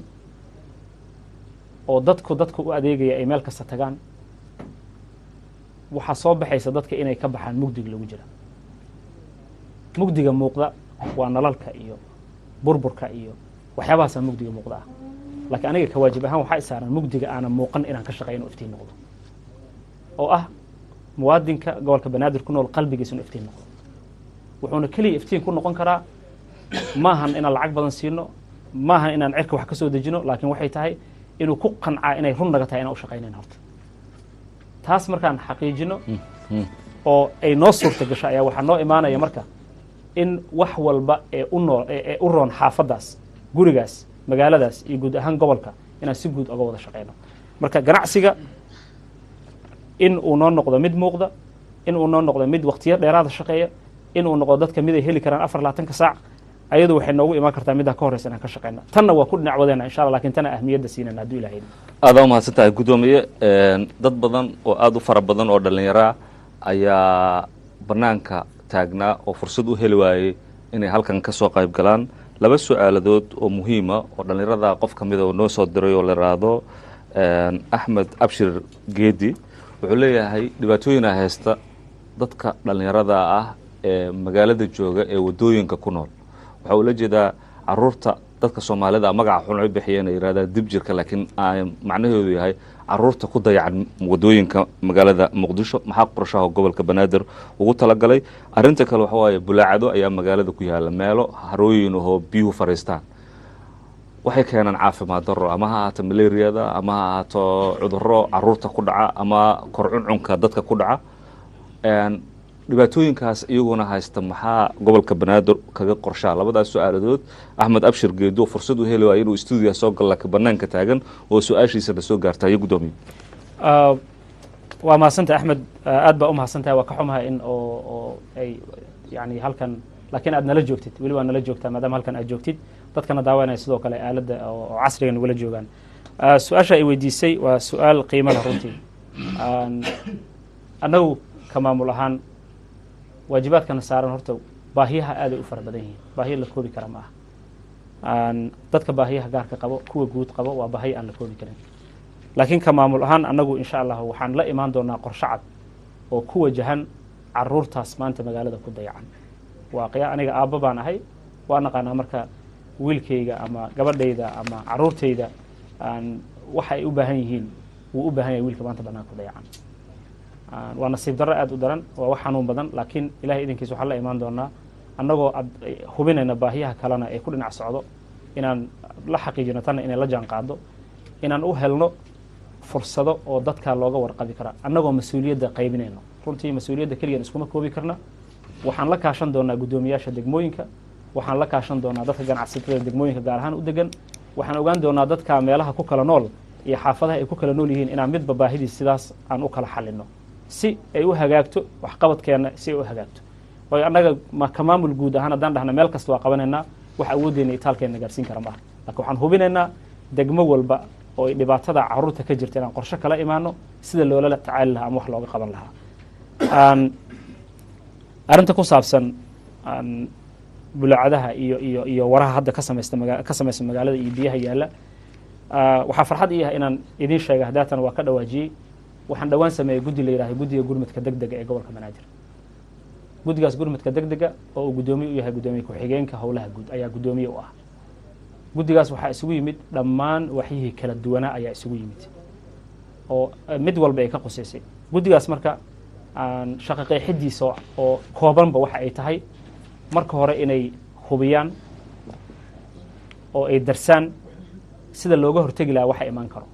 oo dadka u adeegaya ay meel kasta tagaan waxaa soo baxaysa dadka inay ka baxaan mugdiga lagu jira mugdiga muuqda waa nalalka iyo burburka iyo waxyaabahaasaa mugdiga muuqda ah laakiin aniga ka waajib ahaan waxaa isaaran mugdiga aanan muuqan inaan ka shaqeeyo inuu iftiin noqdo oo ah muwaadinka gobolka banaadir ku nool qalbigiisa inuu iftiin noqdo wuxuuna keliya iftiin ku noqon karaa maahan inaan lacag badan siino maahan inaan cirka wax ka soo dejino laakiin waxay tahay inuu ku qancaa inay run naga tahay inaan u shaqaynayn horta taas markaan xaqiijino oo ay noo suurta gasho ayaa waxaa noo imaanaya marka in wax walba ee u roon xaafaddaas gurigaas magaaladaas iyo guud ahaan gobolka inaan si guud oga wada shaqeyno marka ganacsiga in uu noo noqdo mid muuqda in uu noo noqdo mid waqtiyo dheeraada shaqeeya in uu noqdo dadka mid ay heli karaan 24 saac ayadu waxay noogu imaan kartaa midda ka horeysa inaan ka shaqeyno tanna waa ku dhinac wadeena insha Allah laakiin tana ahmiyadda siinana hadduu ilaahay aad u mahadsantahay gudoomiye dad badan oo aad u fara badan oo dhalinyaro ayaa banaanka taagnaa oo fursad u heli waayey inay halkan ka soo qayb galaan laba su'aaladood oo muhiima oo dhalinyarada qof ka mid ah oo noo soo diray oo la raado Axmed Abshir Geedi wuxuu leeyahay dhibaatooyin haysta dadka dhalinyarada ah ee magaalada jooga ee wadooyinka ku nool waxa uu la jeedaa caruurta dadka Soomaalida magaca xun ay bixiyeen ay yiraahdaan dib jirka laakiin macnaheedu yahay caruurta ku dayacan wadooyinka magaalada Muqdisho maxaa qorshaha gobolka Banaadir ugu talagalay arinta kale waxa waaye bulaacado ayaa magaalada ku yaala meelo harooyin oo biyuhu fariistaan waxay keenaan caafimaad darro ama ha ahaato malaariyada ama ha ahaato cudurro caruurta ku dhaca ama korcuncunka dadka ku dhaca dhibaatooyinkaas iyaguna haysta maxaa gobolka Banaadir kaga qorshaa labadaas su'aaladood Axmed Abshir Geedo fursad u heli waayay inuu studio soo gal ka banaanka taagan oo su'aashiisa la soo gaartay gudoomiye waa mahadsantahay Axmed aad baa u mahadsantahay waa ka xumahay in oo ay yani halkan laakiin aad nala joogtid weli waa nala joogtaa maadaama halkan aad joogtid dadkana daawanaya sidoo kale aaladda oo casriga nagula joogaan su-aasha ay weydiisay waa su-aal qiimo leh runtii annagu ka maamul ahaan waajibaadkana saaran horta baahiyaha aad ay u fara badan yihiin baahiya la koobi kara ma aha dadka baahiyaha gaarka qabo kuwa guud qabo waa baahiya aan la koobi karin laakiin ka maamul ahaan annagu insha allah waxaan la imaan doonaa qorshe cad oo ku wajahan caruurtaas maanta magaalada ku dayacan waaqiya aniga aabba baan ahay waa naqaanaa marka wiilkayga ama gabadhayda ama caruurtayda waxa ay u baahan yihiin wuu u baahan yahay wiilka maanta bannaan ku dayacan waa nasiib darro aad u daran waa wax xanuun badan laakiin ilahay idinkiisa waxaan la imaan doonaa annagoo hubinayna baahiyaha kalena ee ku dhinac socdo inaan la xaqiijino tanna inay la jaan qaado inaan u helno fursado oo dadkaa looga warqabi kara annagoo mas-uuliyadda qaybinayno runtii mas-uuliyadda keliyan iskuma koobi karna waxaan la kaashan doonaa guddoomiyaasha degmooyinka waxaan la kaashan doonaa dadka ganacsatada degmooyinka gaar ahaan u degan waxaan ogaan doonaa dadka meelaha ku kala nool iyo xaafadaha ay ku kala nool yihiin inaan midba baahidiis sidaas aan u kala xalino si ay u hagaagto waxqabadkeenna si ay u hagaagto waayo annaga ka maamul guud ahaan haddaan dhahna meel kasta waa qabanaynaa wax awooddeena itaalkeenna gaarsiin kara maaha laakiin waxaan hubinaynaa degmo walba oo ay dhibaatada caruurta ka jirta inaan qorshe kala imaano sida loolala tacaali lahaa ama wax looga qaban lahaa arrinta ku saabsan bulaacadaha iyo waraha hadda ka samaysta magaalada iyo biyaha yaalla waxaa farxad ii ah inaan idiin sheega hadaatan waa ka dhawaajiyey waxaan dhowaan sameeyey guddi la yidhahdo guddiga gurmadka degdega ee gobolka banaadir guddigaas gurmadka degdega oo uu guddoomiye u yahay guddoomiye ku-xigeenka howlaha guud ayaa guddoomiye u ah guddigaas waxaa isugu yimid dhammaan waxyihii kala duwanaa ayaa isugu yimid oo mid walba ay ka qusaysay guddigaas marka shaqo qeexidiisa oo koobanba waxa ay tahay marka hore inay hubiyaan oo ay darsaan sida looga hortegi lahaa waxa imaan karo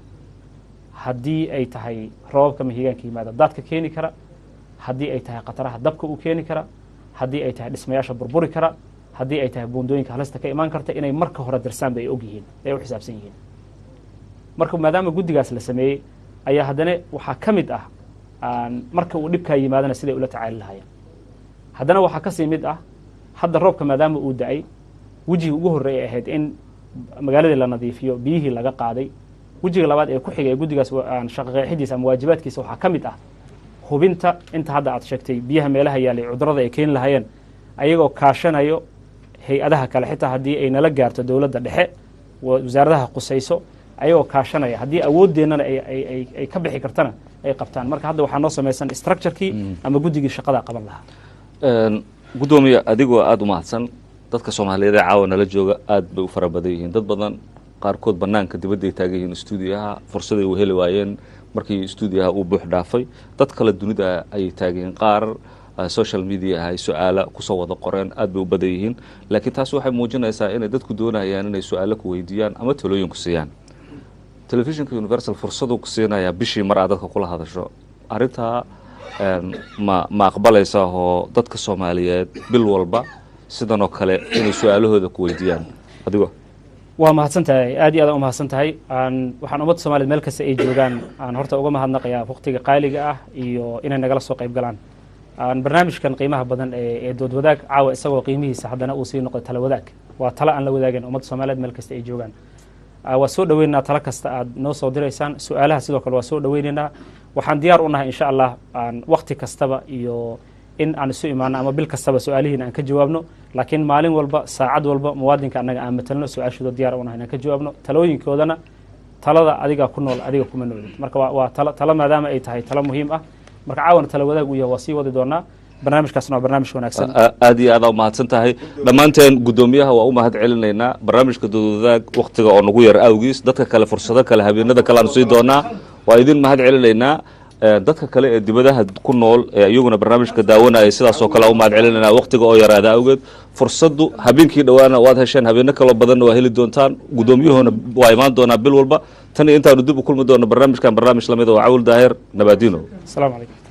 haddii ay tahay roobabka mahigaanka yimaada daadka keeni kara haddii ay tahay khataraha dabka uu keeni kara haddii ay tahay dhismayaasha burburi kara haddii ay tahay buundooyinka halista ka imaan karta inay marka hore darsaanba ay og yihiin ay u xisaabsan yihiin marka maadaama guddigaas la sameeyey ayaa haddana waxaa ka mid ah marka uu dhibkaa yimaadana siday ula tacaali lahaayeen haddana waxaa kasii mid ah hadda roobka maadaama uu da-ay wejigii ugu horreeyay ahayd in magaaladii la nadiifiyo biyihii laga qaaday wejiga labaad ee ku xigay guddigaas shaqo qeexidiisa ama waajibaadkiisa waxaa ka mid ah hubinta inta hadda aad sheegtay biyaha meelaha yaalay cudurrada ay keeni lahaayeen ayagoo kaashanayo hay-adaha kale xitaa haddii ay nala gaarto dowladda dhexe wasaaradaha qusayso ayagoo kaashanaya haddii awoodeennana ay ka bixi kartana ay qabtaan marka hadda waxaa noo samaysan structurekii ama guddigii shaqadaa qaban lahaa guddoomiye adigoo aada u mahadsan dadka soomaaliyeed ee caawa nala jooga aad bay u fara badan yihiin dad badan qaarkood banaanka dibadday taagan yihiin stuudiyaha fursaday u heli waayeen markii stuudiyaha uu buux dhaafay dad kale dunida ayay taagan yihiin qaar social media ay su-aala kusoo wada qoreen aad bay u badan yihiin laakiin taas waxay muujinaysaa inay dadku doonayaan inay su-aalo ku weydiiyaan ama talooyin ku siiyaan telefishinka universal fursaduu ku siinayaa bishii mar aad dadka kula hadasho arrintaa ma aqbalaysaa oo dadka soomaaliyeed bil walba sidan oo kale inay su-aalahooda ku weydiiyaan adigoo waa mahadsan tahay aad iyo aad u mahadsan tahay waxaan ummadda soomaliyeed meel kasta ay joogaan aan horta uga mahadnaqayaa waqtiga qaaliga ah iyo inay nagala soo qayb galaan barnaamijkan qiimaha badan ee dood wadaag caawa isagoo qiimihiisa haddana uu sii noqday tala wadaag waa talo aan la wadaageen ummadda soomaaliyeed meel kasta ay joogaan waa soo dhaweynaynaa talo kasta aad noo soo diraysaan su-aalaha sidoo kale waa soo dhaweynaynaa waxaan diyaar u nahay insha allah waqti kastaba iyo in aan isu imaano ama bil kastaba su-aalihiina aan ka jawaabno laakiin maalin walba saacad walba muwaadinka annaga aan matalno su-aashooda diyaar u nahay inaan ka jawaabno talooyinkoodana talada adiga ku nool adiga kuma noolid marka waa talo maadaama ay tahay talo muhiim ah marka caawana tala wadaag uu yahay waa sii wadi doonaa barnaamijkaasna waa barnaamij wanaagsan aad iyo aad aa umahadsan tahay dhammaanteen guddoomiyaha waa u mahad celinaynaa barnaamijka dood wadaag waktiga oo nagu yar awgiis dadka kale fursado kale habeenada kale aan sii doonaa waa idin mahad celinaynaa dadka kale ee dibadaha ku nool ee iyaguna barnaamijka daawanaya sidaasoo kale u mahad celinaynaa waktiga oo yaraada awgeed fursaddu habeenkii dhowaana waad hesheen habeeno kaloo badanna waa heli doontaan guddoomiyuhuna waa imaan doonaa bil walba tan iyo intaanu dib u kulmi doono barnaamijkan barnaamij lamid oo cawil daahir nabaadiino asalaamu calaykum